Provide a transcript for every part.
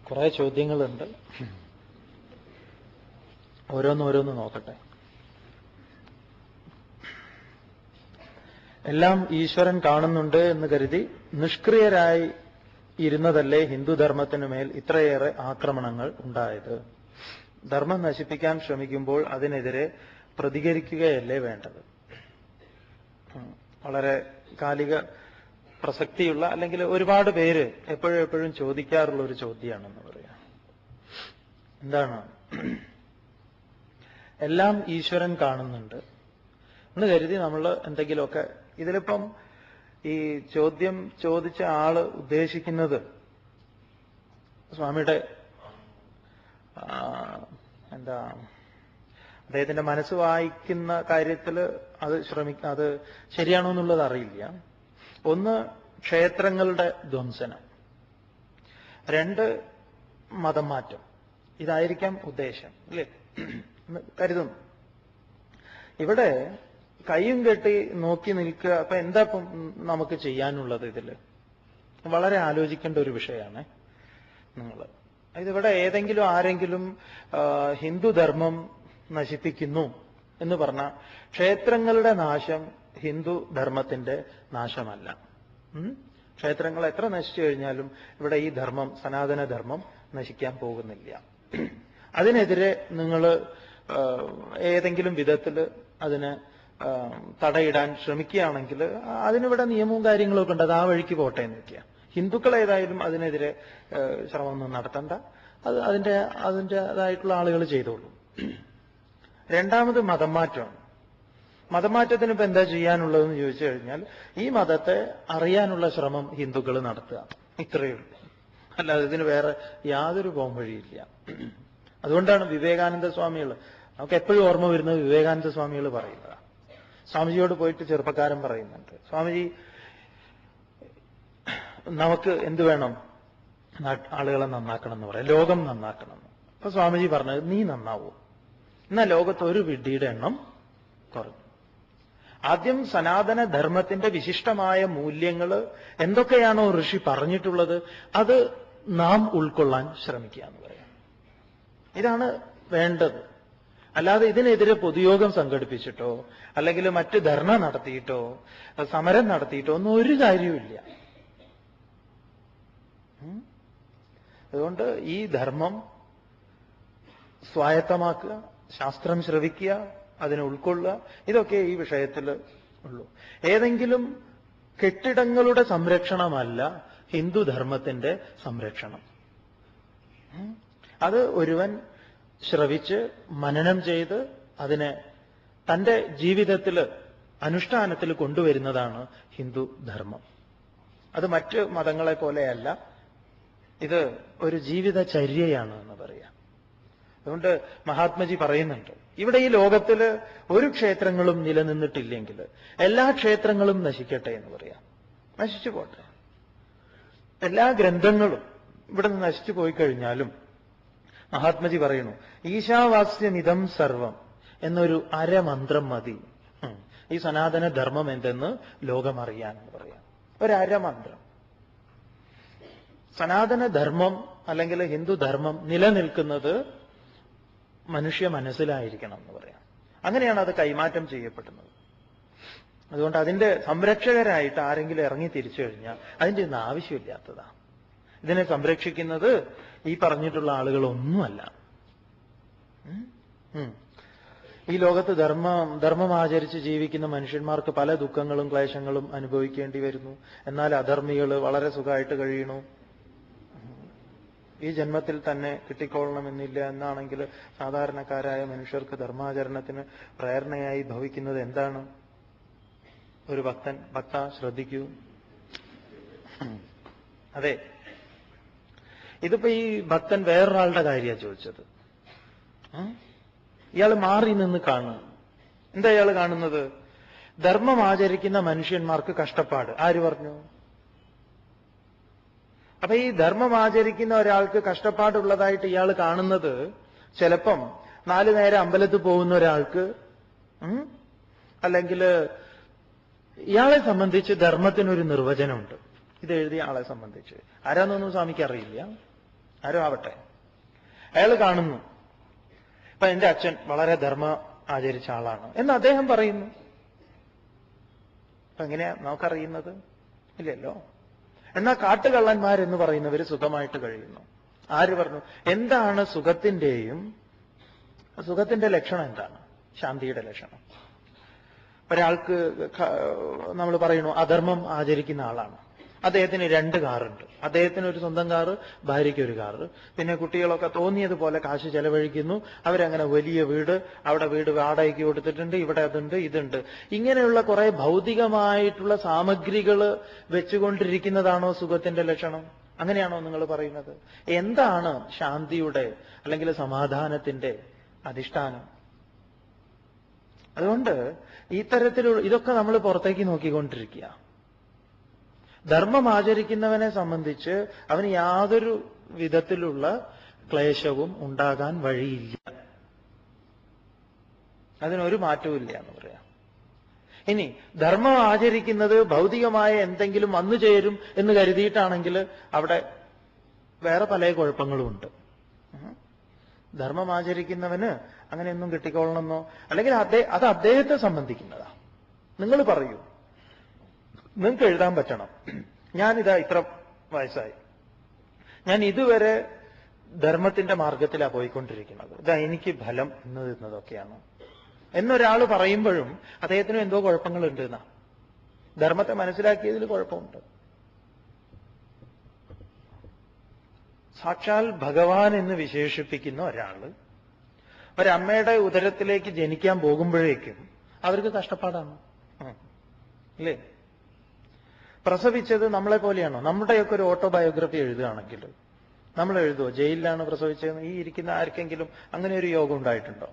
കുറെ ചോദ്യങ്ങളുണ്ട്. ഓരോന്നോരോന്ന് നോക്കട്ടെ. എല്ലാം ഈശ്വരൻ കാണുന്നുണ്ട് എന്ന് കരുതി നിഷ്ക്രിയരായി ഇരുന്നതല്ലേ ഹിന്ദുധർമ്മത്തിനു മേൽ ഇത്രയേറെ ആക്രമണങ്ങൾ ഉണ്ടായത്? ധർമ്മം നശിപ്പിക്കാൻ ശ്രമിക്കുമ്പോൾ അതിനെതിരെ പ്രതികരിക്കുകയല്ലേ വേണ്ടത്? വളരെ കാലിക പ്രസക്തിയുള്ള, അല്ലെങ്കിൽ ഒരുപാട് പേര് എപ്പോഴും ചോദിക്കാറുള്ള ഒരു ചോദ്യമാണെന്ന് പറയാം. എന്താണ്? എല്ലാം ഈശ്വരൻ കാണുന്നുണ്ട് എന്ന് കരുതി നമ്മൾ എന്തെങ്കിലുമൊക്കെ, ഇതിലിപ്പം ഈ ചോദ്യം ചോദിച്ച ആള് ഉദ്ദേശിക്കുന്നത് സ്വാമിയുടെ അദ്ദേഹത്തിന്റെ മനസ്സ് വായിക്കുന്ന കാര്യത്തിൽ അത് ശരിയാണോ എന്നുള്ളത് അറിയില്ല. ഒന്ന്, ക്ഷേത്രങ്ങളുടെ ധ്വംസനം. രണ്ട്, മതം മാറ്റം. ഇതായിരിക്കാം ഉദ്ദേശം, അല്ലേ? കരുതുന്നു. ഇവിടെ കയ്യും കെട്ടി നോക്കി നിൽക്കുക. അപ്പൊ എന്താ നമുക്ക് ചെയ്യാനുള്ളത്? ഇതില് വളരെ ആലോചിക്കേണ്ട ഒരു വിഷയമാണ് നിങ്ങൾ. ഇതിവിടെ ഏതെങ്കിലും ആരെങ്കിലും ഹിന്ദുധർമ്മം നശിപ്പിക്കുന്നു എന്ന് പറഞ്ഞാൽ ക്ഷേത്രങ്ങളുടെ നാശം ഹിന്ദുധർമ്മത്തിന്റെ നാശമല്ല. ക്ഷേത്രങ്ങൾ എത്ര നശിച്ചു കഴിഞ്ഞാലും ഇവിടെ ഈ ധർമ്മം, സനാതനധർമ്മം നശിക്കാൻ പോകുന്നില്ല. അതിനെതിരെ നിങ്ങൾ ഏതെങ്കിലും വിധത്തിൽ അതിന് തടയിടാൻ ശ്രമിക്കുകയാണെങ്കിൽ അതിനിവിടെ നിയമവും കാര്യങ്ങളൊക്കെ ഉണ്ട്. അത് ആ വഴിക്ക് പോട്ടെ എന്ന് വയ്ക്കുക. ഹിന്ദുക്കൾ ഏതായാലും അതിനെതിരെ ശ്രമമൊന്നും നടത്തണ്ട. അത് അതിൻ്റെതായിട്ടുള്ള ആളുകൾ ചെയ്തോളൂ. രണ്ടാമത്, മതം മാറ്റമാണ്. മതം മാറ്റത്തിന് ഇപ്പൊ എന്താ ചെയ്യാനുള്ളതെന്ന് ചോദിച്ചു കഴിഞ്ഞാൽ ഈ മതത്തെ അറിയാനുള്ള ശ്രമം ഹിന്ദുക്കൾ നടത്തുക. ഇത്രയേ ഉള്ളൂ. അല്ലാതെ ഇതിന് വേറെ യാതൊരു പോംവഴിയില്ല. അതുകൊണ്ടാണ് വിവേകാനന്ദ സ്വാമികൾ, നമുക്ക് എപ്പോഴും ഓർമ്മ വരുന്നത് വിവേകാനന്ദ സ്വാമികൾ പറയുന്നത്. സ്വാമിജിയോട് പോയിട്ട് ചെറുപ്പക്കാരൻ പറയുന്നുണ്ട്, സ്വാമിജി നമുക്ക് എന്ത് വേണം? ആളുകളെ നന്നാക്കണം എന്ന് പറയാം, ലോകം നന്നാക്കണം. അപ്പൊ സ്വാമിജി പറഞ്ഞത്, നീ നന്നാവൂ, എന്നാൽ ലോകത്ത് ഒരു വിഡ്ഢിയുടെ എണ്ണം കുറഞ്ഞു. ആദ്യം സനാതന ധർമ്മത്തിന്റെ വിശിഷ്ടമായ മൂല്യങ്ങൾ എന്തൊക്കെയാണോ ഋഷി പറഞ്ഞിട്ടുള്ളത് അത് നാം ഉൾക്കൊള്ളാൻ ശ്രമിക്കുക എന്ന് പറയാം. ഇതാണ് വേണ്ടത്. അല്ലാതെ ഇതിനെതിരെ പൊതുയോഗം സംഘടിപ്പിച്ചിട്ടോ അല്ലെങ്കിൽ മറ്റ് ധർണ നടത്തിയിട്ടോ സമരം നടത്തിയിട്ടോ ഒന്നും ഒരു കാര്യവുമില്ല. അതുകൊണ്ട് ഈ ധർമ്മം സ്വായത്തമാക്കുക, ശാസ്ത്രം ശ്രവിക്കുക, അതിനെ ഉൾക്കൊള്ളുക, ഇതൊക്കെ ഈ വിഷയത്തിൽ ഉള്ളൂ. ഏതെങ്കിലും കെട്ടിടങ്ങളുടെ സംരക്ഷണമല്ല ഹിന്ദുധർമ്മത്തിന്റെ സംരക്ഷണം. അത് ഒരുവൻ ശ്രവിച്ച് മനനം ചെയ്ത് അതിനെ തന്റെ ജീവിതത്തിൽ അനുഷ്ഠാനത്തിൽ കൊണ്ടുവരുന്നതാണ് ഹിന്ദുധർമ്മം. അത് മറ്റ് മതങ്ങളെ പോലെയല്ല. ഇത് ഒരു ജീവിതചര്യയാണ് എന്ന് പറയാം. അതുകൊണ്ട് മഹാത്മജി പറയുന്നുണ്ട്, ഇവിടെ ഈ ലോകത്തിൽ ഒരു ക്ഷേത്രങ്ങളും നിലനിന്നിട്ടില്ലെങ്കിൽ എല്ലാ ക്ഷേത്രങ്ങളും നശിക്കട്ടെ എന്ന് പറയാം. നശിച്ചു പോട്ടെ. എല്ലാ ഗ്രന്ഥങ്ങളും ഇവിടെ നിന്ന് നശിച്ചു പോയി കഴിഞ്ഞാലും മഹാത്മജി പറയുന്നു, ഈശാവാസ്യമിതം സർവം എന്നൊരു അരമന്ത്രം മതി ഈ സനാതന ധർമ്മം എന്തെന്ന് ലോകമറിയാൻ എന്ന് പറയാം. ഒരമന്ത്രം. സനാതനധർമ്മം അല്ലെങ്കിൽ ഹിന്ദുധർമ്മം നിലനിൽക്കുന്നത് മനുഷ്യ മനസ്സിലായിരിക്കണം എന്ന് പറയാം. അങ്ങനെയാണ് അത് കൈമാറ്റം ചെയ്യപ്പെടുന്നത്. അതുകൊണ്ട് അതിന്റെ സംരക്ഷകരായിട്ട് ആരെങ്കിലും ഇറങ്ങി തിരിച്ചു കഴിഞ്ഞാൽ അതിന്റെ ഒന്നും ആവശ്യമില്ലാത്തതാണ്. ഇതിനെ സംരക്ഷിക്കുന്നത് ഈ പറഞ്ഞിട്ടുള്ള ആളുകളൊന്നുമല്ല. ഈ ലോകത്ത് ധർമ്മം ആചരിച്ച് ജീവിക്കുന്ന മനുഷ്യന്മാർക്ക് പല ദുഃഖങ്ങളും ക്ലേശങ്ങളും അനുഭവിക്കേണ്ടി വരുന്നു. എന്നാൽ അധർമ്മികൾ വളരെ സുഖമായിട്ട് കഴിയണു. ഈ ജന്മത്തിൽ തന്നെ കിട്ടിക്കൊള്ളണമെന്നില്ല എന്നാണെങ്കിൽ സാധാരണക്കാരായ മനുഷ്യർക്ക് ധർമാചരണത്തിന് പ്രേരണയായി ഭവിക്കുന്നത് എന്താണ്? ഒരു ഭക്ത ശ്രദ്ധിക്കൂ. അതെ, ഇതിപ്പോ ഈ ഭക്തൻ വേറൊരാളുടെ കാര്യമാണ് ചോദിച്ചത്. ഇയാൾ മാറി നിന്ന് കാണുക. എന്താ ഇയാൾ കാണുന്നത്? ധർമ്മം ആചരിക്കുന്ന മനുഷ്യന്മാർക്ക് കഷ്ടപ്പാട്. ആര് പറഞ്ഞു? അപ്പൊ ഈ ധർമ്മം ആചരിക്കുന്ന ഒരാൾക്ക് കഷ്ടപ്പാടുള്ളതായിട്ട് ഇയാൾ കാണുന്നത് ചിലപ്പം 4 നേരം അമ്പലത്തിൽ പോകുന്ന ഒരാൾക്ക്, അല്ലെങ്കിൽ ഇയാളെ സംബന്ധിച്ച് ധർമ്മത്തിനൊരു നിർവചനമുണ്ട്. ഇത് എഴുതിയ ആളെ സംബന്ധിച്ച് ആരാന്നൊന്നും സ്വാമിക്ക് അറിയില്ല. ആരും ആവട്ടെ. അയാൾ കാണുന്നു, ഇപ്പൊ എന്റെ അച്ഛൻ വളരെ ധർമ്മ ആചരിച്ച ആളാണ് എന്ന് അദ്ദേഹം പറയുന്നു. അപ്പൊ എങ്ങനെയാ നമുക്കറിയുന്നത്? ഇല്ലല്ലോ. എന്നാൽ കാട്ടുകള്ളന്മാരെന്ന് പറയുന്നവർ സുഖമായിട്ട് കഴിയുന്നു. ആര് പറഞ്ഞു? എന്താണ് സുഖത്തിന്റെ ലക്ഷണം എന്താണ്? ശാന്തിയുടെ ലക്ഷണം. ഒരാൾക്ക് നമ്മൾ പറയുന്നു അധർമ്മം ആചരിക്കുന്ന ആളാണ്, അദ്ദേഹത്തിന് 2 കാറുണ്ട്. അദ്ദേഹത്തിന് ഒരു സ്വന്തം കാറ്, ഭാര്യയ്ക്ക് ഒരു കാറ്, പിന്നെ കുട്ടികളൊക്കെ തോന്നിയതുപോലെ കാശ് ചെലവഴിക്കുന്നു. അവരങ്ങനെ വലിയ വീട്, അവിടെ വീട് വാടകയ്ക്ക് കൊടുത്തിട്ടുണ്ട്, ഇവിടെ അതുണ്ട് ഇതുണ്ട്. ഇങ്ങനെയുള്ള കുറെ ഭൗതികമായിട്ടുള്ള സാമഗ്രികൾ വെച്ചുകൊണ്ടിരിക്കുന്നതാണോ സുഖത്തിന്റെ ലക്ഷണം? അങ്ങനെയാണോ നിങ്ങൾ പറയുന്നത്? എന്താണ് ശാന്തിയുടെ അല്ലെങ്കിൽ സമാധാനത്തിന്റെ അധിഷ്ഠാനം? അതുകൊണ്ട് ഈ തരത്തിലുള്ള ഇതൊക്കെ നമ്മൾ പുറത്തേക്ക് നോക്കിക്കൊണ്ടിരിക്കുക. ധർമ്മം ആചരിക്കുന്നവനെ സംബന്ധിച്ച് അവന് യാതൊരു വിധത്തിലുള്ള ക്ലേശവും ഉണ്ടാകാൻ വഴിയില്ല. അതിനൊരു മാറ്റവും എന്ന് പറയാം. ഇനി ധർമ്മം ആചരിക്കുന്നത് ഭൗതികമായ എന്തെങ്കിലും വന്നു ചേരും എന്ന് കരുതിയിട്ടാണെങ്കിൽ അവിടെ വേറെ പല കുഴപ്പങ്ങളും ഉണ്ട്. ധർമ്മം ആചരിക്കുന്നവന് അങ്ങനെയൊന്നും കിട്ടിക്കൊള്ളണമെന്നോ, അല്ലെങ്കിൽ അത് അദ്ദേഹത്തെ സംബന്ധിക്കുന്നതാ. നിങ്ങൾ പറയൂ, നിങ്ങൾക്ക് എഴുതാൻ പറ്റണം, ഞാനിതാ ഇത്ര വയസ്സായി, ഞാൻ ഇതുവരെ ധർമ്മത്തിന്റെ മാർഗത്തിലാണ് പോയിക്കൊണ്ടിരിക്കുന്നത്, ഇതാ എനിക്ക് ഫലം എന്നതൊക്കെയാണ് എന്നൊരാൾ പറയുമ്പോഴും അദ്ദേഹത്തിനും എന്തോ കുഴപ്പങ്ങളുണ്ട് എന്നാ. ധർമ്മത്തെ മനസ്സിലാക്കിയതിൽ കുഴപ്പമുണ്ട്. സാക്ഷാൽ ഭഗവാൻ എന്ന് വിശേഷിപ്പിക്കുന്ന ഒരാള് ഒരമ്മയുടെ ഉദരത്തിലേക്ക് ജനിക്കാൻ പോകുമ്പോഴേക്കും അവർക്ക് കഷ്ടപ്പാടാണ്, അല്ലേ? പ്രസവിച്ചത് നമ്മളെ പോലെയാണോ? നമ്മുടെയൊക്കെ ഒരു ഓട്ടോബയോഗ്രഫി എഴുതുകയാണെങ്കിൽ നമ്മൾ എഴുതുമോ ജയിലിലാണ് പ്രസവിച്ചതെന്ന്? ഈ ഇരിക്കുന്ന ആർക്കെങ്കിലും അങ്ങനെ ഒരു യോഗം ഉണ്ടായിട്ടുണ്ടോ?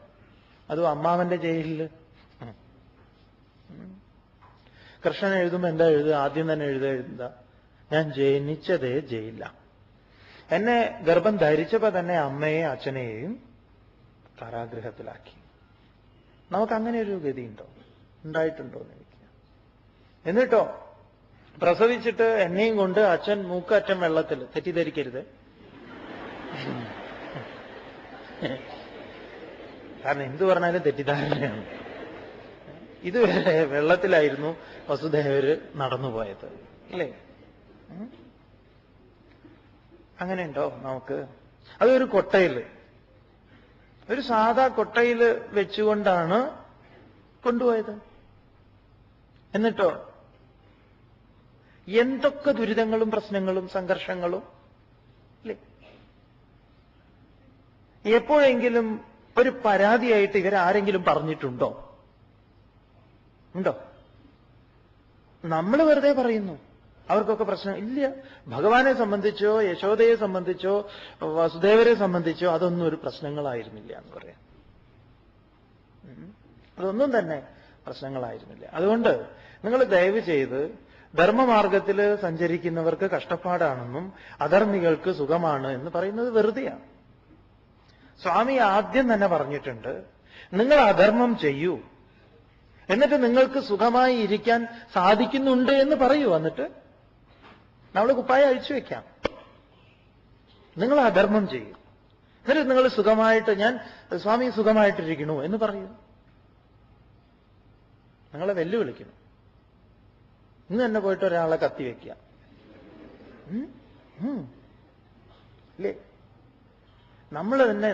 അതും അമ്മാവന്റെ ജയിലിൽ. കൃഷ്ണൻ എഴുതുമ്പോ എന്താ എഴുതുക? ആദ്യം തന്നെ എഴുതുക, ഞാൻ ജനിച്ചതേ ജയിലിലാണ്, എന്നെ ഗർഭം ധരിച്ചപ്പോ തന്നെ അമ്മയെയും അച്ഛനെയും കാരാഗൃഹത്തിലാക്കി. നമുക്കങ്ങനെ ഒരു ഗതിയുണ്ടോ? ഉണ്ടായിട്ടുണ്ടോ എന്ന് എനിക്ക്. എന്നിട്ടോ പ്രസവിച്ചിട്ട് എന്നെയും കൊണ്ട് അച്ഛൻ മൂക്കറ്റം വെള്ളത്തിൽ, തെറ്റിദ്ധരിക്കരുത്, കാരണം എന്തു പറഞ്ഞാലും തെറ്റിദ്ധാരണയാണ്. ഇതുവരെ വെള്ളത്തിലായിരുന്നു വസുദേവര് നടന്നുപോയത്, അല്ലേ? അങ്ങനെയുണ്ടോ നമുക്ക്? അതൊരു കൊട്ടയിൽ, ഒരു സാധാ കൊട്ടയിൽ വെച്ചുകൊണ്ടാണ് കൊണ്ടുപോയത്. എന്നിട്ടോ എന്തൊക്കെ ദുരിതങ്ങളും പ്രശ്നങ്ങളും സംഘർഷങ്ങളും, അല്ലേ? എപ്പോഴെങ്കിലും ഒരു പരാതിയായിട്ട് ഇവരാരെങ്കിലും പറഞ്ഞിട്ടുണ്ടോ? ഉണ്ടോ? നമ്മൾ വെറുതെ പറയുന്നു അവർക്കൊക്കെ പ്രശ്നം ഇല്ല. ഭഗവാനെ സംബന്ധിച്ചോ യശോദയെ സംബന്ധിച്ചോ വസുദേവരെ സംബന്ധിച്ചോ അതൊന്നും ഒരു പ്രശ്നങ്ങളായിരുന്നില്ല എന്ന് പറയാം. അതൊന്നും തന്നെ പ്രശ്നങ്ങളായിരുന്നില്ല. അതുകൊണ്ട് നിങ്ങൾ ദയവ് ചെയ്ത് ധർമ്മമാർഗത്തിൽ സഞ്ചരിക്കുന്നവർക്ക് കഷ്ടപ്പാടാണെന്നും അധർമ്മികൾക്ക് സുഖമാണ് എന്ന് പറയുന്നത് വെറുതെയാണ്. സ്വാമി ആദ്യം തന്നെ പറഞ്ഞിട്ടുണ്ട്, നിങ്ങൾ അധർമ്മം ചെയ്യൂ, എന്നിട്ട് നിങ്ങൾക്ക് സുഖമായി ഇരിക്കാൻ സാധിക്കുന്നുണ്ട് എന്ന് പറയൂ. എന്നിട്ട് നമ്മൾ കുപ്പായ അഴിച്ചു വെക്കാം. നിങ്ങൾ അധർമ്മം ചെയ്യൂ, എന്നിട്ട് നിങ്ങൾ സുഖമായിട്ട്, ഞാൻ സ്വാമി സുഖമായിട്ടിരിക്കണു എന്ന് പറയൂ. നിങ്ങളെ വെല്ലുവിളിക്കണം. ഇന്ന് തന്നെ പോയിട്ട് ഒരാളെ കത്തിവെക്കുക, അല്ലേ? നമ്മൾ തന്നെ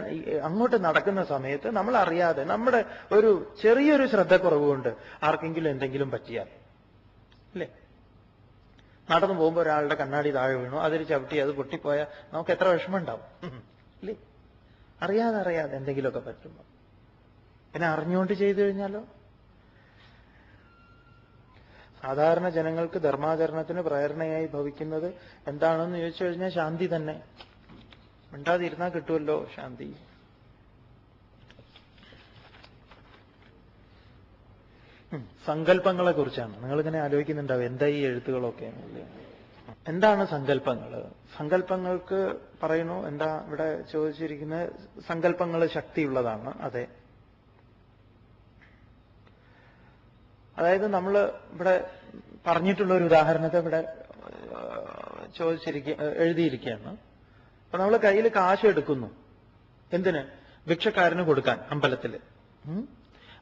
അങ്ങോട്ട് നടക്കുന്ന സമയത്ത് നമ്മൾ അറിയാതെ നമ്മുടെ ഒരു ചെറിയൊരു ശ്രദ്ധക്കുറവുകൊണ്ട് ആർക്കെങ്കിലും എന്തെങ്കിലും പറ്റിയാൽ, അല്ലേ? നടന്നു പോകുമ്പോൾ ഒരാളുടെ കണ്ണാടി താഴെ വീണു, അതിൽ ചവിട്ടി അത് പൊട്ടിപ്പോയാൽ നമുക്ക് എത്ര വിഷമം ഉണ്ടാവും, അല്ലേ? അറിയാതെ എന്തെങ്കിലുമൊക്കെ പറ്റുമ്പോൾ. പിന്നെ അറിഞ്ഞുകൊണ്ട് ചെയ്തു കഴിഞ്ഞാലോ? സാധാരണ ജനങ്ങൾക്ക് ധർമാചരണത്തിന് പ്രേരണയായി ഭവിക്കുന്നത് എന്താണെന്ന് ചോദിച്ചു കഴിഞ്ഞാൽ ശാന്തി തന്നെ. മിണ്ടാതിരുന്നാൽ കിട്ടുമല്ലോ ശാന്തി. സങ്കല്പങ്ങളെ കുറിച്ചാണ് നിങ്ങളിങ്ങനെ ആലോചിക്കുന്നുണ്ടാവും, എന്താ ഈ എഴുത്തുകളൊക്കെ? എന്താണ് സങ്കല്പങ്ങൾ? സങ്കല്പങ്ങൾക്ക് പറയുന്നു, എന്താ ഇവിടെ ചോദിച്ചിരിക്കുന്നത്? സങ്കല്പങ്ങൾ ശക്തിയുള്ളതാണ്. അതെ, അതായത് നമ്മൾ ഇവിടെ പറഞ്ഞിട്ടുള്ള ഒരു ഉദാഹരണത്തെ ഇവിടെ എഴുതിയിരിക്കുകയാണ്. അപ്പൊ നമ്മൾ കയ്യിൽ കാശ് എടുക്കുന്നു. എന്തിന്? ഭിക്ഷക്കാരന് കൊടുക്കാൻ അമ്പലത്തില്.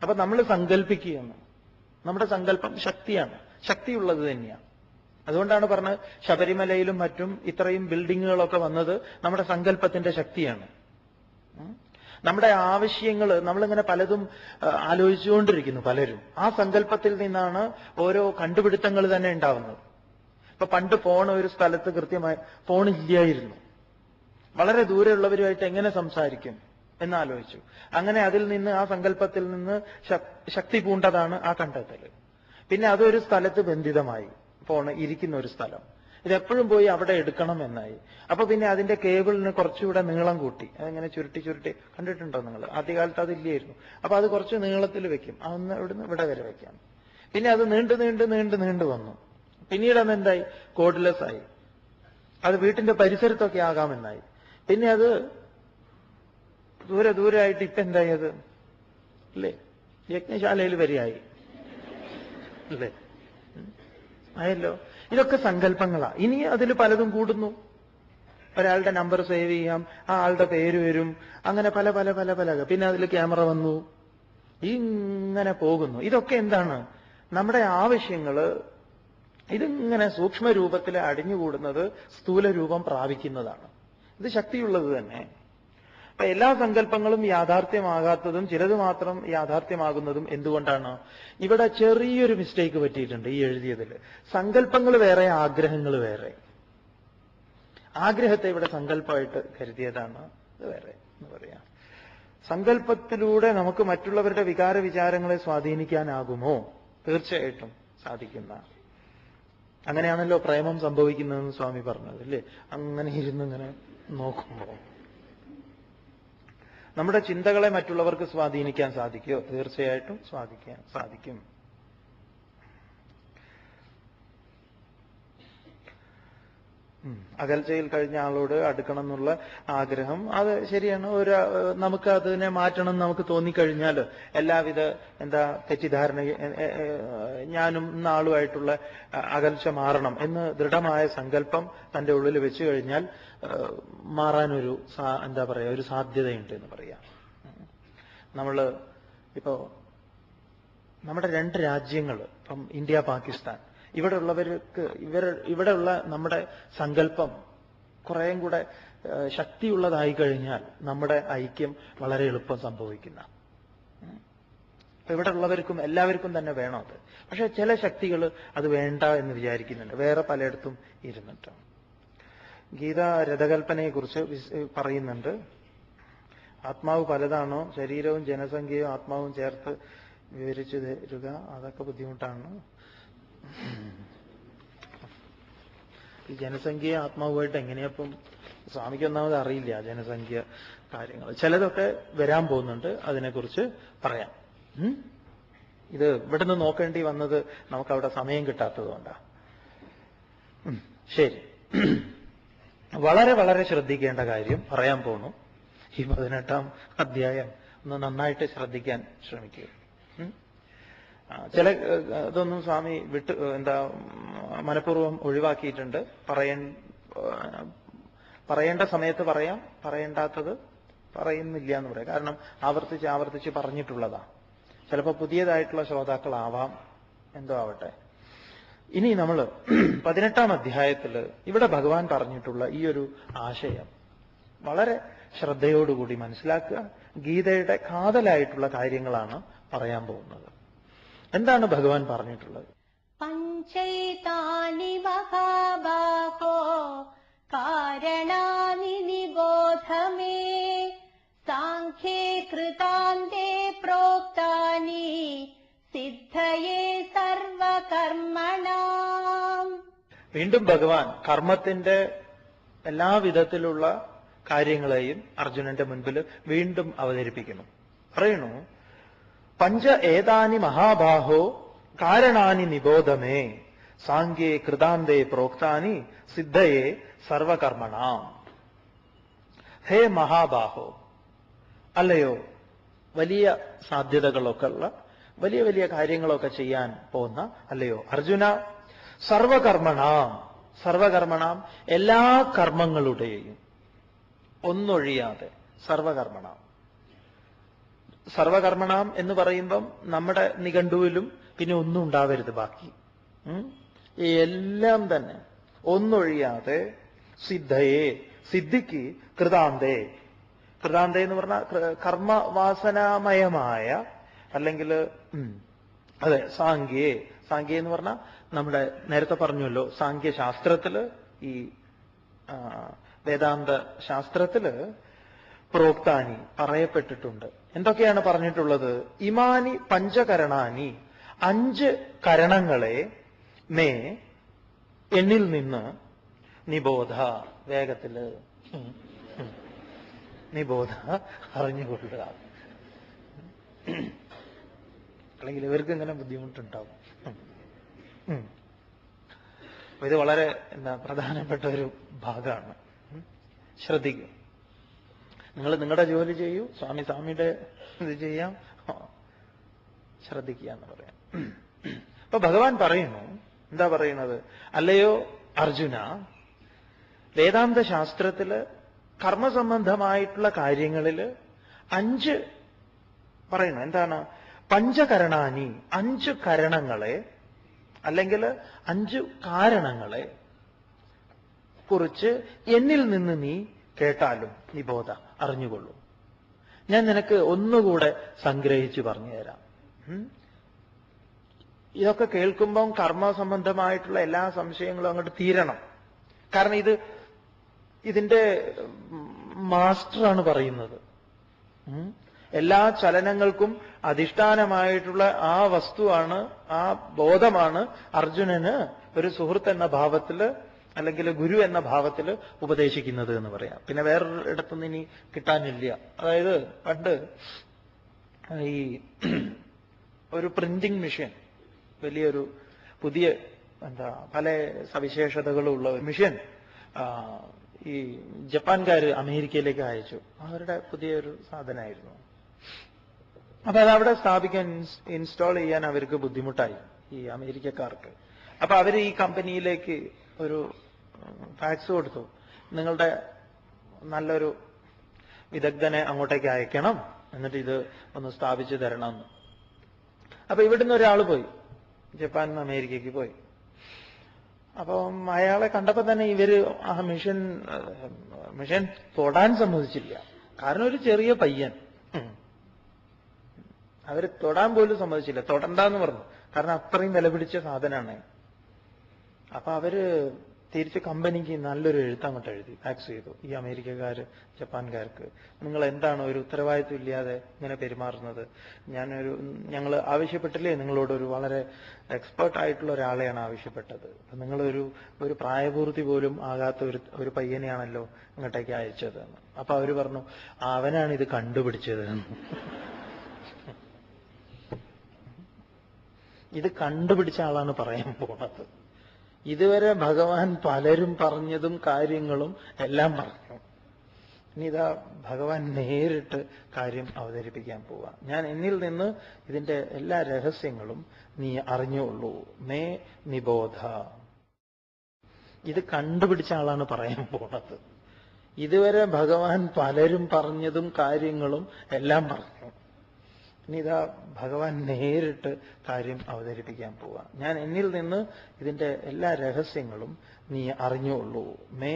അപ്പൊ നമ്മൾ സങ്കല്പിക്കുകയാണ്. നമ്മുടെ സങ്കല്പം ശക്തിയാണ്, ശക്തിയുള്ളത് തന്നെയാണ്. അതുകൊണ്ടാണ് പറഞ്ഞത് ശബരിമലയിലും മറ്റും ഇത്രയും ബിൽഡിങ്ങുകളൊക്കെ വന്നത് നമ്മുടെ സങ്കല്പത്തിന്റെ ശക്തിയാണ്. നമ്മുടെ ആവശ്യങ്ങൾ നമ്മളിങ്ങനെ പലതും ആലോചിച്ചുകൊണ്ടിരിക്കുന്നു പലരും. ആ സങ്കല്പത്തിൽ നിന്നാണ് ഓരോ കണ്ടുപിടുത്തങ്ങൾ തന്നെ ഉണ്ടാവുന്നത്. ഇപ്പൊ പണ്ട് ഫോൺ ഒരു സ്ഥലത്ത് കൃത്യമായി ഫോണില്ലായിരുന്നു. വളരെ ദൂരെയുള്ളവരുമായിട്ട് എങ്ങനെ സംസാരിക്കും എന്നാലോചിച്ചു. അങ്ങനെ അതിൽ നിന്ന്, ആ സങ്കല്പത്തിൽ നിന്ന് ശക്തി പൂണ്ടതാണ് ആ കണ്ടെത്തൽ. പിന്നെ അതൊരു സ്ഥലത്ത് ബന്ധിതമായി. ഫോൺ ഇരിക്കുന്ന ഒരു സ്ഥലം, ഇതെപ്പോഴും പോയി അവിടെ എടുക്കണം എന്നായി. അപ്പൊ പിന്നെ അതിന്റെ കേബിളിന് കുറച്ചുകൂടെ നീളം കൂട്ടി, അതിങ്ങനെ ചുരുട്ടി ചുരുട്ടി കണ്ടിട്ടുണ്ടോ നിങ്ങൾ? ആദ്യകാലത്ത് അതില്ലായിരുന്നു. അപ്പൊ അത് കുറച്ച് നീളത്തിൽ വെക്കും, അന്ന് ഇവിടുന്ന് ഇവിടെ വരെ വെക്കാം. പിന്നെ അത് നീണ്ടു വന്നു. പിന്നീട് അതെന്തായി? കോഡ്ലെസ് ആയി. അത് വീട്ടിന്റെ പരിസരത്തൊക്കെ ആകാമെന്നായി. പിന്നെ അത് ദൂരമായിട്ട് ഇപ്പൊ എന്തായി? അത് അല്ലേ യജ്ഞശാലയിൽ വരെയായി അല്ലേ? ആയല്ലോ. ഇതൊക്കെ സങ്കല്പങ്ങളാ. ഇനി അതിൽ പലതും കൂടുന്നു. ഒരാളുടെ നമ്പർ സേവ് ചെയ്യാം, ആ ആളുടെ പേര് വരും, അങ്ങനെ പല പല പല പല. പിന്നെ അതിൽ ക്യാമറ വന്നു, ഇങ്ങനെ പോകുന്നു. ഇതൊക്കെ എന്താണ്? നമ്മുടെ ആവശ്യങ്ങള് ഇതിങ്ങനെ സൂക്ഷ്മ രൂപത്തിൽ അടിഞ്ഞുകൂടുന്നത് സ്ഥൂല രൂപം പ്രാപിക്കുന്നതാണ്. ഇത് ശക്തിയുള്ളത് തന്നെ. അപ്പൊ എല്ലാ സങ്കല്പങ്ങളും യാഥാർത്ഥ്യമാകാത്തതും ചിലത് മാത്രം യാഥാർത്ഥ്യമാകുന്നതും എന്തുകൊണ്ടാണ്? ഇവിടെ ചെറിയൊരു മിസ്റ്റേക്ക് പറ്റിയിട്ടുണ്ട് ഈ എഴുതിയതിൽ. സങ്കല്പങ്ങൾ വേറെ, ആഗ്രഹങ്ങൾ വേറെ. ആഗ്രഹത്തെ ഇവിടെ സങ്കല്പമായിട്ട് കരുതിയതാണ്, ഇത് വേറെ എന്ന് പറയാം. സങ്കല്പത്തിലൂടെ നമുക്ക് മറ്റുള്ളവരുടെ വികാര വിചാരങ്ങളെ സ്വാധീനിക്കാനാകുമോ? തീർച്ചയായിട്ടും സാധിക്കുന്ന. അങ്ങനെയാണല്ലോ പ്രേമം സംഭവിക്കുന്നതെന്ന് സ്വാമി പറഞ്ഞത് അല്ലേ? അങ്ങനെ ഇരുന്നിങ്ങനെ നോക്കുമ്പോ നമ്മുടെ ചിന്തകളെ മറ്റുള്ളവർക്ക് സ്വാധീനിക്കാൻ സാധിക്കുമോ? തീർച്ചയായിട്ടും സാധിക്കും. അകൽച്ചയിൽ കഴിഞ്ഞ ആളോട് അടുക്കണം എന്നുള്ള ആഗ്രഹം, അത് ശരിയാണ്. നമുക്ക് അതിനെ മാറ്റണം നമുക്ക് തോന്നിക്കഴിഞ്ഞാൽ എല്ലാവിധ തെറ്റിദ്ധാരണ, ഞാനും ഇന്നാളുമായിട്ടുള്ള അകൽച്ച മാറണം എന്ന് ദൃഢമായ സങ്കല്പം തന്റെ ഉള്ളിൽ വെച്ചു കഴിഞ്ഞാൽ മാറാനൊരു ഒരു സാധ്യതയുണ്ട് എന്ന് പറയാം. ഇപ്പോ നമ്മുടെ രണ്ട് രാജ്യങ്ങൾ, ഇപ്പം ഇന്ത്യ പാകിസ്ഥാൻ, ഇവിടെയുള്ള നമ്മുടെ സങ്കല്പം കുറേയും കൂടെ ശക്തിയുള്ളതായി കഴിഞ്ഞാൽ നമ്മുടെ ഐക്യം വളരെ എളുപ്പം സംഭവിക്കുന്ന. ഇവിടെ ഉള്ളവർക്കും എല്ലാവർക്കും തന്നെ വേണം അത്. പക്ഷെ ചില ശക്തികൾ അത് വേണ്ട എന്ന് വിചാരിക്കുന്നുണ്ട്, വേറെ പലയിടത്തും ഇരുന്നിട്ട്. ഗീത രഥകൽപ്പനയെക്കുറിച്ച് പറയുന്നുണ്ട്. ആത്മാവ് പലതാണോ? ശരീരവും ജനസംഖ്യയും ആത്മാവും ചേർത്ത് വിവരിച്ചു തരുക, അതൊക്കെ ബുദ്ധിമുട്ടാണ്. ഈ ജനസംഖ്യ ആത്മാവുമായിട്ട് എങ്ങനെയപ്പം സ്വാമിക്ക് ഒന്നാമത് അറിയില്ല ജനസംഖ്യ കാര്യങ്ങൾ. ചിലതൊക്കെ വരാൻ പോകുന്നുണ്ട്, അതിനെക്കുറിച്ച് പറയാം. ഇത് ഇവിടുന്ന് നോക്കേണ്ടി വന്നത് നമുക്കവിടെ സമയം കിട്ടാത്തതുകൊണ്ടാ. ശരി, വളരെ വളരെ ശ്രദ്ധിക്കേണ്ട കാര്യം പറയാൻ പോണു. ഈ 18-ാം അധ്യായം ഒന്ന് നന്നായിട്ട് ശ്രദ്ധിക്കാൻ ശ്രമിക്കുക. ചില ഇതൊന്നും സ്വാമി മനഃപൂർവ്വം ഒഴിവാക്കിയിട്ടുണ്ട്. പറയേണ്ട സമയത്ത് പറയാം, പറയേണ്ടാത്തത് പറയുന്നില്ല എന്ന് പറയാം. കാരണം ആവർത്തിച്ച് പറഞ്ഞിട്ടുള്ളതാ. ചിലപ്പോൾ പുതിയതായിട്ടുള്ള ശ്രോതാക്കളാവാം, എന്തോ ആവട്ടെ. ഇനി നമ്മൾ 18-ാം അധ്യായത്തിൽ ഇവിടെ ഭഗവാൻ പറഞ്ഞിട്ടുള്ള ഈ ഒരു ആശയം വളരെ ശ്രദ്ധയോടുകൂടി മനസ്സിലാക്കുക. ഗീതയുടെ കാതലായിട്ടുള്ള കാര്യങ്ങളാണ് പറയാൻ പോകുന്നത്. എന്താണ് ഭഗവാൻ പറഞ്ഞിട്ടുള്ളത്? പഞ്ചൈതാനി മഹാബാഹോ കാരണാനി നിബോധമേ സാഖ്യേ കൃതാന്തേ പ്രോക്താനി സിദ്ധയേ സർവകർമ്മണാം. വീണ്ടും ഭഗവാൻ കർമ്മത്തിന്റെ എല്ലാവിധത്തിലുള്ള കാര്യങ്ങളെയും അർജുനന്റെ മുൻപിൽ വീണ്ടും അവതരിപ്പിക്കുന്നു. പറയണു, പഞ്ച ഏതാനി മഹാബാഹോ കാരണാനി നിബോധമേ സാഖ്യേ കൃതാന്തേ പ്രോക്താനി സിദ്ധയേ സർവകർമ്മണാം. ഹേ മഹാബാഹോ, അല്ലയോ വലിയ സാധ്യതകളൊക്കെ ഉള്ള വലിയ വലിയ കാര്യങ്ങളൊക്കെ ചെയ്യാൻ പോകുന്ന അല്ലയോ അർജുന, സർവകർമ്മണാം എല്ലാ കർമ്മങ്ങളുടെയും ഒന്നൊഴിയാതെ, സർവകർമ്മണാം. സർവകർമ്മണാം എന്ന് പറയുമ്പം നമ്മുടെ നിഘണ്ടുവിലും പിന്നെ ഒന്നും ഉണ്ടാവരുത് ബാക്കി. എല്ലാം തന്നെ ഒന്നൊഴിയാതെ സിദ്ധയെ, സിദ്ധിക്ക് കൃതാന്തേ. കൃതാന്തേ എന്ന് പറഞ്ഞാൽ കർമ്മവാസനാമയമായ, അല്ലെങ്കിൽ അതെ സാങ്ക്യേ. സാങ്ക്യ എന്ന് പറഞ്ഞാൽ നമ്മുടെ നേരത്തെ പറഞ്ഞല്ലോ, സാങ്ക്യശാസ്ത്രത്തില്, ഈ വേദാന്ത ശാസ്ത്രത്തില് പ്രോക്താനി പറയപ്പെട്ടിട്ടുണ്ട്. എന്തൊക്കെയാണ് പറഞ്ഞിട്ടുള്ളത്? ഇമാനി പഞ്ചകരണാനി, 5 കരണങ്ങളെ മേ എന്നിൽ നിന്ന് നിബോധ, വേഗത്തില് നിബോധ അറിഞ്ഞുകൊള്ളുക. അല്ലെങ്കിൽ ഇവർക്ക് ഇങ്ങനെ ബുദ്ധിമുട്ടുണ്ടാവും. ഇത് വളരെ പ്രധാനപ്പെട്ട ഒരു ഭാഗമാണ്. ശ്രദ്ധിക്കും. നിങ്ങൾ നിങ്ങളുടെ ജോലി ചെയ്യൂ, സ്വാമിയുടെ ഇത് ചെയ്യാം, ശ്രദ്ധിക്കുക എന്ന് പറയാം. അപ്പൊ ഭഗവാൻ പറയുന്നു, എന്താ പറയുന്നത്? അല്ലയോ അർജുന, വേദാന്ത ശാസ്ത്രത്തില് കർമ്മസംബന്ധമായിട്ടുള്ള കാര്യങ്ങളിൽ 5 പറയുന്നു. എന്താണ്? പഞ്ചകരണാനി, 5 കരണങ്ങളെ അല്ലെങ്കിൽ 5 കാരണങ്ങളെ കുറിച്ച് എന്നിൽ നിന്ന് നീ കേട്ടാലും നിബോധ അറിഞ്ഞുകൊള്ളൂ. ഞാൻ നിനക്ക് ഒന്നുകൂടെ സംഗ്രഹിച്ച് പറഞ്ഞുതരാം. ഇതൊക്കെ കേൾക്കുമ്പം കർമ്മസംബന്ധമായിട്ടുള്ള എല്ലാ സംശയങ്ങളും അങ്ങോട്ട് തീരണം. കാരണം ഇതിന്റെ മാസ്റ്ററാണ് പറയുന്നത്. എല്ലാ ചലനങ്ങൾക്കും അധിഷ്ഠാനമായിട്ടുള്ള ആ വസ്തുവാണ്, ആ ബോധമാണ് അർജുനന് ഒരു സുഹൃത്ത് എന്ന ഭാവത്തില് അല്ലെങ്കിൽ ഗുരു എന്ന ഭാവത്തിൽ ഉപദേശിക്കുന്നത് എന്ന് പറയാം. പിന്നെ വേറൊരിടത്തുനിന്ന് ഇനി കിട്ടാനില്ല. അതായത് പണ്ട് ഈ ഒരു പ്രിന്റിംഗ് മെഷീൻ, വലിയൊരു പുതിയ പല സവിശേഷതകളുള്ള ഒരു മെഷീൻ ഈ ജപ്പാൻകാര് അമേരിക്കയിലേക്ക് അയച്ചു. അവരുടെ പുതിയൊരു സാധനമായിരുന്നു. അപ്പൊ അതവിടെ സ്ഥാപിക്കാൻ, ഇൻസ്റ്റാൾ ചെയ്യാൻ അവർക്ക് ബുദ്ധിമുട്ടായി, ഈ അമേരിക്കക്കാർക്ക്. അപ്പൊ അവര് ഈ കമ്പനിയിലേക്ക് ഒരു ഫാക്സ് കൊടുത്തു, നിങ്ങളുടെ നല്ലൊരു വിദഗ്ധനെ അങ്ങോട്ടേക്ക് അയക്കണം, എന്നിട്ട് ഇത് ഒന്ന് സ്ഥാപിച്ചു തരണമെന്ന്. അപ്പൊ ഇവിടുന്ന് ഒരാൾ പോയി, ജപ്പാനിൽ നിന്ന് അമേരിക്കയ്ക്ക് പോയി. അപ്പം അയാളെ കണ്ടപ്പോ തന്നെ ഇവര് ആ മിഷൻ തൊടാൻ സമ്മതിച്ചില്ല. കാരണം ഒരു ചെറിയ പയ്യൻ, അവര് തൊടാൻ പോലും സമ്മതിച്ചില്ല. തൊടണ്ടെന്ന് പറഞ്ഞു. കാരണം അത്രയും വില പിടിച്ച സാധനമാണ്. അപ്പൊ അവര് തിരിച്ച് കമ്പനിക്ക് നല്ലൊരു എഴുത്തങ്ങോട്ട് എഴുതി ഫാക്സ് ചെയ്തു. ഈ അമേരിക്കക്കാര് ജപ്പാൻകാർക്ക്, നിങ്ങൾ എന്താണ് ഒരു ഉത്തരവാദിത്വം ഇല്ലാതെ ഇങ്ങനെ പെരുമാറുന്നത്? ഞങ്ങൾ ആവശ്യപ്പെട്ടില്ലേ നിങ്ങളോടൊരു വളരെ എക്സ്പേർട്ട് ആയിട്ടുള്ള ഒരാളെയാണ് ആവശ്യപ്പെട്ടത്. അപ്പൊ നിങ്ങളൊരു പ്രായപൂർത്തി പോലും ആകാത്ത ഒരു പയ്യനെയാണല്ലോ ഇങ്ങോട്ടേക്ക് അയച്ചത്. അപ്പൊ അവര് പറഞ്ഞു, അവനാണ് ഇത് കണ്ടുപിടിച്ചത്. ഇത് കണ്ടുപിടിച്ച ആളാണ് പറയാൻ പോണത്. ഇതുവരെ ഭഗവാൻ പലരും പറഞ്ഞതും കാര്യങ്ങളും എല്ലാം പറഞ്ഞു. ഇനി ഇതാ ഭഗവാൻ നേരിട്ട് കാര്യം അവതരിപ്പിക്കാൻ പോവാ. ഞാൻ എന്നിൽ നിന്ന് ഇതിന്റെ എല്ലാ രഹസ്യങ്ങളും നീ അറിഞ്ഞുള്ളൂ. മേ നിബോധ. ഇത് കണ്ടുപിടിച്ച ആളാണ് പറയാൻ പോണത്. ഇതുവരെ ഭഗവാൻ പലരും പറഞ്ഞതും കാര്യങ്ങളും എല്ലാം പറഞ്ഞു. ഇനി ഇതാ ഭഗവാൻ നേരിട്ട് കാര്യം അവതരിപ്പിക്കാൻ പോവാ. ഞാൻ എന്നിൽ നിന്ന് ഇതിന്റെ എല്ലാ രഹസ്യങ്ങളും നീ അറിഞ്ഞുള്ളൂ. മേ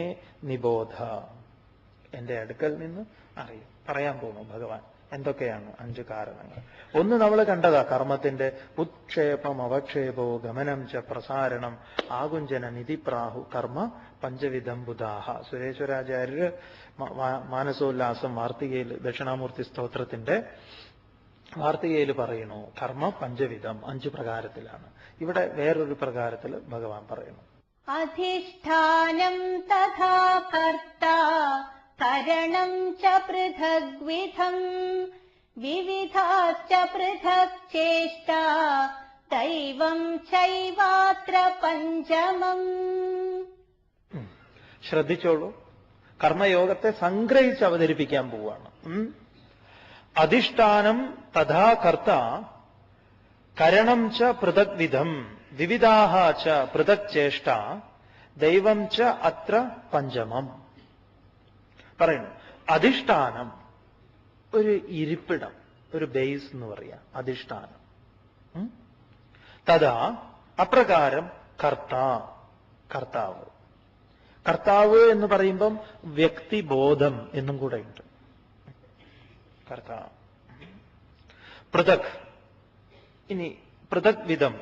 നിബോധ. എന്റെ അടുക്കൽ നിന്ന് പറയാൻ പോകുന്നു ഭഗവാൻ. എന്തൊക്കെയാണ് 5 കാരണങ്ങൾ? ഒന്ന് നമ്മൾ കണ്ടതാ, കർമ്മത്തിന്റെ ഉത്ക്ഷേപം അവക്ഷേപോ ഗമനം ച പ്രസാരണം ആകുഞ്ചന നിധിപ്രാഹു കർമ്മ പഞ്ചവിധം ബുധാഹ. സുരേശ്വരാചാര്യര് മാനസോല്ലാസം വാർത്തികയിൽ ദക്ഷിണാമൂർത്തി സ്തോത്രത്തിന്റെ വാർത്തികയിൽ പറയുന്നു, കർമ്മ പഞ്ചവിധം, 5 പ്രകാരത്തിലാണ്. ഇവിടെ വേറൊരു പ്രകാരത്തിൽ ഭഗവാൻ പറയുന്നു, അധിഷ്ഠാനം തഥാ കർത്ത കരണം ച പൃഥഗ്വിധം വിവിധാശ്ച പൃഥക് ചേഷ്ട ദൈവം ചൈവാത്ര പഞ്ചമം. ശ്രദ്ധിച്ചോളൂ, കർമ്മയോഗത്തെ സംഗ്രഹിച്ച് അവതരിപ്പിക്കാൻ പോവാണ്. അധിഷ്ഠാനം തഥാ കർത്ത കരണം ച പൃഥഗ്വിധം വിവിധാഹ ച പൃഥക് ചേഷ്ട ദൈവം ച അത്ര പഞ്ചമം. പറയുന്നു, അധിഷ്ഠാനം, ഒരു ഇരിപ്പിടം, ഒരു ബേസ് എന്ന് പറയാം, അധിഷ്ഠാനം. തഥാ അപ്രകാരം കർത്താവ്. കർത്താവ് എന്ന് പറയുമ്പം വ്യക്തിബോധം എന്നും കൂടെ ഉണ്ട്. കർത്താവ് പൃഥക്. ഇനി പൃഥക് വിധം,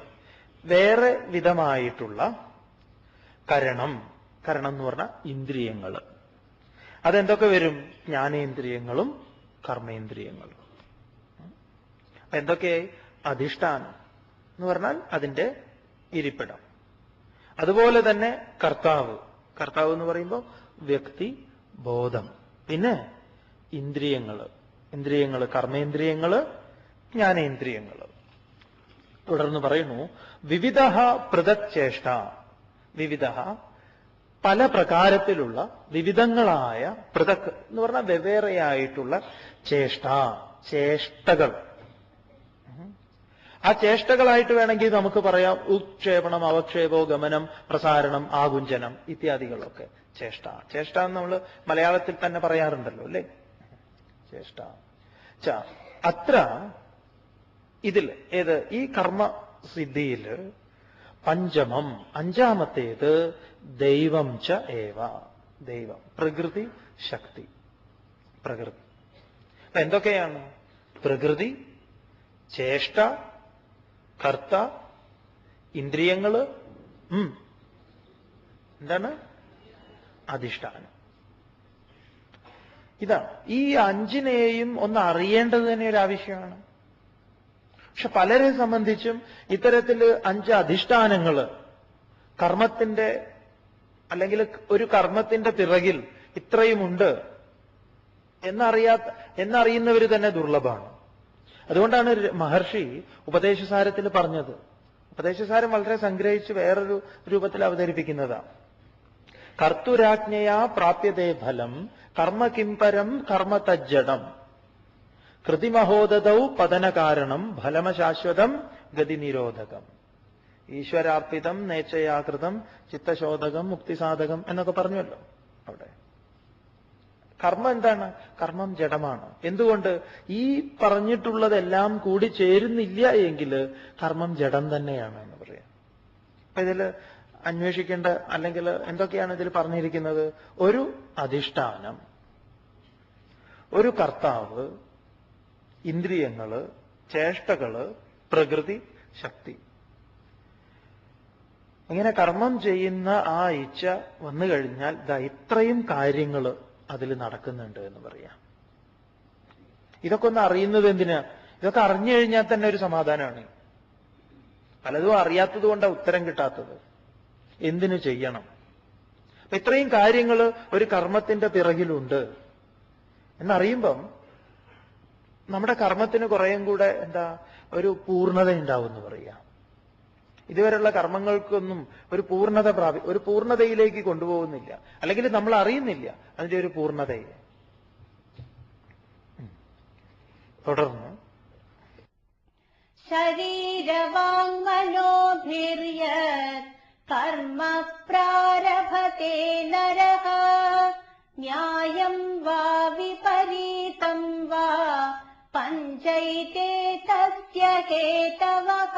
വേറെ വിധമായിട്ടുള്ള കരണം എന്ന് പറഞ്ഞാൽ ഇന്ദ്രിയങ്ങൾ. അതെന്തൊക്കെ വരും? ജ്ഞാനേന്ദ്രിയങ്ങളും കർമ്മേന്ദ്രിയങ്ങളും. എന്തൊക്കെയായി? അധിഷ്ഠാനം എന്ന് പറഞ്ഞാൽ അതിന്റെ ഇരിപ്പിടം. അതുപോലെ തന്നെ കർത്താവ് എന്ന് പറയുമ്പോൾ വ്യക്തി ബോധം. പിന്നെ ഇന്ദ്രിയങ്ങൾ, കർമ്മേന്ദ്രിയങ്ങൾ, ജ്ഞാനേന്ദ്രിയങ്ങൾ. തുടർന്ന് പറയുന്നു, വിവിധ പൃഥക് ചേഷ്ട. വിവിധ, പല പ്രകാരത്തിലുള്ള വിവിധങ്ങളായ പൃഥക് എന്ന് പറഞ്ഞാൽ വെവ്വേറെയായിട്ടുള്ള ചേഷ്ടകൾ. ആ ചേഷ്ടകളായിട്ട് വേണമെങ്കിൽ നമുക്ക് പറയാം ഉത്ക്ഷേപണം, അവക്ഷേപോ, ഗമനം, പ്രസാരണം, ആകുഞ്ചനം ഇത്യാദികളൊക്കെ ചേഷ്ട എന്ന് നമ്മൾ മലയാളത്തിൽ തന്നെ പറയാറുണ്ടല്ലോ അല്ലേ? ചേഷ്ട. അത്ര ഇതിൽ ഏത്? ഈ കർമ്മസിദ്ധിയിൽ പഞ്ചമം, അഞ്ചാമത്തേത് ദൈവം ച ഏവ. ദൈവം, പ്രകൃതി, ശക്തി. പ്രകൃതി എന്തൊക്കെയാണ്? പ്രകൃതി, ചേഷ്ട, കർത്ത, ഇന്ദ്രിയങ്ങള്, എന്താണ്? അധിഷ്ഠാനം. ഇതാണ്. ഈ അഞ്ചിനെയും ഒന്ന് അറിയേണ്ടത് തന്നെ ഒരു ആവശ്യമാണ്. പക്ഷെ പലരെ സംബന്ധിച്ചും ഇത്തരത്തിൽ 5 അധിഷ്ഠാനങ്ങള് കർമ്മത്തിന്റെ, അല്ലെങ്കിൽ ഒരു കർമ്മത്തിന്റെ പിറകിൽ ഇത്രയുമുണ്ട് എന്നറിയുന്നവർ തന്നെ ദുർലഭമാണ്. അതുകൊണ്ടാണ് മഹർഷി ഉപദേശസാരത്തിൽ പറഞ്ഞത്. ഉപദേശസാരം വളരെ സംഗ്രഹിച്ച് വേറൊരു രൂപത്തിൽ അവതരിപ്പിക്കുന്നതാണ്. കർത്തുരാജ്ഞയാ പ്രാപ്യതേ ഫലം കർമ്മ കിംപരം കർമ്മ തജ്ജടം കൃതിമഹോദതൗ പതനകാരണം ഫലമശാശ്വതം ഗതിനിരോധകം ഈശ്വരാർപ്പിതം നേച്ചയാകൃതം ചിത്തശോധകം മുക്തിസാധകം എന്നൊക്കെ പറഞ്ഞല്ലോ അവിടെ. കർമ്മം എന്താണ്? കർമ്മം ജഡമാണ്. എന്തുകൊണ്ട്? ഈ പറഞ്ഞിട്ടുള്ളതെല്ലാം കൂടി ചേരുന്നില്ല എങ്കിൽ കർമ്മം ജഡം തന്നെയാണ് എന്ന് പറയാം. അപ്പൊ ഇതിൽ അന്വേഷിക്കേണ്ട, അല്ലെങ്കിൽ എന്തൊക്കെയാണ് ഇതിൽ പറഞ്ഞിരിക്കുന്നത്? ഒരു അധിഷ്ഠാനം, ഒരു കർത്താവ്, ഇന്ദ്രിയങ്ങള്, ചേഷ്ടകള്, പ്രകൃതി, ശക്തി. ഇങ്ങനെ കർമ്മം ചെയ്യുന്ന ആ ഇച്ഛ വന്നു കഴിഞ്ഞാൽ ഇത്രയും കാര്യങ്ങൾ അതിൽ നടക്കുന്നുണ്ട് എന്ന് പറയാം. ഇതൊക്കെ ഒന്ന് അറിയുന്നത് എന്തിനാ? ഇതൊക്കെ അറിഞ്ഞു കഴിഞ്ഞാൽ തന്നെ ഒരു സമാധാനമാണ്. പലതും അറിയാത്തത് കൊണ്ടാണ് ഉത്തരം കിട്ടാത്തത്. എന്തിനു ചെയ്യണം? അപ്പൊ ഇത്രയും കാര്യങ്ങൾ ഒരു കർമ്മത്തിന്റെ പിറകിലുണ്ട് എന്നറിയുമ്പം നമ്മുടെ കർമ്മത്തിന് കുറേയും കൂടെ ഒരു പൂർണ്ണത ഉണ്ടാവും എന്ന് പറയാം. ഇതുവരെയുള്ള കർമ്മങ്ങൾക്കൊന്നും ഒരു ഒരു പൂർണ്ണതയിലേക്ക് കൊണ്ടുപോകുന്നില്ല, അല്ലെങ്കിൽ നമ്മൾ അറിയുന്നില്ല അതിന്റെ ഒരു പൂർണ്ണതയെ. തുടർന്ന് ശരീരവാങ്മനോഭിര്യത് കർമ്മ പ്രാരഭത്തെ നരഃ ന്യായം വാ വിപരീതം വാ പഞ്ചൈതേ തസ്യ ഹേതവഃ.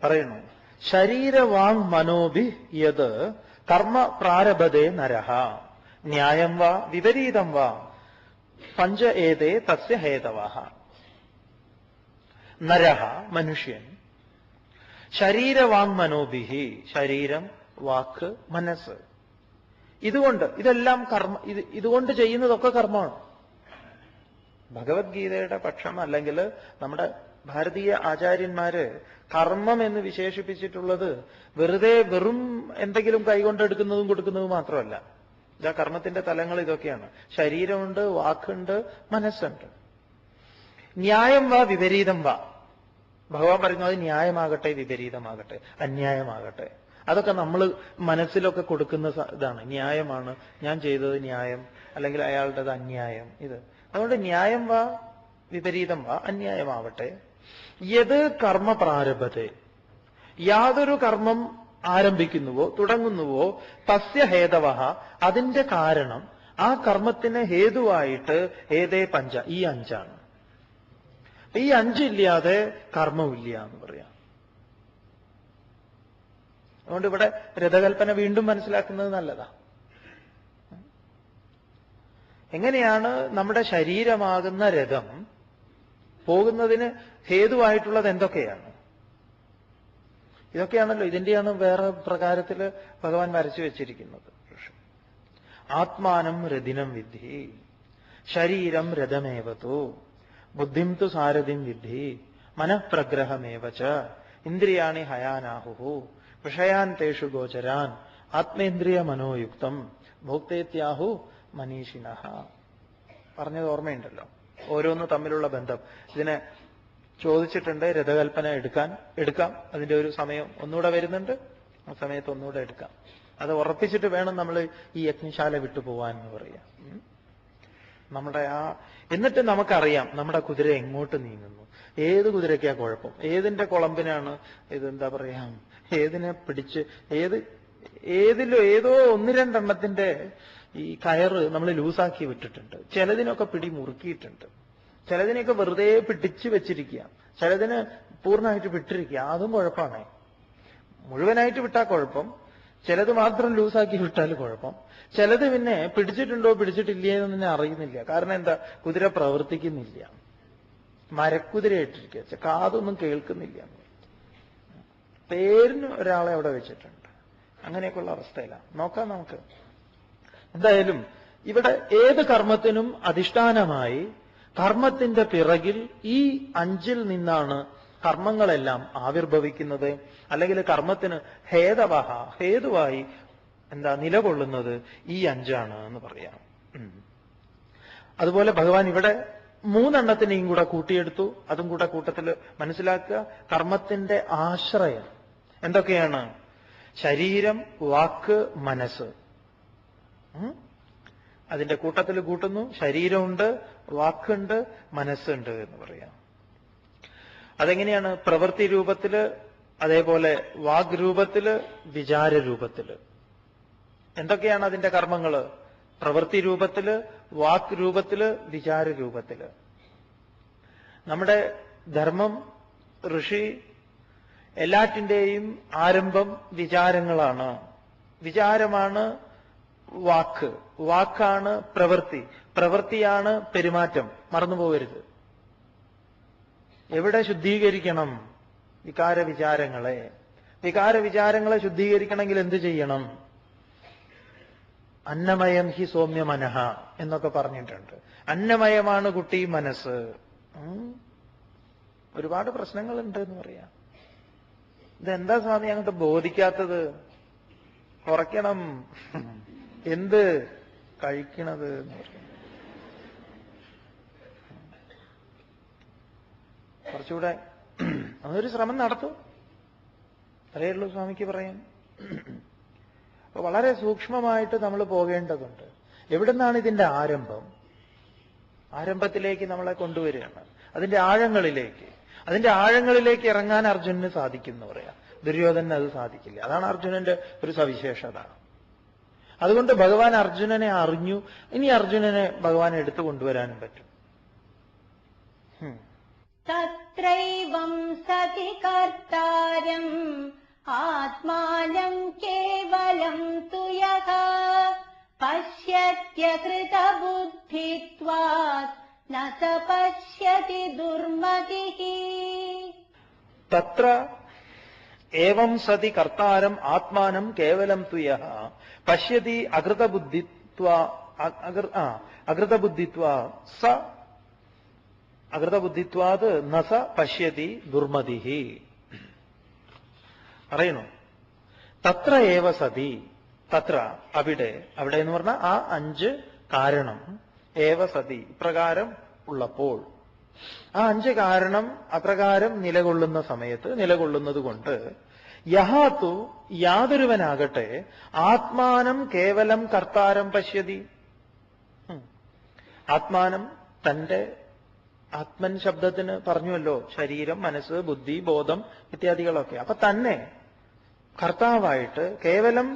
പറയുന്നു, ശരീരവാങ് മനോഭി യത് കർമ്മ പ്രാരഭതേ നരഃ ന്യായം വാ വിപരീതം വാ പഞ്ച ഏതേ തസ്യ ഹേതവഃ. നരഃ, മനുഷ്യൻ, ശരീരവാങ് മനോഭിഹി, ശരീരം, വാക്ക്, മനസ്സ്, ഇതെല്ലാം ഇതുകൊണ്ട് ചെയ്യുന്നതൊക്കെ കർമ്മമാണ്. ഭഗവത്ഗീതയുടെ പക്ഷം, അല്ലെങ്കിൽ നമ്മുടെ ഭാരതീയ ആചാര്യന്മാര് കർമ്മം എന്ന് വിശേഷിപ്പിച്ചിട്ടുള്ളത് വെറും എന്തെങ്കിലും കൈകൊണ്ടെടുക്കുന്നതും കൊടുക്കുന്നതും മാത്രമല്ല. ഇതാ കർമ്മത്തിന്റെ തലങ്ങൾ ഇതൊക്കെയാണ്. ശരീരമുണ്ട്, വാക്കുണ്ട്, മനസ്സുണ്ട്. ന്യായം വാ വിപരീതം വാ. ഭഗവാൻ പറയുന്നു, അത് ന്യായമാകട്ടെ, വിപരീതമാകട്ടെ, അന്യായമാകട്ടെ, അതൊക്കെ നമ്മൾ മനസ്സിലൊക്കെ കൊടുക്കുന്ന ഇതാണ്. ന്യായമാണ്, ഞാൻ ചെയ്തത് ന്യായം, അല്ലെങ്കിൽ അയാളുടേത് അന്യായം. അതുകൊണ്ട് ന്യായം വാ വിപരീതം വാ അന്യായമാവട്ടെ. യത് കർമ്മ പ്രാരഭത്തെ, യാതൊരു കർമ്മം ആരംഭിക്കുന്നുവോ തുടങ്ങുന്നുവോ തസ്യ ഹേതവഃ, അതിന്റെ കാരണം, ആ കർമ്മത്തിന് ഹേതുവായിട്ട് ഏതേ പഞ്ച, ഈ അഞ്ചാണ്. ഈ അഞ്ചില്ലാതെ കർമ്മമില്ല എന്ന് പറയാം. അതുകൊണ്ട് ഇവിടെ രഥകൽപ്പന വീണ്ടും മനസ്സിലാക്കുന്നത് നല്ലതാ. എങ്ങനെയാണ് നമ്മുടെ ശരീരമാകുന്ന രഥം പോകുന്നതിന് ഹേതുവായിട്ടുള്ളത് എന്തൊക്കെയാണ്? ഇതൊക്കെയാണല്ലോ, ഇതിന്റെയാണ് വേറെ പ്രകാരത്തിൽ ഭഗവാൻ വരച്ചു വെച്ചിരിക്കുന്നത്. ആത്മാനം രഥിനം വിദ്ധി, ശരീരം രഥമേവതു, ബുദ്ധിം തു സാരഥിം വിദ്ധി, മനഃപ്രഗ്രഹമേവച, ഇന്ദ്രിയാണി ഹയാനാഹു, വിഷയാൻ തേഷു ഗോചരാൻ, ആത്മേന്ദ്രിയ മനോയുക്തം, ഭോക്തേത്യാഹു മനീഷിണഃ. പറഞ്ഞത് ഓർമ്മയുണ്ടല്ലോ, ഓരോന്ന് തമ്മിലുള്ള ബന്ധം. ഇതിനെ ചോദിച്ചിട്ടുണ്ട്, രഥകൽപ്പന എടുക്കാം. അതിന്റെ ഒരു സമയം ഒന്നുകൂടെ വരുന്നുണ്ട്, ആ സമയത്ത് ഒന്നുകൂടെ എടുക്കാം. അത് ഉറപ്പിച്ചിട്ട് വേണം നമ്മൾ ഈ യജ്ഞശാല വിട്ടുപോവാൻ എന്ന് പറയാം. നമ്മുടെ എന്നിട്ട് നമുക്കറിയാം നമ്മുടെ കുതിര എങ്ങോട്ട് നീങ്ങുന്നു, ഏത് കുതിരയ്ക്കാ കുഴപ്പം, ഏതിന്റെ കുളമ്പിനാണ് ഇതെന്താ പറയാ, ഏതിനെ പിടിച്ച് ഏതോ ഒന്ന് രണ്ടെണ്ണത്തിന്റെ ഈ കയറ് നമ്മൾ ലൂസാക്കി വിട്ടിട്ടുണ്ട്. ചിലതിനൊക്കെ പിടി മുറുക്കിയിട്ടുണ്ട്, ചിലതിനെയൊക്കെ വെറുതെ പിടിച്ചു വെച്ചിരിക്കുക, ചിലതിന് പൂർണ്ണമായിട്ട് വിട്ടിരിക്കുക. അതും കുഴപ്പമാണ്. മുഴുവനായിട്ട് വിട്ടാൽ കുഴപ്പം, ചിലത് മാത്രം ലൂസാക്കി വിട്ടാൽ കുഴപ്പം. ചിലത് പിന്നെ പിടിച്ചിട്ടുണ്ടോ പിടിച്ചിട്ടില്ലേ എന്ന് തന്നെ അറിയുന്നില്ല. കാരണം എന്താ, കുതിര പ്രവർത്തിക്കുന്നില്ല, മരക്കുതിര ഇട്ടിരിക്കുക, കാതൊന്നും കേൾക്കുന്നില്ല. പേരിന് ഒരാളെ അവിടെ വെച്ചിട്ടുണ്ട്. അങ്ങനെയൊക്കെയുള്ള അവസ്ഥയിലാണ്. നോക്കാം നമുക്ക്. എന്തായാലും ഇവിടെ ഏത് കർമ്മത്തിനും അധിഷ്ഠാനമായി കർമ്മത്തിന്റെ പിറകിൽ ഈ അഞ്ചിൽ നിന്നാണ് കർമ്മങ്ങളെല്ലാം ആവിർഭവിക്കുന്നത്. അല്ലെങ്കിൽ കർമ്മത്തിന് ഹേതുവായി നിലകൊള്ളുന്നത് ഈ അഞ്ചാണ് എന്ന് പറയാം. അതുപോലെ ഭഗവാൻ ഇവിടെ മൂന്നെണ്ണത്തിനെയും കൂടെ കൂട്ടിയെടുത്തു. അതും കൂടെ കൂട്ടത്തിൽ മനസ്സിലാക്കുക. കർമ്മത്തിന്റെ ആശ്രയം എന്തൊക്കെയാണ്? ശരീരം, വാക്ക്, മനസ്സ്. അതിന്റെ കൂട്ടത്തിൽ കൂട്ടുന്നു. ശരീരമുണ്ട്, വാക്കുണ്ട്, മനസ്സുണ്ട് എന്ന് പറയാം. അതെങ്ങനെയാണ്? പ്രവൃത്തി രൂപത്തില്, അതേപോലെ വാഗ്രൂപത്തില്, വിചാരരൂപത്തില്. എന്തൊക്കെയാണ് അതിന്റെ കർമ്മങ്ങള്? പ്രവൃത്തി രൂപത്തില്, വാക്ക് രൂപത്തില്, വിചാരരൂപത്തില്. നമ്മുടെ ധർമ്മം, ഋഷി എല്ലാറ്റിൻ്റെയും ആരംഭം വിചാരങ്ങളാണ്. വിചാരമാണ് വാക്ക്, വാക്കാണ് പ്രവൃത്തി, പ്രവൃത്തിയാണ് പെരുമാറ്റം. മറന്നുപോകരുത്. എവിടെ ശുദ്ധീകരിക്കണം? വികാരവിചാരങ്ങളെ. വികാരവിചാരങ്ങളെ ശുദ്ധീകരിക്കണമെങ്കിൽ എന്ത് ചെയ്യണം? അന്നമയം ഹി സൗമ്യ മനഃ എന്നൊക്കെ പറഞ്ഞിട്ടുണ്ട്. അന്നമയമാണ് കുട്ടി മനസ്സ്. ഒരുപാട് പ്രശ്നങ്ങളുണ്ട് എന്ന് പറയാം. ഇതെന്താ സ്വാമി അങ്ങോട്ട് ബോധിക്കാത്തത്? കുറയ്ക്കണം. എന്ത് കഴിക്കണത് എന്ന് പറയും. കുറച്ചുകൂടെ അതൊരു ശ്രമം നടത്തും. അതേ ഉള്ളൂ സ്വാമിക്ക് പറയാൻ. അപ്പൊ വളരെ സൂക്ഷ്മമായിട്ട് നമ്മൾ പോകേണ്ടതുണ്ട്. എവിടുന്നാണ് ഇതിന്റെ ആരംഭം? ആരംഭത്തിലേക്ക് നമ്മളെ കൊണ്ടുവരികയാണ്, അതിന്റെ ആഴങ്ങളിലേക്ക്. അതിന്റെ ആഴങ്ങളിലേക്ക് ഇറങ്ങാൻ അർജുനന് സാധിക്കും എന്ന് പറയാം. ദുര്യോധനന് അത് സാധിക്കില്ല. അതാണ് അർജുനന്റെ ഒരു സവിശേഷത. അതുകൊണ്ട് ഭഗവാൻ അർജുനനെ അറിഞ്ഞു. ഇനി അർജുനനെ ഭഗവാൻ എടുത്തു കൊണ്ടുവരാനും പറ്റും. തത്രൈവം സതി കർത്താരം ആത്മാനം കേവലം തു യഃ പശ്യത്യകൃതബുദ്ധിത്വാത് ന സ പശ്യതി ദുർമതിഃ. തത്ര ഏവം സതി കർത്താരം ആത്മാനം കേവലം തു യഃ പശ്യതി അകൃതബുദ്ധിത്വാത് ന സ പശ്യതി ദുർമതിഃ. പറയുന്നു തത്ര ഏവ സതി. തത്ര അവിടെ എന്ന് പറഞ്ഞാൽ ആ അഞ്ച് കാരണം. ഏവ സതി ഇപ്രകാരം ഉള്ളപ്പോൾ, ആ അഞ്ച് കാരണം അപ്രകാരം നിലകൊള്ളുന്ന സമയത്ത്, നിലകൊള്ളുന്നത് കൊണ്ട് യഹാതു യാതൊരുവനാകട്ടെ ആത്മാനം കേവലം കർത്താരം പശ്യതി. ആത്മാനം തന്റെ ആത്മൻ ശബ്ദത്തിന് പറഞ്ഞുവല്ലോ, ശരീരം, മനസ്സ്, ബുദ്ധി, ബോധം ഇത്യാദികളൊക്കെ. അപ്പൊ തന്നെ കർത്താവായിട്ട്, കേവലം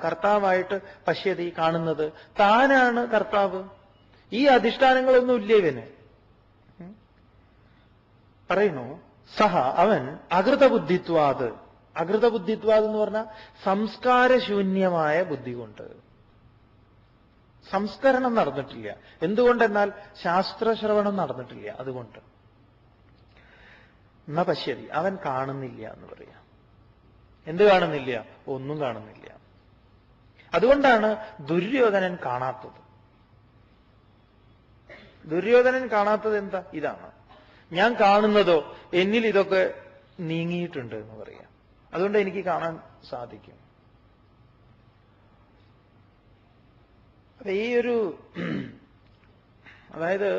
കർത്താവായിട്ട് പശ്യതി, കാണുന്നത് താനാണ് കർത്താവ്. ഈ അധിഷ്ഠാനങ്ങളൊന്നും ഇല്ല ഇവന്. പറയുന്നു സഹ അവൻ അകൃതബുദ്ധിത്വാത് എന്ന് പറഞ്ഞാൽ സംസ്കാരശൂന്യമായ ബുദ്ധി കൊണ്ട്. സംസ്കരണം നടന്നിട്ടില്ല. എന്തുകൊണ്ടെന്നാൽ ശാസ്ത്രശ്രവണം നടന്നിട്ടില്ല. അതുകൊണ്ട് ന പശ്യതി, അവൻ കാണുന്നില്ല എന്ന് പറയാം. എന്ത് കാണുന്നില്ല? ഒന്നും കാണുന്നില്ല. അതുകൊണ്ടാണ് ദുര്യോധനൻ കാണാത്തത്. ദുര്യോധനൻ കാണാത്തത് എന്താ? ഇതാണ്, ഞാൻ കാണുന്നതോ എന്നിൽ ഇതൊക്കെ നീങ്ങിയിട്ടുണ്ട് എന്ന് പറയാം. അതുകൊണ്ട് എനിക്ക് കാണാൻ സാധിക്കും. അപ്പൊ ഈ അതായത്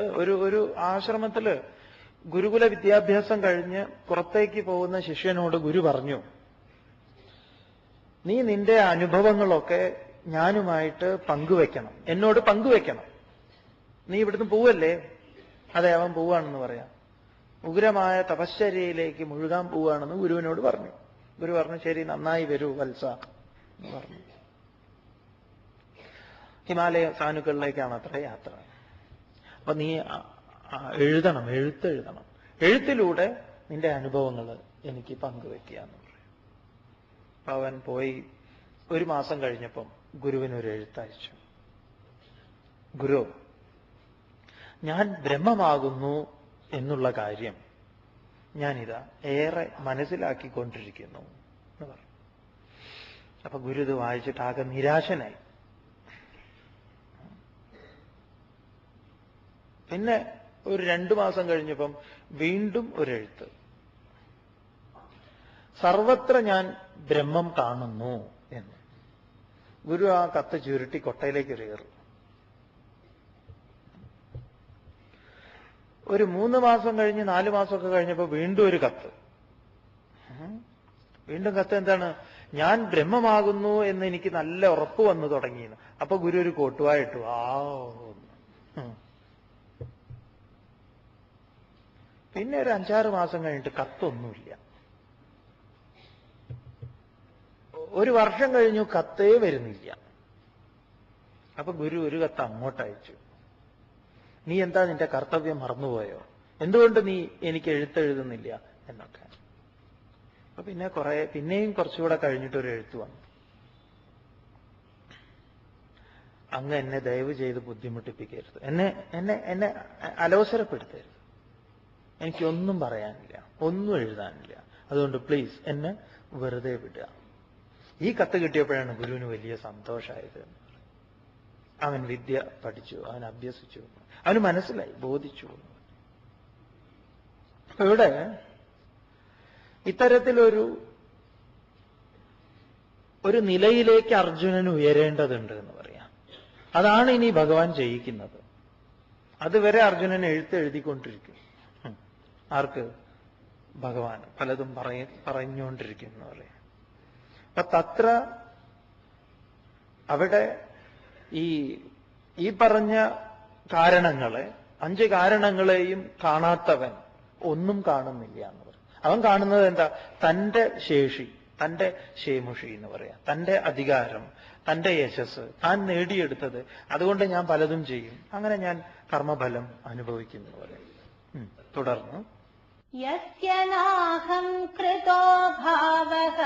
ഒരു ആശ്രമത്തില് ഗുരുകുല വിദ്യാഭ്യാസം കഴിഞ്ഞ് പുറത്തേക്ക് പോകുന്ന ശിഷ്യനോട് ഗുരു പറഞ്ഞു, നീ നിന്റെ അനുഭവങ്ങളൊക്കെ ഞാനുമായിട്ട് പങ്കുവെക്കണം, എന്നോട് പങ്കുവെക്കണം. നീ ഇവിടുന്ന് പോവല്ലേ? അതെ, അവൻ പോവാണെന്ന് പറയാം. ഉഗ്രമായ തപശ്ചര്യയിലേക്ക് മുഴുകാൻ പോവുകയാണെന്ന് ഗുരുവിനോട് പറഞ്ഞു. ഗുരു പറഞ്ഞു, ശരി, നന്നായി വരൂ വത്സ എന്ന് പറഞ്ഞു. ഹിമാലയ സാനുക്കളിലേക്കാണ് അത്ര യാത്ര. അപ്പൊ നീ എഴുതണം, എഴുത്തെഴുതണം. എഴുത്തിലൂടെ നിന്റെ അനുഭവങ്ങൾ എനിക്ക് പങ്കുവെക്കുക എന്ന് പറയും. അപ്പൊ അവൻ പോയി 1 മാസം കഴിഞ്ഞപ്പം ഗുരുവിനൊരു എഴുത്തയച്ചു. ഗുരു, ഞാൻ ബ്രഹ്മമാകുന്നു എന്നുള്ള കാര്യം ഞാനിതാ ഏറെ മനസ്സിലാക്കിക്കൊണ്ടിരിക്കുന്നു എന്ന് പറഞ്ഞു. അപ്പൊ ഗുരു ഇത് വായിച്ചിട്ട് ആകെ നിരാശനായി. പിന്നെ ഒരു 2 മാസം കഴിഞ്ഞപ്പം വീണ്ടും ഒരെഴുത്ത്. സർവത്ര ഞാൻ ബ്രഹ്മം കാണുന്നു എന്ന്. ഗുരു ആ കത്ത് ചുരുട്ടി കൊട്ടയിലേക്ക് എറിയും. ഒരു 3 മാസം കഴിഞ്ഞ് 4 മാസമൊക്കെ കഴിഞ്ഞപ്പോൾ വീണ്ടും ഒരു കത്ത്. വീണ്ടും കത്ത് എന്താണ്? ഞാൻ ബ്രഹ്മമാകുന്നു എന്ന് എനിക്ക് നല്ല ഉറപ്പ് വന്നു തുടങ്ങിയെന്ന്. അപ്പൊ ഗുരു ഒരു കോട്ടുവായിട്ടു. പിന്നെ ഒരു 5-6 മാസം കഴിഞ്ഞിട്ട് കത്തൊന്നുമില്ല. 1 വർഷം കഴിഞ്ഞു, കത്തേ വരുന്നില്ല. അപ്പൊ ഗുരു ഒരു കത്ത് അങ്ങോട്ട് അയച്ചു. നീ എന്താ നിന്റെ കർത്തവ്യം മറന്നുപോയോ? എന്തുകൊണ്ട് നീ എനിക്ക് എഴുത്തെഴുതുന്നില്ല എന്നൊക്കെ. അപ്പൊ പിന്നെയും കുറച്ചുകൂടെ കഴിഞ്ഞിട്ടൊരു എഴുത്ത് വന്നു. അങ്ങ് എന്നെ ദയവ് ചെയ്ത് ബുദ്ധിമുട്ടിപ്പിക്കരുത്, എന്നെ അലോസരപ്പെടുത്തരുത്. എനിക്കൊന്നും പറയാനില്ല, ഒന്നും എഴുതാനില്ല. അതുകൊണ്ട് പ്ലീസ് എന്നെ വെറുതെ വിടുക. ഈ കത്ത് കിട്ടിയപ്പോഴാണ് ഗുരുവിന് വലിയ സന്തോഷമായത്. അവൻ വിദ്യ പഠിച്ചു, അവൻ അഭ്യസിച്ചു, അവന് മനസ്സിലായി, ബോധിച്ചു. അപ്പൊ ഇവിടെ ഇത്തരത്തിലൊരു നിലയിലേക്ക് അർജുനൻ ഉയരേണ്ടതുണ്ട് എന്ന് പറയാം. അതാണ് ഇനി ഭഗവാൻ ചെയ്യിക്കുന്നത്. അതുവരെ അർജുനൻ എഴുതിക്കൊണ്ടിരിക്കും. ആർക്ക്? ഭഗവാൻ പലതും പറഞ്ഞുകൊണ്ടിരിക്കും എന്ന് പറയാം. അപ്പൊ തത്ര അവിടെ ഈ പറഞ്ഞ കാരണങ്ങളെ, 5 കാരണങ്ങളെയും കാണാത്തവൻ ഒന്നും കാണുന്നില്ല എന്ന് പറയും. അവൻ കാണുന്നത് എന്താ? തന്റെ ശേഷി, തന്റെ ശേമുഷി എന്ന് പറയാം, തന്റെ അധികാരം, തന്റെ യശസ്, താൻ നേടിയെടുത്തത്. അതുകൊണ്ട് ഞാൻ പലതും ചെയ്യും, അങ്ങനെ ഞാൻ കർമ്മഫലം അനുഭവിക്കുന്നു പറയാം. തുടർന്ന് യസ്യ നാഹം കൃതോ ഭാവഃ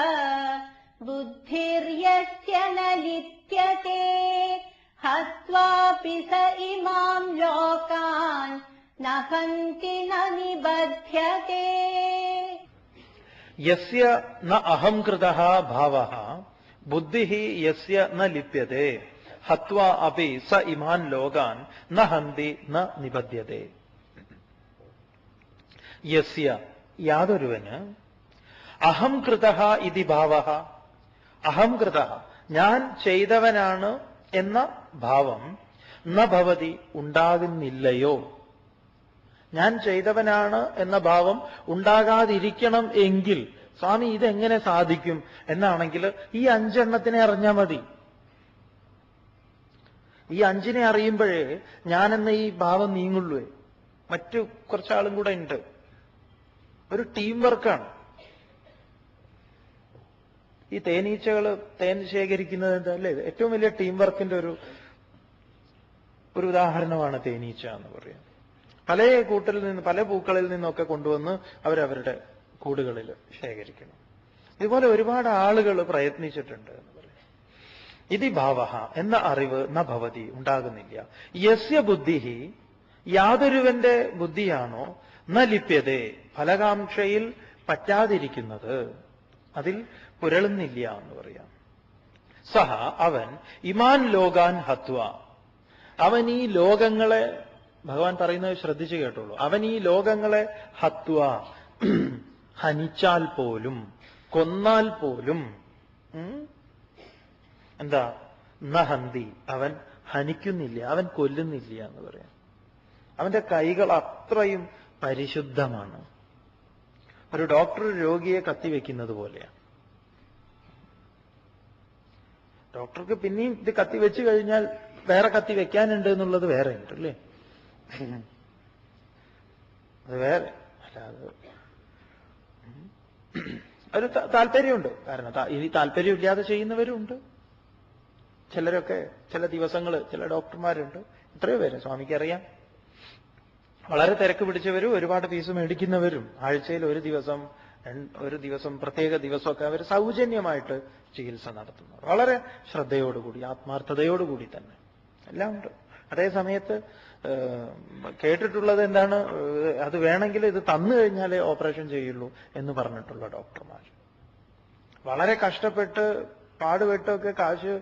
ബുദ്ധിർയസ്യ ന ലിപ്യതേ ഹത്വാപി സ ഇമാം ലോകാൻ ന ഹന്തി ന നിബധ്യതേ. യസ്യ ന അഹം കൃതഃ ഭാവഃ ബുദ്ധിഃ യസ്യ ന ലിപ്യതേ ഹത്വാ അപി സ ഇമാൻ ലോകാൻ ന ഹന്തി ന നിബധ്യതേ. യസ്യ യാതൊരുവന് അഹം കൃതഃ ഇതി ഭാവഃ, അഹം കൃതഃ ഞാൻ ചെയ്തവനാണ് എന്ന ഭാവം ന ഭവതി ഉണ്ടാകുന്നില്ലയോ. ഞാൻ ചെയ്തവനാണ് എന്ന ഭാവം ഉണ്ടാകാതിരിക്കണം എങ്കിൽ സ്വാമി ഇതെങ്ങനെ സാധിക്കും എന്നാണെങ്കിൽ ഈ 5 എണ്ണത്തിനെ അറിഞ്ഞാൽ മതി. ഈ 5നെ അറിയുമ്പോഴേ ഞാനെന്ന ഈ ഭാവം നീങ്ങുള്ളൂ. മറ്റു കുറച്ചാളും കൂടെ ഉണ്ട്. ഒരു ടീം വർക്കാണ്. ഈ തേനീച്ചകൾ തേൻ ശേഖരിക്കുന്നത് എന്താ അല്ലേ? ഏറ്റവും വലിയ ടീം വർക്കിന്റെ ഒരു ഉദാഹരണമാണ് തേനീച്ച എന്ന് പറയാം. പല കൂട്ടിൽ നിന്ന് പല പൂക്കളിൽ നിന്നൊക്കെ കൊണ്ടുവന്ന് അവരവരുടെ കൂടുകളിൽ ശേഖരിക്കണം. ഇതുപോലെ ഒരുപാട് ആളുകൾ പ്രയത്നിച്ചിട്ടുണ്ട് എന്ന് പറയാം. ഇതി ഭാവഃ എന്ന അറിവ് ന ഭവതി ഉണ്ടാകുന്നില്ല. യസ്യ ബുദ്ധിഹി യാതൊരുവന്റെ ബുദ്ധിയാണോ ന ലിപ്യതേ ഫലകാംക്ഷയിൽ പറ്റാതിരിക്കുന്നത്, അതിൽ പുരളുന്നില്ല എന്ന് പറയാം. സഹ അവൻ ഇമാൻ ലോകാൻ ഹത്വ, അവൻ ഈ ലോകങ്ങളെ, ഭഗവാൻ പറയുന്നത് ശ്രദ്ധിച്ചു കേട്ടോളൂ, അവൻ ഈ ലോകങ്ങളെ ഹത്വ ഹനിച്ചാൽ പോലും, കൊന്നാൽ പോലും എന്താ നഹന്തി, അവൻ ഹനിക്കുന്നില്ല, അവൻ കൊല്ലുന്നില്ല എന്ന് പറയാം. അവന്റെ കൈകൾ അത്രയും പരിശുദ്ധമാണ്. ഒരു ഡോക്ടർ രോഗിയെ കത്തിവെക്കുന്നത് പോലെയാണ്. ഡോക്ടർക്ക് പിന്നെയും ഇത് കത്തിവെച്ചു കഴിഞ്ഞാൽ വേറെ കത്തി വെക്കാനുണ്ട് എന്നുള്ളത് വേറെ ഉണ്ട് അല്ലേ? അത് വേറെ അല്ലാതെ ഒരു താല്പര്യമുണ്ട്. കാരണം ഇനി താല്പര്യമില്ലാതെ ചെയ്യുന്നവരുണ്ട്. ചിലരൊക്കെ ചില ദിവസങ്ങൾ ചില ഡോക്ടർമാരുണ്ട്, എത്രയോ പേര് സ്വാമിക്ക് അറിയാം, വളരെ തിരക്ക് പിടിച്ചവരും ഒരുപാട് ഫീസ് മേടിക്കുന്നവരും ആഴ്ചയിൽ ഒരു ദിവസം പ്രത്യേക ദിവസമൊക്കെ അവർ സൗജന്യമായിട്ട് ചികിത്സ നടത്തുന്നു. വളരെ ശ്രദ്ധയോടുകൂടി ആത്മാർത്ഥതയോടുകൂടി തന്നെ എല്ലാം ഉണ്ട്. അതേ സമയത്ത് കേട്ടിട്ടുള്ളത് എന്താണ്, അത് വേണമെങ്കിൽ ഇത് തന്നു കഴിഞ്ഞാലേ ഓപ്പറേഷൻ ചെയ്യുള്ളൂ എന്ന് പറഞ്ഞിട്ടുള്ള ഡോക്ടർമാർ. വളരെ കഷ്ടപ്പെട്ട് പാടുപെട്ടൊക്കെ കാശ്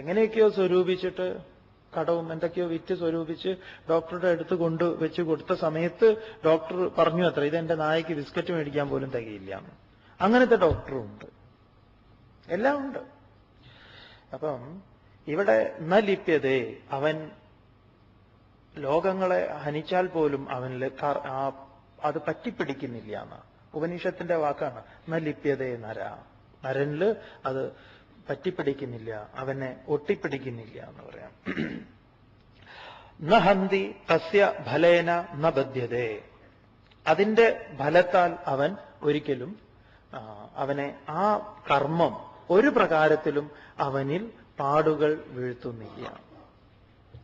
എങ്ങനെയൊക്കെയോ സ്വരൂപിച്ചിട്ട് കടവും എന്തൊക്കെയോ വിറ്റ് സ്വരൂപിച്ച് ഡോക്ടറുടെ അടുത്ത് കൊണ്ട് വെച്ച് കൊടുത്ത സമയത്ത് ഡോക്ടർ പറഞ്ഞു അത്ര, ഇതെന്റെ നായക്ക് ബിസ്ക്കറ്റ് മേടിക്കാൻ പോലും തികയില്ല. അങ്ങനത്തെ ഡോക്ടറും ഉണ്ട്, എല്ലാം ഉണ്ട്. അപ്പം ഇവിടെ ന ലിപ്യതേ, അവൻ ലോകങ്ങളെ ഹനിച്ചാൽ പോലും അവനിൽ അത് പറ്റിപ്പിടിക്കുന്നില്ല എന്ന ഉപനിഷത്തിന്റെ വാക്കാണ്. ന ലിപ്യതേ നര, നരനില് അത് പറ്റിപ്പിടിക്കുന്നില്ല, അവനെ ഒട്ടിപ്പിടിക്കുന്നില്ല എന്ന് പറയാം. ന ഹന്തി തസ്യ ഫലേന ന ബധ്യതേ, അതിന്റെ ഫലത്താൽ അവൻ ഒരിക്കലും അവനെ ആ കർമ്മം ഒരു പ്രകാരത്തിലും അവനിൽ പാടുകൾ വീഴ്ത്തുന്നില്ല.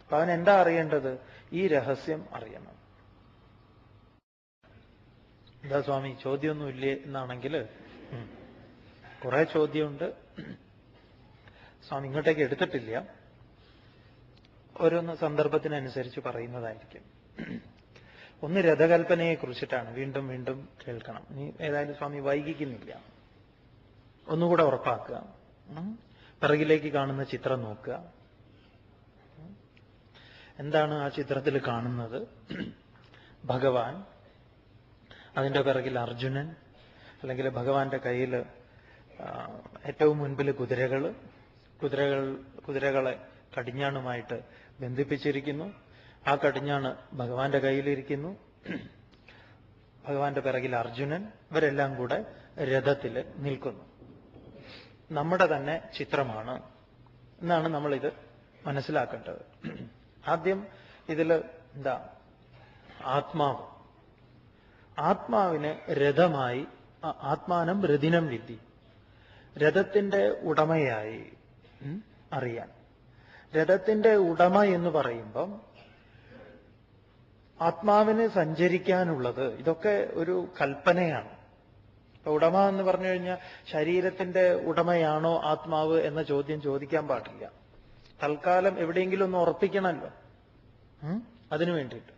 അപ്പൊ അവൻ എന്താ അറിയേണ്ടത്? ഈ രഹസ്യം അറിയണം. എന്താ സ്വാമി ചോദ്യമൊന്നുമില്ലേ എന്നാണെങ്കിൽ കുറെ ചോദ്യമുണ്ട്. സ്വാമി ഇങ്ങോട്ടേക്ക് എടുത്തിട്ടില്ല, ഓരോന്ന് സന്ദർഭത്തിനനുസരിച്ച് പറയുന്നതായിരിക്കും. ഒന്ന് രഥകൽപ്പനയെ കുറിച്ചിട്ടാണ്, വീണ്ടും വീണ്ടും കേൾക്കണം. ഇനി ഏതായാലും സ്വാമി വൈകിക്കുന്നില്ല, ഒന്നുകൂടെ ഉറപ്പാക്കുക. പിറകിലേക്ക് കാണുന്ന ചിത്രം നോക്കുക. എന്താണ് ആ ചിത്രത്തിൽ കാണുന്നത്? ഭഗവാൻ, അതിന്റെ പിറകിൽ അർജുനൻ, അല്ലെങ്കിൽ ഭഗവാന്റെ കയ്യിൽ ഏറ്റവും മുൻപിൽ കുതിരകളെ കടിഞ്ഞാണുമായിട്ട് ബന്ധിപ്പിച്ചിരിക്കുന്നു. ആ കടിഞ്ഞാണ് ഭഗവാന്റെ കയ്യിലിരിക്കുന്നു. ഭഗവാന്റെ പിറകിൽ അർജുനൻ, ഇവരെല്ലാം കൂടെ രഥത്തിൽ നിൽക്കുന്നു. നമ്മുടെ തന്നെ ചിത്രമാണ് എന്നാണ് നമ്മളിത് മനസ്സിലാക്കേണ്ടത്. ആദ്യം ഇതിൽ എന്താ, ആത്മാവിനെ രഥമായി, ആത്മാനം രഥിനം വിദ്ധി, രഥത്തിന്റെ ഉടമയായി അറിയാൻ. രഥത്തിന്റെ ഉടമ എന്ന് പറയുമ്പം ആത്മാവിന് സഞ്ചരിക്കാനുള്ളത്, ഇതൊക്കെ ഒരു കൽപ്പനയാണ്. ഇപ്പൊ ഉടമ എന്ന് പറഞ്ഞു കഴിഞ്ഞാൽ ശരീരത്തിന്റെ ഉടമയാണോ ആത്മാവ് എന്ന ചോദ്യം ചോദിക്കാൻ പാടില്ല. തൽക്കാലം എവിടെയെങ്കിലും ഒന്ന് ഉറപ്പിക്കണമല്ലോ, അതിനു വേണ്ടിയിട്ട്.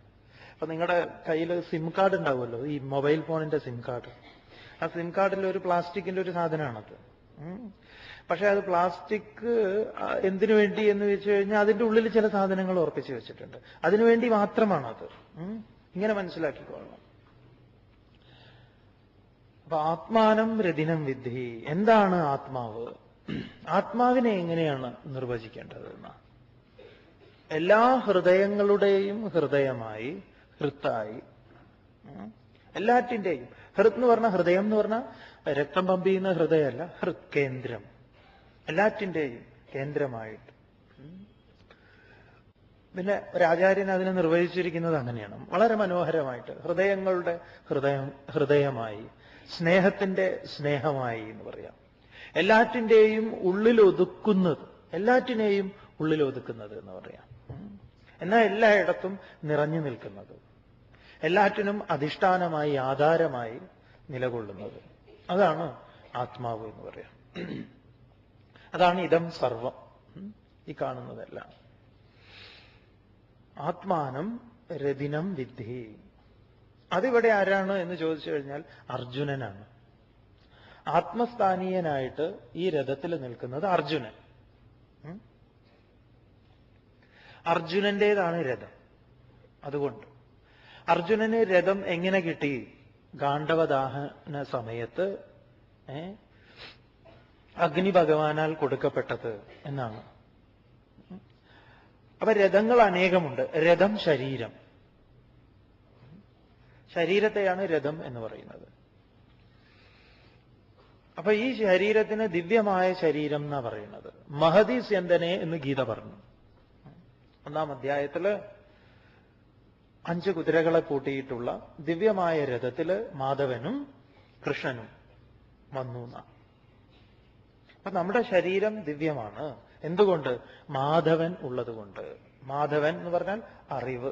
അപ്പൊ നിങ്ങളുടെ കയ്യിൽ സിം കാർഡ് ഉണ്ടാവുമല്ലോ, ഈ മൊബൈൽ ഫോണിന്റെ സിം കാർഡ്. ആ സിം കാർഡിൽ ഒരു പ്ലാസ്റ്റിക്കിന്റെ ഒരു സാധനമാണത്. പക്ഷെ അത് പ്ലാസ്റ്റിക് എന്തിനു വേണ്ടി എന്ന് വെച്ച് കഴിഞ്ഞാൽ അതിന്റെ ഉള്ളിൽ ചില സാധനങ്ങൾ ഉറപ്പിച്ചു വെച്ചിട്ടുണ്ട്, അതിനുവേണ്ടി മാത്രമാണത്. ഇങ്ങനെ മനസ്സിലാക്കിക്കൊള്ളണം. അപ്പൊ ആത്മാനം രഥിനം വിദ്ധി, എന്താണ് ആത്മാവ്? ആത്മാവിനെ എങ്ങനെയാണ് നിർവചിക്കേണ്ടത്? എല്ലാ ഹൃദയങ്ങളുടെയും ഹൃദയമായി, ഹൃത്തായി, എല്ലാറ്റിന്റെയും ഹൃത് എന്ന് പറഞ്ഞാൽ, ഹൃദയം എന്ന് പറഞ്ഞാൽ രക്തം പമ്പ് ചെയ്യുന്ന ഹൃദയമല്ല, ഹൃത് കേന്ദ്രം, എല്ലാറ്റിന്റെയും കേന്ദ്രമായിട്ട്. പിന്നെ ഒരു ആചാര്യൻ അതിനെ നിർവചിച്ചിരിക്കുന്നത് അങ്ങനെയാണ്, വളരെ മനോഹരമായിട്ട്. ഹൃദയങ്ങളുടെ ഹൃദയമായി, സ്നേഹത്തിന്റെ സ്നേഹമായി എന്ന് പറയാം. എല്ലാറ്റിൻ്റെയും ഉള്ളിലൊതുക്കുന്നത്, എല്ലാറ്റിനെയും ഉള്ളിലൊതുക്കുന്നത് എന്ന് പറയാം. എന്നാൽ എല്ലായിടത്തും നിറഞ്ഞു നിൽക്കുന്നത്, എല്ലാറ്റിനും അധിഷ്ഠാനമായി ആധാരമായി നിലകൊള്ളുന്നത്, അതാണ് ആത്മാവ് എന്ന് പറയാം. അതാണ് ഇദം സർവം, ഈ കാണുന്നതെല്ലാം. ആത്മാനം രതിനം വിദ്ധി. അതിവിടെ ആരാണ് എന്ന് ചോദിച്ചു കഴിഞ്ഞാൽ അർജുനനാണ്. ആത്മസ്ഥാനീയനായിട്ട് ഈ രഥത്തിൽ നിൽക്കുന്നത് അർജുനൻ. അർജുനന്റേതാണ് രഥം. അതുകൊണ്ട് അർജുനന് രഥം എങ്ങനെ കിട്ടി? ഗാണ്ഡവദാഹന സമയത്ത് അഗ്നി ഭഗവാനാൽ കൊടുക്കപ്പെട്ടത് എന്നാണ്. അപ്പൊ രഥങ്ങൾ അനേകമുണ്ട്. രഥം ശരീരം, ശരീരത്തെയാണ് രഥം എന്ന് പറയുന്നത്. അപ്പൊ ഈ ശരീരത്തിന് ദിവ്യമായ ശരീരം എന്നാ പറയുന്നത്. മഹതി സ്യന്തനെ എന്ന് ഗീത പറഞ്ഞു. 1-ാം അധ്യായത്തില് 5 കുതിരകളെ പൂട്ടിയിട്ടുള്ള ദിവ്യമായ രഥത്തില് മാധവനും കൃഷ്ണനും വന്നു. അപ്പൊ നമ്മുടെ ശരീരം ദിവ്യമാണ്. എന്തുകൊണ്ട്? മാധവൻ ഉള്ളതുകൊണ്ട്. മാധവൻ എന്ന് പറഞ്ഞാൽ അറിവ്,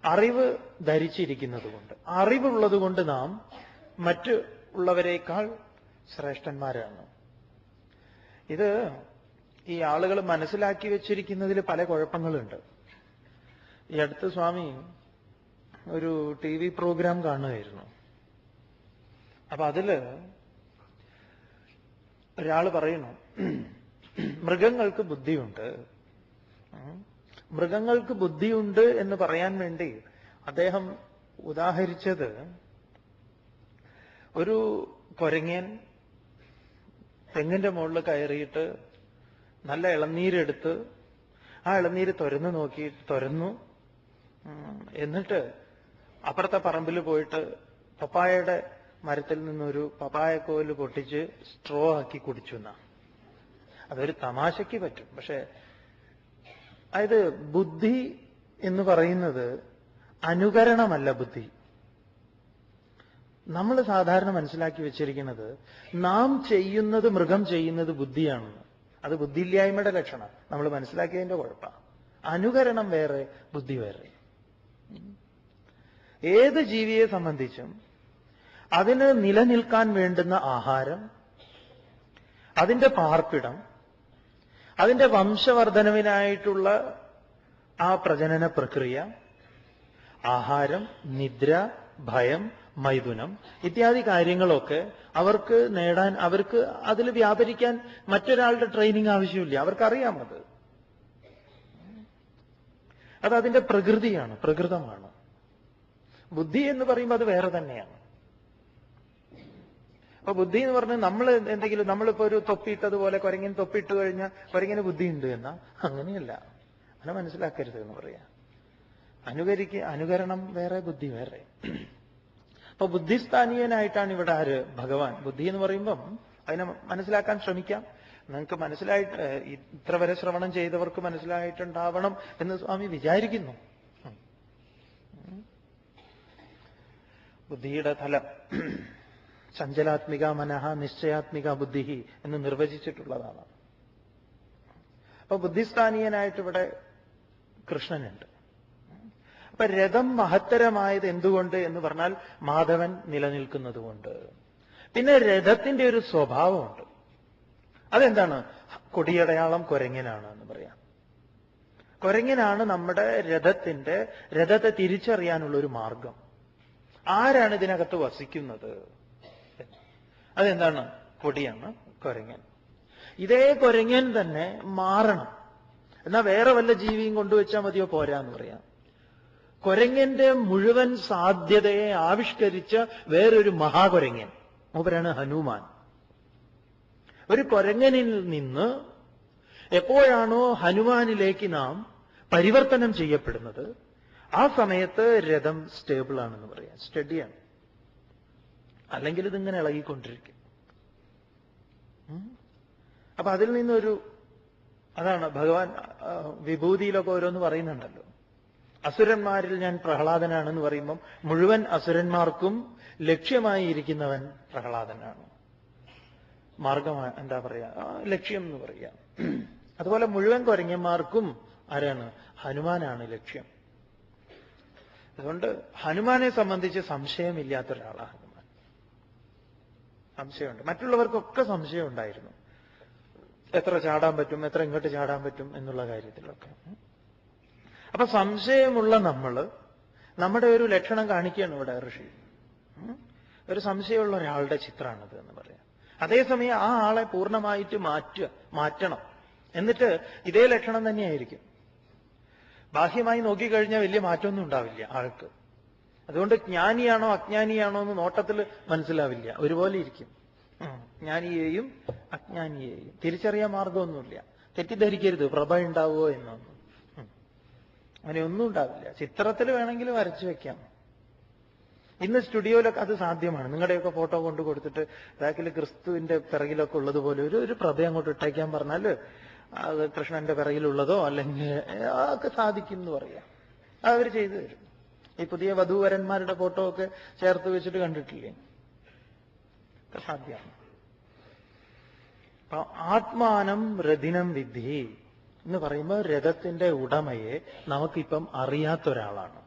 അറിവ് ധരിച്ചിരിക്കുന്നത് കൊണ്ട്, അറിവുള്ളത് കൊണ്ട് നാം മറ്റു ഉള്ളവരെക്കാൾ ശ്രേഷ്ഠന്മാരാണ്. ഇത് ഈ ആളുകൾ മനസ്സിലാക്കി വെച്ചിരിക്കുന്നതിൽ പല കുഴപ്പങ്ങളുണ്ട്. ഈ അടുത്ത് സ്വാമി ഒരു TV പ്രോഗ്രാം കാണുകയായിരുന്നു. അപ്പൊ അതില് ഒരാൾ പറയുന്നു, മൃഗങ്ങൾക്ക് ബുദ്ധിയുണ്ട്. മൃഗങ്ങൾക്ക് ബുദ്ധിയുണ്ട് എന്ന് പറയാൻ വേണ്ടി അദ്ദേഹം ഉദാഹരിച്ചത് ഒരു കുരങ്ങൻ തെങ്ങിന്റെ മുകളിൽ കയറിയിട്ട് നല്ല ഇളനീരെടുത്ത് ആ ഇളനീര് തുരന്നു എന്നിട്ട് അപ്പുറത്തെ പറമ്പിൽ പോയിട്ട് പപ്പായയുടെ മരത്തിൽ നിന്നൊരു പപ്പായക്കോല് പൊട്ടിച്ച് സ്ട്രോ ആക്കി കുടിച്ചു എന്നാ. അതൊരു തമാശയ്ക്ക് പറ്റും. പക്ഷെ അതായത് ബുദ്ധി എന്ന് പറയുന്നത് അനുകരണമല്ല. ബുദ്ധി നമ്മൾ സാധാരണ മനസ്സിലാക്കി വെച്ചിരിക്കുന്നത് നാം ചെയ്യുന്നത് മൃഗം ചെയ്യുന്നത് ബുദ്ധിയാണെന്ന്. അത് ബുദ്ധിയില്ലായ്മയുടെ ലക്ഷണം. നമ്മൾ മനസ്സിലാക്കിയതിന്റെ കുഴപ്പമാണ്. അനുകരണം വേറെ, ബുദ്ധി വേറെ. ഏത് ജീവിയെ സംബന്ധിച്ചും അതിന് നിലനിൽക്കാൻ വേണ്ടുന്ന ആഹാരം, അതിന്റെ പാർപ്പിടം, അതിന്റെ വംശവർദ്ധനവിനായിട്ടുള്ള ആ പ്രജനന പ്രക്രിയ, ആഹാരം, നിദ്ര, ഭയം, മൈഥുനം ഇത്യാദി കാര്യങ്ങളൊക്കെ അവർക്ക് നേടാൻ, അവർക്ക് അതിൽ വ്യാപരിക്കാൻ മറ്റൊരാളുടെ ട്രെയിനിങ് ആവശ്യമില്ല. അവർക്കറിയാം. അത് അതിന്റെ പ്രകൃതിയാണ്, പ്രകൃതമാണ്. ബുദ്ധി എന്ന് പറയുമ്പോൾ അത് വേറെ തന്നെയാണ്. അപ്പൊ ബുദ്ധി എന്ന് പറഞ്ഞാൽ നമ്മൾ എന്തെങ്കിലും, നമ്മളിപ്പോ ഒരു തൊപ്പിയിട്ടതുപോലെ കുരങ്ങിന് തൊപ്പിയിട്ട് കഴിഞ്ഞാൽ കുരങ്ങിന് ബുദ്ധിയുണ്ട് എന്നാ? അങ്ങനെയല്ല. അങ്ങനെ മനസ്സിലാക്കരുത് എന്ന് പറയാ. അനുകരണം വേറെ, ബുദ്ധി വേറെ. അപ്പൊ ബുദ്ധിസ്ഥാനീയനായിട്ടാണ് ഇവിടെ ആര്? ഭഗവാൻ. ബുദ്ധി എന്ന് പറയുമ്പം അതിനെ മനസ്സിലാക്കാൻ ശ്രമിക്കാം. നിങ്ങൾക്ക് മനസ്സിലായിട്ട്, ഇത്ര വരെ ശ്രവണം ചെയ്തവർക്ക് മനസ്സിലായിട്ടുണ്ടാവണം എന്ന് സ്വാമി വിചാരിക്കുന്നു. ബുദ്ധിയുടെ തലം ചഞ്ചലാത്മിക മനഃ നിശ്ചയാത്മിക ബുദ്ധി എന്ന് നിർവചിച്ചിട്ടുള്ളതാണ്. അപ്പൊ ബുദ്ധിസ്ഥാനീയനായിട്ട് ഇവിടെ കൃഷ്ണനുണ്ട്. അപ്പൊ രഥം മഹത്തരമായത് എന്തുകൊണ്ട് എന്ന് പറഞ്ഞാൽ മാധവൻ നിലനിൽക്കുന്നത് കൊണ്ട്. പിന്നെ രഥത്തിന്റെ ഒരു സ്വഭാവമുണ്ട്. അതെന്താണ്? കൊടിയടയാളം കുരങ്ങനാണ് എന്ന് പറയാം. കുരങ്ങനാണ് നമ്മുടെ രഥത്തെ തിരിച്ചറിയാനുള്ള ഒരു മാർഗം. ആരാണ് ഇതിനകത്ത് വസിക്കുന്നത്? അതെന്താണ്? കൊടിയാണ്, കുരങ്ങൻ. ഇതേ കുരങ്ങൻ തന്നെ മാറണം. എന്നാൽ വേറെ വല്ല ജീവിയും കൊണ്ടുവച്ചാൽ മതിയോ? പോരാന്ന് പറയാം. കുരങ്ങന്റെ മുഴുവൻ സാധ്യതയെ ആവിഷ്കരിച്ച വേറൊരു മഹാകുരങ്ങൻ, അവരാണ് ഹനുമാൻ. ഒരു കുരങ്ങനിൽ നിന്ന് എപ്പോഴാണോ ഹനുമാനിലേക്ക് നാം പരിവർത്തനം ചെയ്യപ്പെടുന്നത്, ആ സമയത്ത് രഥം സ്റ്റേബിൾ ആണെന്ന് പറയാം, സ്റ്റഡിയാണ്. അല്ലെങ്കിൽ ഇതിങ്ങനെ ഇളകിക്കൊണ്ടിരിക്കും. അപ്പൊ അതിൽ നിന്നൊരു, അതാണ് ഭഗവാൻ വിഭൂതിയിലൊക്കെ ഓരോന്ന് പറയുന്നുണ്ടല്ലോ. അസുരന്മാരിൽ ഞാൻ പ്രഹ്ലാദനാണെന്ന് പറയുമ്പം മുഴുവൻ അസുരന്മാർക്കും ലക്ഷ്യമായി ഇരിക്കുന്നവൻ പ്രഹ്ലാദനാണ്. മാർഗമാണ്, എന്താ പറയാ, ലക്ഷ്യം എന്ന് പറയാം. അതുപോലെ മുഴുവൻ കുരങ്ങന്മാർക്കും ആരാണ്? ഹനുമാനാണ് ലക്ഷ്യം. അതുകൊണ്ട് ഹനുമാനെ സംബന്ധിച്ച് സംശയമില്ലാത്ത ഒരാളാണ് ഹനുമാൻ. സംശയമുണ്ട്. മറ്റുള്ളവർക്കൊക്കെ സംശയം ഉണ്ടായിരുന്നു, എത്ര ചാടാൻ പറ്റും, എത്ര ഇങ്ങോട്ട് ചാടാൻ പറ്റും എന്നുള്ള കാര്യത്തിലൊക്കെ. അപ്പൊ സംശയമുള്ള നമ്മുടെ ഒരു ലക്ഷണം കാണിക്കുകയാണ് ഇവിടെ ഋഷി. ഒരു സംശയമുള്ള ഒരാളുടെ ചിത്രമാണിത് എന്ന് പറയാം. അതേസമയം ആ ആളെ പൂർണ്ണമായിട്ട് മാറ്റണം. എന്നിട്ട് ഇതേ ലക്ഷണം തന്നെയായിരിക്കും. ബാഹ്യമായി നോക്കിക്കഴിഞ്ഞാൽ വലിയ മാറ്റമൊന്നും ഉണ്ടാവില്ല ആൾക്ക്. അതുകൊണ്ട് ജ്ഞാനിയാണോ അജ്ഞാനിയാണോ എന്ന് നോട്ടത്തിൽ മനസ്സിലാവില്ല, ഒരുപോലെ ഇരിക്കും. ജ്ഞാനിയെയും അജ്ഞാനിയെയും തിരിച്ചറിയാൻ മാർഗമൊന്നുമില്ല. തെറ്റിദ്ധരിക്കരുത് പ്രഭ ഉണ്ടാവുമോ എന്നൊന്നും. അങ്ങനെ ഒന്നും ഉണ്ടാവില്ല. ചിത്രത്തിൽ വേണമെങ്കിൽ വരച്ചു വെക്കാം. ഇന്ന് സ്റ്റുഡിയോയിലൊക്കെ അത് സാധ്യമാണ്. നിങ്ങളുടെയൊക്കെ ഫോട്ടോ കൊണ്ട് കൊടുത്തിട്ട് ബാക്കിൽ ക്രിസ്തുവിന്റെ പിറകിലൊക്കെ ഉള്ളതുപോലെ ഒരു പ്രഭ അങ്ങോട്ട് ഇട്ടേക്കാൻ പറഞ്ഞാൽ അത് കൃഷ്ണന്റെ പിറകിലുള്ളതോ അല്ലെങ്കിൽ ഒക്കെ സാധിക്കും എന്ന് പറയാം. അവർ ചെയ്തു തരും. ഈ പുതിയ വധൂവരന്മാരുടെ ഫോട്ടോ ഒക്കെ ചേർത്ത് വെച്ചിട്ട് കണ്ടിട്ടില്ലേ? സാധ്യമാണ്. അപ്പൊ ആത്മാനം രഥിനം വിദ്ധി എന്ന് പറയുമ്പോൾ രഥത്തിന്റെ ഉടമയെ നമുക്കിപ്പം അറിയാത്ത ഒരാളാണ്.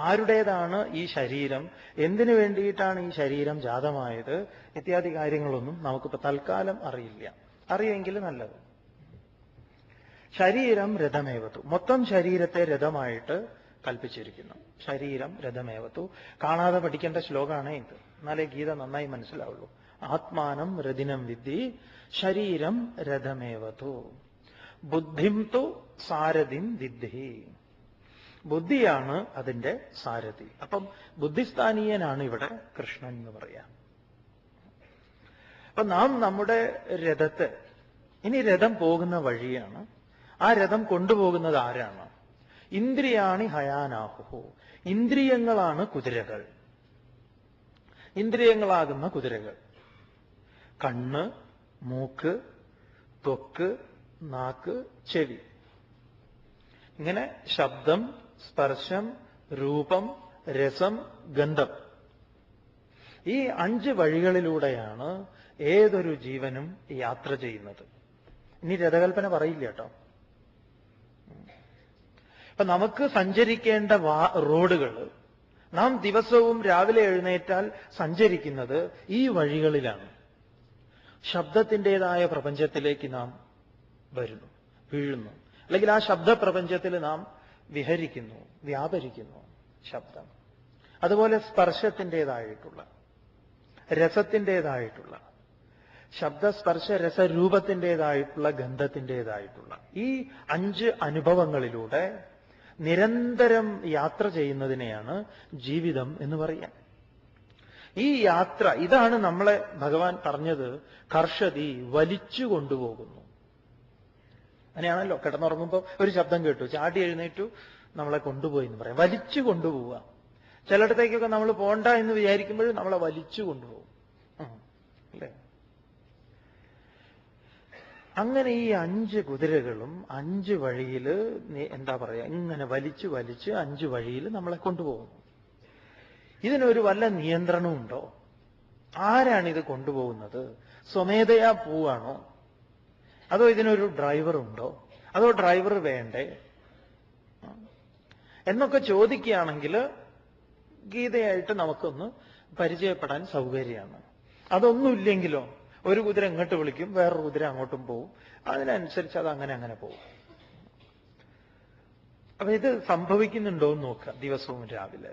ആരുടേതാണ് ഈ ശരീരം, എന്തിനു വേണ്ടിയിട്ടാണ് ഈ ശരീരം ജാതമായത് ഇത്യാദി കാര്യങ്ങളൊന്നും നമുക്കിപ്പോ തൽക്കാലം അറിയില്ല. അറിയുമെങ്കിൽ നല്ലത്. ശരീരം രഥമേവത്തു, മൊത്തം ശരീരത്തെ രഥമായിട്ട് കൽപ്പിച്ചിരിക്കുന്നു. ശരീരം രഥമേവത്തു. കാണാതെ പഠിക്കേണ്ട ശ്ലോകമാണ് ഇത്, എന്നാലേ ഗീത നന്നായി മനസ്സിലാവുള്ളൂ. ആത്മാനം രഥിനം വിദ്ധി ശരീരം രഥമേവത്തു ബുദ്ധിം തു സാരഥിം വിദ്ധി. ബുദ്ധിയാണ് അതിന്റെ സാരഥി. അപ്പം ബുദ്ധിസ്ഥാനീയനാണ് ഇവിടെ കൃഷ്ണൻ എന്ന് പറയാം. അപ്പൊ നാം നമ്മുടെ രഥത്തെ, ഇനി രഥം പോകുന്ന വഴിയാണ്, ആ രഥം കൊണ്ടുപോകുന്നത് ആരാണ്? ഇന്ദ്രിയാണി ഹയാനാഹു, ഇന്ദ്രിയങ്ങളാണ് കുതിരകൾ. ഇന്ദ്രിയങ്ങളാകുന്ന കുതിരകൾ കണ്ണ്, മൂക്ക്, ത്വക്ക്, നാക്ക്, ചെവി. ഇങ്ങനെ ശബ്ദം, സ്പർശം, രൂപം, രസം, ഗന്ധം, ഈ 5 വഴികളിലൂടെയാണ് ഏതൊരു ജീവനും യാത്ര ചെയ്യുന്നത്. ഇനി രഥകൽപ്പന പറയില്ല കേട്ടോ. അപ്പൊ നമുക്ക് സഞ്ചരിക്കേണ്ട റോഡുകൾ, നാം ദിവസവും രാവിലെ എഴുന്നേറ്റാൽ സഞ്ചരിക്കുന്നത് ഈ വഴികളിലാണ്. ശബ്ദത്തിൻ്റെതായ പ്രപഞ്ചത്തിലേക്ക് നാം വരുന്നു, വീഴുന്നു, അല്ലെങ്കിൽ ആ ശബ്ദപ്രപഞ്ചത്തിൽ നാം വിഹരിക്കുന്നു, വ്യാപരിക്കുന്നു. ശബ്ദം, അതുപോലെ സ്പർശത്തിൻ്റെതായിട്ടുള്ള, രസത്തിൻ്റെതായിട്ടുള്ള, ശബ്ദസ്പർശ രസരൂപത്തിൻ്റെതായിട്ടുള്ള, ഗന്ധത്തിൻ്റെതായിട്ടുള്ള ഈ 5 അനുഭവങ്ങളിലൂടെ നിരന്തരം യാത്ര ചെയ്യുന്നതിനെയാണ് ജീവിതം എന്ന് പറയാം. ഈ യാത്ര, ഇതാണ് നമ്മളെ ഭഗവാൻ പറഞ്ഞത് കർഷതി, വലിച്ചു കൊണ്ടുപോകുന്നു. അങ്ങനെയാണല്ലോ, കിടന്നുറങ്ങുമ്പോൾ ഒരു ശബ്ദം കേട്ടു, ചാടി എഴുന്നേറ്റു, നമ്മളെ കൊണ്ടുപോയി എന്ന് പറയാം. വലിച്ചു കൊണ്ടുപോവുക. ചിലയിടത്തേക്കൊക്കെ നമ്മൾ പോണ്ട എന്ന് വിചാരിക്കുമ്പോഴും നമ്മളെ വലിച്ചു കൊണ്ടുപോകും, അല്ലേ? അങ്ങനെ ഈ 5 കുതിരകളും 5 വഴിയിൽ, എന്താ പറയാ, ഇങ്ങനെ വലിച്ചു വലിച്ച് 5 വഴിയിൽ നമ്മളെ കൊണ്ടുപോകുന്നു. ഇതിനൊരു വല്ല നിയന്ത്രണമുണ്ടോ? ആരാണിത് കൊണ്ടുപോകുന്നത്? സ്വമേധയാ പോവാണോ? അതോ ഇതിനൊരു ഡ്രൈവറുണ്ടോ? അതോ ഡ്രൈവർ വേണ്ടേ എന്നൊക്കെ ചോദിക്കുകയാണെങ്കിൽ ഗീതയായിട്ട് നമുക്കൊന്ന് പരിചയപ്പെടാൻ സൗകര്യമാണ്. അതൊന്നുമില്ലെങ്കിലോ, ഒരു കുതിര ഇങ്ങോട്ട് വിളിക്കും, വേറൊരു കുതിര അങ്ങോട്ടും പോവും, അതിനനുസരിച്ച് അത് അങ്ങനെ പോകും. അപ്പൊ ഇത് സംഭവിക്കുന്നുണ്ടോ എന്ന് നോക്കുക ദിവസവും രാവിലെ.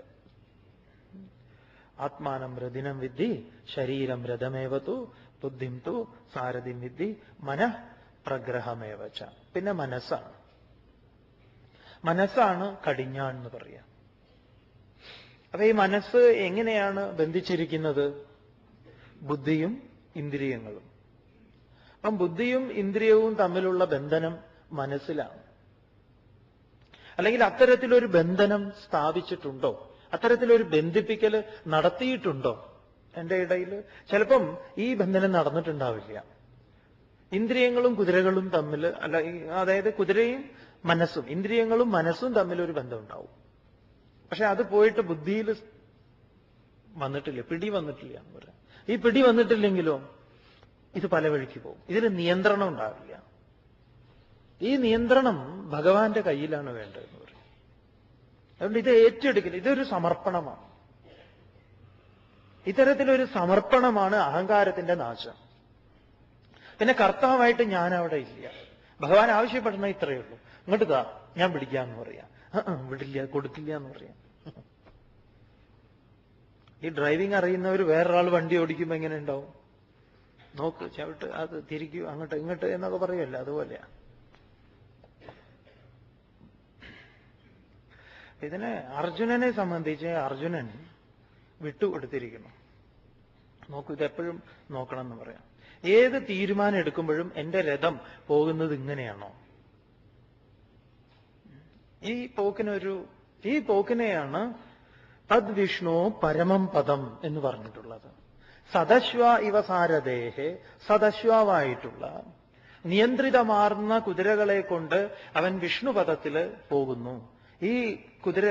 ആത്മാനം രഥിനം വിദ്ധി ശരീരം രഥമേവതു ബുദ്ധിം തു സാരഥിം വിദ്ധി മനഃ പ്രഗ്രഹമേവച്ച. പിന്നെ മനസ്സാണ്. മനസ്സാണ് കടിഞ്ഞാൺ എന്ന് പറയാം. അപ്പൊ ഈ മനസ്സ് എങ്ങനെയാണ് ബന്ധിച്ചിരിക്കുന്നത്? ബുദ്ധിയും ഇന്ദ്രിയങ്ങളും. അപ്പം ബുദ്ധിയും ഇന്ദ്രിയവും തമ്മിലുള്ള ബന്ധനം മനസ്സിലാണ്. അല്ലെങ്കിൽ അത്തരത്തിലൊരു ബന്ധനം സ്ഥാപിച്ചിട്ടുണ്ടോ? അത്തരത്തിലൊരു ബന്ധിപ്പിക്കൽ നടത്തിയിട്ടുണ്ടോ എന്റെ ഇടയിൽ? ചിലപ്പം ഈ ബന്ധനം നടന്നിട്ടുണ്ടാവില്ല. ഇന്ദ്രിയങ്ങളും കുതിരകളും തമ്മിൽ, അല്ല, അതായത് കുതിരയും മനസ്സും, ഇന്ദ്രിയങ്ങളും മനസ്സും തമ്മിലൊരു ബന്ധം ഉണ്ടാവും. പക്ഷെ അത് പോയിട്ട് ബുദ്ധിയിൽ വന്നിട്ടില്ല, പിടി വന്നിട്ടില്ല എന്ന് പറയാം. ഈ പിടി വന്നിട്ടില്ലെങ്കിലോ ഇത് പല വഴിക്ക് പോകും. ഇതിൽ നിയന്ത്രണം ഉണ്ടാവില്ല. ഈ നിയന്ത്രണം ഭഗവാന്റെ കയ്യിലാണ് വേണ്ടതെന്ന് പറയും. അതുകൊണ്ട് ഇത് ഏറ്റെടുക്കില്ല. ഇതൊരു സമർപ്പണമാണ്. ഇത്തരത്തിലൊരു സമർപ്പണമാണ് അഹങ്കാരത്തിന്റെ നാശം. പിന്നെ കർത്താവായിട്ട് ഞാൻ അവിടെ ഇല്ല. ഭഗവാൻ ആവശ്യപ്പെടുന്ന ഇത്രയേ ഉള്ളൂ. ഇങ്ങോട്ട് താ, ഞാൻ പിടിക്കാന്ന് പറയാം. വിടില്ല, കൊടുക്കില്ല എന്ന് പറയാം. ഈ ഡ്രൈവിംഗ് അറിയുന്നവർ വേറൊരാൾ വണ്ടി ഓടിക്കുമ്പോൾ എങ്ങനെ ഉണ്ടാവും? നോക്ക്, ചവിട്ട്, അത് തിരിക്കൂ, അങ്ങോട്ട് ഇങ്ങോട്ട് എന്നൊക്കെ പറയുമല്ലോ, അതുപോലെയാ. ഇതിനെ അർജുനനെ സംബന്ധിച്ച് അർജുനൻ വിട്ടുകൊടുത്തിരിക്കുന്നു. നോക്കൂ, ഇതെപ്പോഴും നോക്കണം എന്ന് പറയാം. ഏത് തീരുമാനം എടുക്കുമ്പോഴും എന്റെ രഥം പോകുന്നത് ഇങ്ങനെയാണോ? ഈ പോക്കിനെയാണ് തദ്വിഷ്ണു പരമം പദം എന്ന് പറഞ്ഞിട്ടുള്ളത്. സദശ്വ ഇവ സാരഥേഹേ, സദശ്വാവായിട്ടുള്ള നിയന്ത്രിതമാർന്ന കുതിരകളെ കൊണ്ട് അവൻ വിഷ്ണുപദത്തിൽ പോകുന്നു. ഈ കുതിര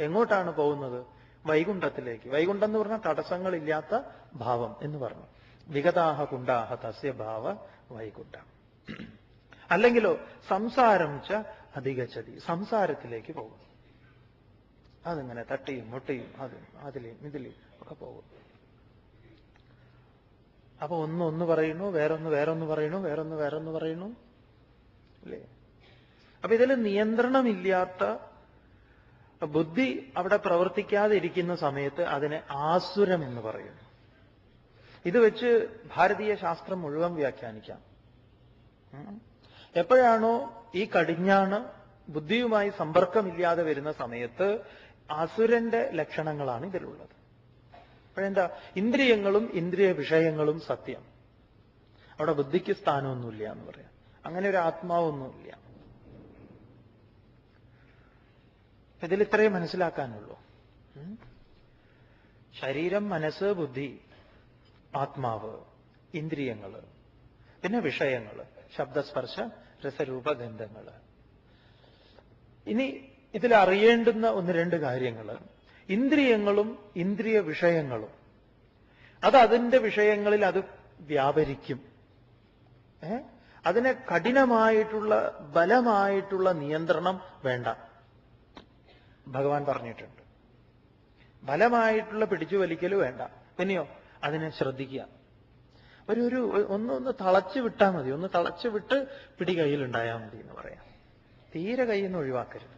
എങ്ങോട്ടാണ് പോകുന്നത്? വൈകുണ്ഠത്തിലേക്ക്. വൈകുണ്ഠം എന്ന് പറഞ്ഞാൽ തടസ്സങ്ങളില്ലാത്ത ഭാവം എന്ന് പറഞ്ഞു. വിഗതാഹ കുണ്ടാഹ തസ്യ ഭാവ വൈകുണ്ഠം. അല്ലെങ്കിലോ സംസാരം ച അധികച്ചതി, സംസാരത്തിലേക്ക് പോകും. അതിങ്ങനെ തട്ടിയും മുട്ടിയും അതിലെയും ഇതിലെയും ഒക്കെ പോകും. അപ്പൊ ഒന്ന് പറയുന്നു, വേറൊന്ന് പറയുന്നു, വേറൊന്ന് പറയുന്നു, അല്ലേ? അപ്പൊ ഇതിൽ നിയന്ത്രണമില്ലാത്ത ബുദ്ധി അവിടെ പ്രവർത്തിക്കാതെ ഇരിക്കുന്ന സമയത്ത് അതിനെ ആസുരം എന്ന് പറയുന്നു. ഇത് വെച്ച് ഭാരതീയ ശാസ്ത്രം മുഴുവൻ വ്യാഖ്യാനിക്കാം. എപ്പോഴാണോ ഈ കടിഞ്ഞാണ് ബുദ്ധിയുമായി സമ്പർക്കമില്ലാതെ വരുന്ന സമയത്ത് അസുരന്റെ ലക്ഷണങ്ങളാണ് ഇതിലുള്ളത്. അപ്പോഴെന്താ? ഇന്ദ്രിയങ്ങളും ഇന്ദ്രിയ വിഷയങ്ങളും സത്യം. അവിടെ ബുദ്ധിക്ക് സ്ഥാനമൊന്നുമില്ല എന്ന് പറയാം. അങ്ങനെ ഒരു ആത്മാവൊന്നുമില്ല. ഇതിൽ ഇത്രയും മനസ്സിലാക്കാനുള്ളൂ. ശരീരം, മനസ്സ്, ബുദ്ധി, ആത്മാവ്, ഇന്ദ്രിയങ്ങള്, പിന്നെ വിഷയങ്ങള്, ശബ്ദസ്പർശ രസരൂപഗന്ധങ്ങള്. ഇനി ഇതിൽ അറിയേണ്ടുന്ന ഒന്ന് രണ്ട് കാര്യങ്ങൾ. ഇന്ദ്രിയങ്ങളും ഇന്ദ്രിയ വിഷയങ്ങളും അതിന്റെ വിഷയങ്ങളിൽ അത് വ്യാപരിക്കും. അതിനെ കഠിനമായിട്ടുള്ള ബലമായിട്ടുള്ള നിയന്ത്രണം വേണ്ട. ഭഗവാൻ പറഞ്ഞിട്ടുണ്ട്. ബലമായിട്ടുള്ള പിടിച്ചുവലിക്കല് വേണ്ട. പിന്നെയോ അതിനെ ശ്രദ്ധിക്കുക. ഒന്ന് തളച്ചു വിട്ടാൽ മതി. ഒന്ന് തളച്ചു വിട്ട് പിടി കയ്യിലുണ്ടായാൽ മതി എന്ന് പറയാം. തീരെ കയ്യിൽ നിന്ന് ഒഴിവാക്കരുത്.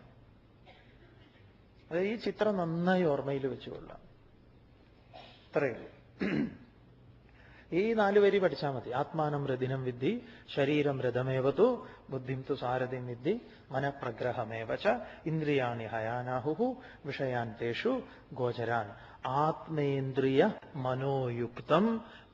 അത് ഈ ചിത്രം നന്നായി ഓർമ്മയിൽ വെച്ചുകൊള്ളാം. ഇത്രയേ ഉള്ളൂ. ഈ 4 വരി പഠിച്ചാൽ മതി. ആത്മാനം രഥിനം വിദ്ധി, ശരീരം രഥമേവതു, ബുദ്ധിം തു സാരഥിം വിദ്ധി, മനഃപ്രഗ്രഹമേവച, ഇന്ദ്രിയാണി ഹയാനാഹു, വിഷയാൻ തേഷു ഗോചരാൻ, ആത്മേന്ദ്രിയ മനോയുക്തം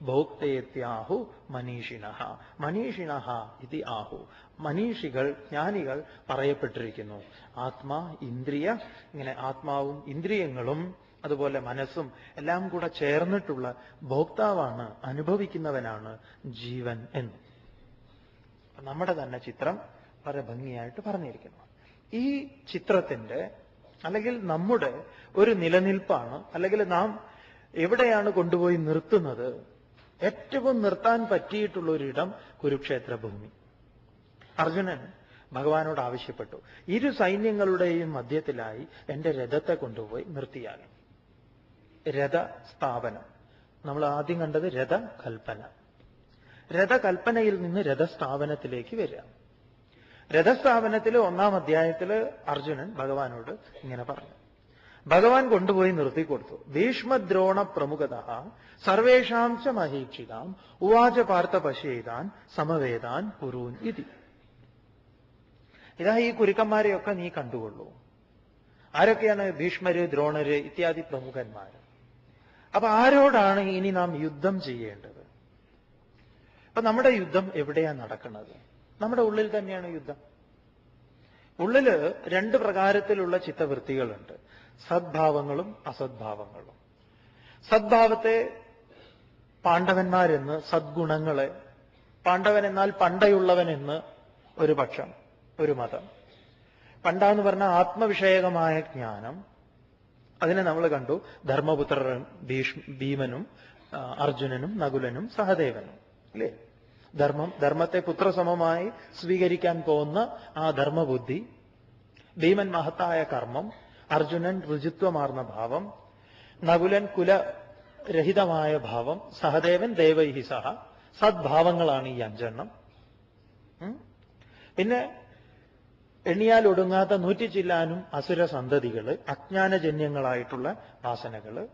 ഭോക്തേത്യാഹു മനീഷിണഃ. മനീഷിണഃ ഇതി ആഹു. മനീഷികൾ, ജ്ഞാനികൾ പറയപ്പെട്ടിരിക്കുന്നു. ആത്മാ ഇന്ദ്രിയ, ഇങ്ങനെ ആത്മാവും ഇന്ദ്രിയങ്ങളും അതുപോലെ മനസ്സും എല്ലാം കൂടെ ചേർന്നിട്ടുള്ള ഭോക്താവാണ്, അനുഭവിക്കുന്നവനാണ് ജീവൻ എന്ന്. നമ്മുടെ തന്നെ ചിത്രം വളരെ ഭംഗിയായിട്ട് പറഞ്ഞിരിക്കുന്നു. ഈ ചിത്രത്തിന്റെ അല്ലെങ്കിൽ നമ്മുടെ ഒരു നിലനിൽപ്പാണ്, അല്ലെങ്കിൽ നാം എവിടെയാണ് കൊണ്ടുപോയി നിർത്തുന്നത്? ഏറ്റവും നിർത്താൻ പറ്റിയിട്ടുള്ള ഒരിടം കുരുക്ഷേത്ര ഭൂമി. അർജുനൻ ഭഗവാനോട് ആവശ്യപ്പെട്ടു, ഇരു സൈന്യങ്ങളുടെയും മധ്യത്തിലായി എന്റെ രഥത്തെ കൊണ്ടുപോയി നിർത്തിയാലും. രഥസ്ഥാപനം നമ്മൾ ആദ്യം കണ്ടത് രഥകൽപ്പന. രഥകൽപ്പനയിൽ നിന്ന് രഥസ്ഥാപനത്തിലേക്ക് വരിക. രഥസ്ഥാപനത്തിൽ 1-ാം അധ്യായത്തിൽ അർജുനൻ ഭഗവാനോട് ഇങ്ങനെ പറഞ്ഞു. ഭഗവാൻ കൊണ്ടുപോയി നിർത്തിക്കൊടുത്തു. ഭീഷ്മദ്രോണ പ്രമുഖത സർവേഷാം ച മഹീക്ഷിതാം ഉവാച പാർത്ഥ പശ്യേതാൻ സമവേദാൻ കുരൂൻ ഇതി. ഇതാ ഈ കുരുക്കന്മാരെയൊക്കെ നീ കണ്ടുകൊള്ളൂ. ആരൊക്കെയാണ്? ഭീഷ്മര്, ദ്രോണര് ഇത്യാദി പ്രമുഖന്മാർ. അപ്പൊ ആരോടാണ് ഇനി നാം യുദ്ധം ചെയ്യേണ്ടത്? അപ്പൊ നമ്മുടെ യുദ്ധം എവിടെയാണ് നടക്കുന്നത്? നമ്മുടെ ഉള്ളിൽ തന്നെയാണ് യുദ്ധം. ഉള്ളില് 2 പ്രകാരത്തിലുള്ള ചിത്തവൃത്തികളുണ്ട്. സദ്ഭാവങ്ങളും അസദ്ഭാവങ്ങളും. സദ്ഭാവത്തെ പാണ്ഡവന്മാരെന്ന്, സദ്ഗുണങ്ങളെ, പാണ്ഡവൻ എന്നാൽ പണ്ടയുള്ളവനെന്ന് ഒരു പക്ഷം, ഒരു മതം. പണ്ടാന്ന് പറഞ്ഞാൽ ആത്മവിഷയകമായ ജ്ഞാനം. അതിനെ നമ്മൾ കണ്ടു. ധർമ്മപുത്രൻ ഭീമനും അർജുനനും നകുലനും സഹദേവനും. അല്ലേ? ധർമ്മത്തെ പുത്രസമമായി സ്വീകരിക്കാൻ പോകുന്ന ആ ധർമ്മബുദ്ധി, ഭീമൻ മഹത്തായ കർമ്മം, അർജുനൻ ഋജുത്വമാർന്ന ഭാവം, നകുലൻ കുലരഹിതമായ ഭാവം, സഹദേവൻ ദേവൈഹി സഹ. സദ്ഭാവങ്ങളാണ് ഈ അഞ്ചെണ്ണം. പിന്നെ എണ്ണിയാൽ ഒടുങ്ങാത്ത 100 ചില്ലാനും അസുര സന്തതികള്, അജ്ഞാനജന്യങ്ങളായിട്ടുള്ള വാസനകള്,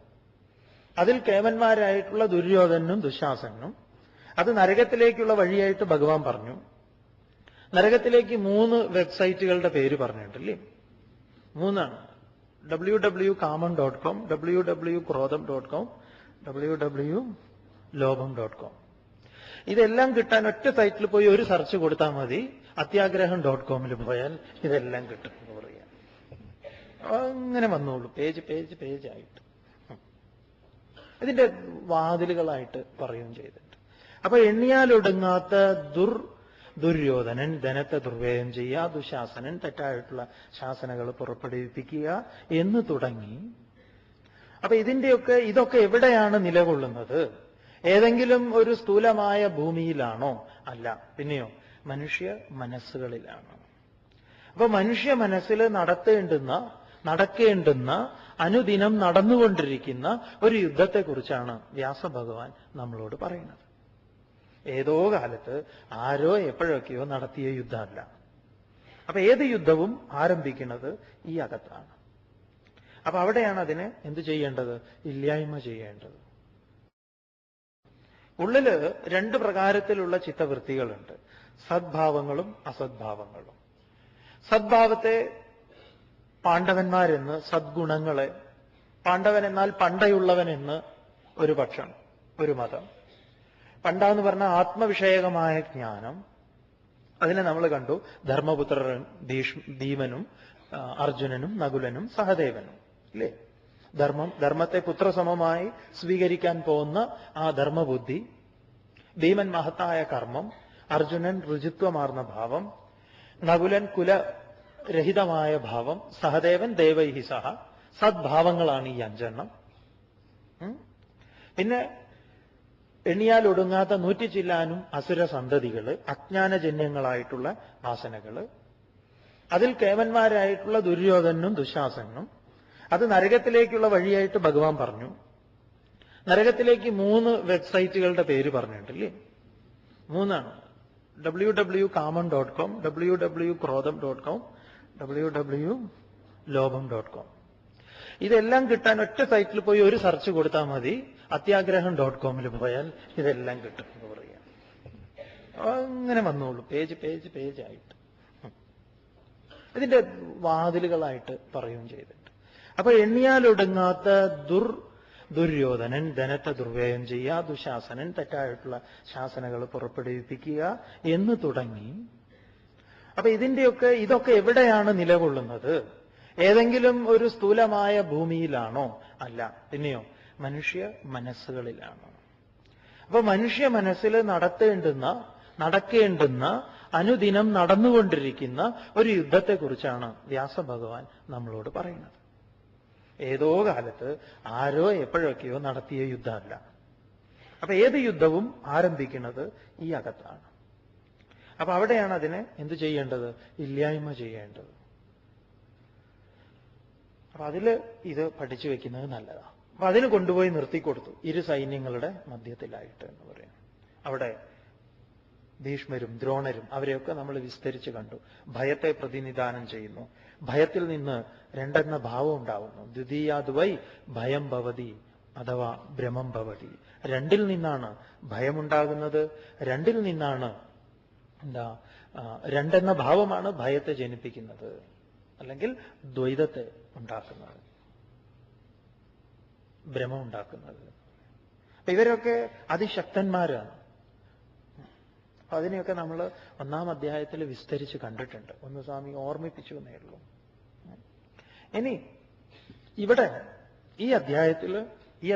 അതിൽ കേവന്മാരായിട്ടുള്ള ദുര്യോധനും ദുശാസനും. അത് നരകത്തിലേക്കുള്ള വഴിയായിട്ട് ഭഗവാൻ പറഞ്ഞു. നരകത്തിലേക്ക് 3 വെബ്സൈറ്റുകളുടെ പേര് പറഞ്ഞിട്ടില്ലേ? 3 www.കാമം.com, www.ക്രോധം.com, www.ലോഭം.com. ഇതെല്ലാം കിട്ടാൻ ഒറ്റ സൈറ്റിൽ പോയി ഒരു സെർച്ച് കൊടുത്താൽ മതി. അത്യാഗ്രഹം.com പോയാൽ ഇതെല്ലാം കിട്ടും എന്ന് പറയാം. അങ്ങനെ വന്നോളൂ, പേജ് ആയിട്ട്. ഇതിന്റെ വാതിലുകളായിട്ട് പറയുകയും ചെയ്തിട്ടുണ്ട്. അപ്പൊ എണ്ണിയാലൊടുങ്ങാത്ത ദുര്യോധനൻ ധനത്തെ ദുർവ്യയം ചെയ്യുക, ദുശാസനൻ തെറ്റായിട്ടുള്ള ശാസനകൾ പുറപ്പെടുവിപ്പിക്കുക എന്ന് തുടങ്ങി. അപ്പൊ ഇതൊക്കെ എവിടെയാണ് നിലകൊള്ളുന്നത്? ഏതെങ്കിലും ഒരു സ്ഥൂലമായ ഭൂമിയിലാണോ? അല്ല. പിന്നെയോ മനുഷ്യ മനസ്സുകളിലാണ്. അപ്പൊ മനുഷ്യ മനസ്സിൽ നടക്കേണ്ടുന്ന അനുദിനം നടന്നുകൊണ്ടിരിക്കുന്ന ഒരു യുദ്ധത്തെക്കുറിച്ചാണ് വ്യാസഭഗവാൻ നമ്മളോട് പറയുന്നത്. ഏതോ കാലത്ത് ആരോ എപ്പോഴൊക്കെയോ നടത്തിയ യുദ്ധമല്ല. അപ്പൊ ഏത് യുദ്ധവും ആരംഭിക്കുന്നത് ഈ അകത്താണ്. അപ്പൊ അവിടെയാണ് അതിനെ എന്ത് ചെയ്യേണ്ടത്? ഇല്ലായ്മ ചെയ്യേണ്ടത്. ഉള്ളില് 2 പ്രകാരത്തിലുള്ള ചിത്തവൃത്തികളുണ്ട്, സദ്ഭാവങ്ങളും അസദ്ഭാവങ്ങളും. സദ്ഭാവത്തെ പാണ്ഡവന്മാരെന്ന്, സദ്ഗുണങ്ങളെ, പാണ്ഡവൻ എന്നാൽ പണ്ടയുള്ളവനെന്ന് ഒരു പക്ഷം, ഒരു മതം. പണ്ടെന്ന് പറഞ്ഞ ആത്മവിഷയകമായ ജ്ഞാനം. അതിനെ നമ്മൾ കണ്ടു. ധർമ്മപുത്രൻ ഭീമനും അർജുനനും നകുലനും സഹദേവനും. ഇല്ലേ? ധർമ്മത്തെ പുത്രസമമായി സ്വീകരിക്കാൻ പോകുന്ന ആ ധർമ്മബുദ്ധി, ഭീമൻ മഹത്തായ കർമ്മം, അർജുനൻ ഋജുത്വമാർന്ന ഭാവം, നകുലൻ കുലരഹിതമായ ഭാവം, സഹദേവൻ ദേവൈഹി സഹ. സദ്ഭാവങ്ങളാണ് ഈ 5 പിന്നെ എണ്ണിയാൽ ഒടുങ്ങാത്ത 100 ചില്ലാനും അസുര സന്തതികള്, അജ്ഞാനജന്യങ്ങളായിട്ടുള്ള വാസനകള്, അതിൽ കേവന്മാരായിട്ടുള്ള ദുര്യോധനും ദുശാസനും. അത് നരകത്തിലേക്കുള്ള വഴിയായിട്ട് ഭഗവാൻ പറഞ്ഞു. നരകത്തിലേക്ക് 3 വെബ്സൈറ്റുകളുടെ പേര് പറഞ്ഞിട്ടില്ലേ? 3 www.കാമം.com, www.ക്രോധം.com, www.ലോഭം.com. ഇതെല്ലാം കിട്ടാൻ ഒറ്റ സൈറ്റിൽ പോയി ഒരു സെർച്ച് കൊടുത്താൽ മതി. അത്യാഗ്രഹം.com പോയാൽ ഇതെല്ലാം കിട്ടും എന്ന് പറയാം. അങ്ങനെ വന്നോളൂ, പേജ് ആയിട്ട്. ഇതിന്റെ വാതിലുകളായിട്ട് പറയുകയും ചെയ്തിട്ടുണ്ട്. അപ്പൊ എണ്ണിയാലൊടുങ്ങാത്ത ദുര്യോധനൻ ധനത്തെ ദുർവ്യയം ചെയ്യുക, ദുശാസനൻ തെറ്റായിട്ടുള്ള ശാസനകൾ പുറപ്പെടുവിപ്പിക്കുക എന്ന് തുടങ്ങി. അപ്പൊ ഇതൊക്കെ എവിടെയാണ് നിലകൊള്ളുന്നത്? ഏതെങ്കിലും ഒരു സ്ഥൂലമായ ഭൂമിയിലാണോ? അല്ല. പിന്നെയോ മനുഷ്യ മനസ്സുകളിലാണ്. അപ്പൊ മനുഷ്യ മനസ്സിൽ നടക്കേണ്ടുന്ന അനുദിനം നടന്നുകൊണ്ടിരിക്കുന്ന ഒരു യുദ്ധത്തെക്കുറിച്ചാണ് വ്യാസഭഗവാൻ നമ്മളോട് പറയുന്നത്. ഏതോ കാലത്ത് ആരോ എപ്പോഴൊക്കെയോ നടത്തിയ യുദ്ധമല്ല. അപ്പൊ ഏത് യുദ്ധവും ആരംഭിക്കുന്നത് ഈ അകത്താണ്. അപ്പൊ അവിടെയാണ് അതിനെ എന്ത് ചെയ്യേണ്ടത്? ഇല്ലായ്മ ചെയ്യേണ്ടത്. അപ്പൊ ഇത് പഠിച്ചു വെക്കുന്നത് നല്ലതാണ്. അപ്പൊ അതിന് കൊണ്ടുപോയി നിർത്തിക്കൊടുത്തു, 2 സൈന്യങ്ങളുടെ മധ്യത്തിലായിട്ട് എന്ന് പറയാം. അവിടെ ഭീഷ്മരും ദ്രോണരും അവരെയൊക്കെ നമ്മൾ വിസ്തരിച്ച് കണ്ടു. ഭയത്തെ പ്രതിനിധാനം ചെയ്യുന്നു. ഭയത്തിൽ നിന്ന് 2 ഭാവം ഉണ്ടാവുന്നു. ദ്വിതീയാദ്വൈ ഭയം ഭവതി അഥവാ ഭ്രമം ഭവതി. 2 നിന്നാണ് ഭയമുണ്ടാകുന്നത്. 2 നിന്നാണ് 2 ഭാവമാണ് ഭയത്തെ ജനിപ്പിക്കുന്നത്, അല്ലെങ്കിൽ ദ്വൈതത്തെ ഉണ്ടാക്കുന്നത്, ഭ്രമം ഉണ്ടാക്കുന്നത്. ഇവരൊക്കെ അതിശക്തന്മാരാണ്. അതിനെയൊക്കെ നമ്മൾ 1-ാം അധ്യായത്തിൽ വിസ്തരിച്ച് കണ്ടിട്ടുണ്ട്. ഒന്ന് സ്വാമി ഓർമ്മിപ്പിച്ചു എന്നേ ഉള്ളൂ. ഇനി ഇവിടെ ഈ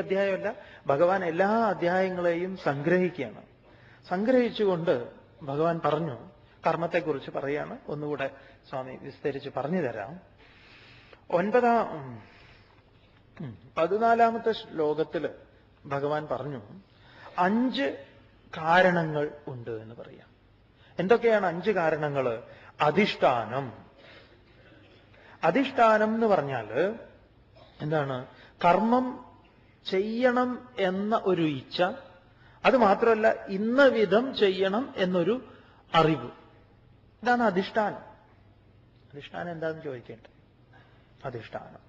അധ്യായമല്ല, ഭഗവാൻ എല്ലാ അധ്യായങ്ങളെയും സംഗ്രഹിക്കുകയാണ്. സംഗ്രഹിച്ചുകൊണ്ട് ഭഗവാൻ പറഞ്ഞു, കർമ്മത്തെക്കുറിച്ച് പറയാണ്. ഒന്നുകൂടെ സ്വാമി വിസ്തരിച്ച് പറഞ്ഞു തരാം. 14-ാമത്തെ ശ്ലോകത്തില് ഭഗവാൻ പറഞ്ഞു 5 കാരണങ്ങൾ ഉണ്ട് എന്ന് പറയാം. എന്തൊക്കെയാണ് 5 കാരണങ്ങൾ? അധിഷ്ഠാനം. അധിഷ്ഠാനം എന്ന് പറഞ്ഞാൽ എന്താണ്? കർമ്മം ചെയ്യണം എന്ന ഒരു ഇച്ഛ, അത് മാത്രമല്ല ഇന്ന വിധം ചെയ്യണം എന്നൊരു അറിവ്. ഇതാണ് അധിഷ്ഠാനം. അധിഷ്ഠാനം എന്താണെന്ന് ചോദിക്കേണ്ടത്. അധിഷ്ഠാനം.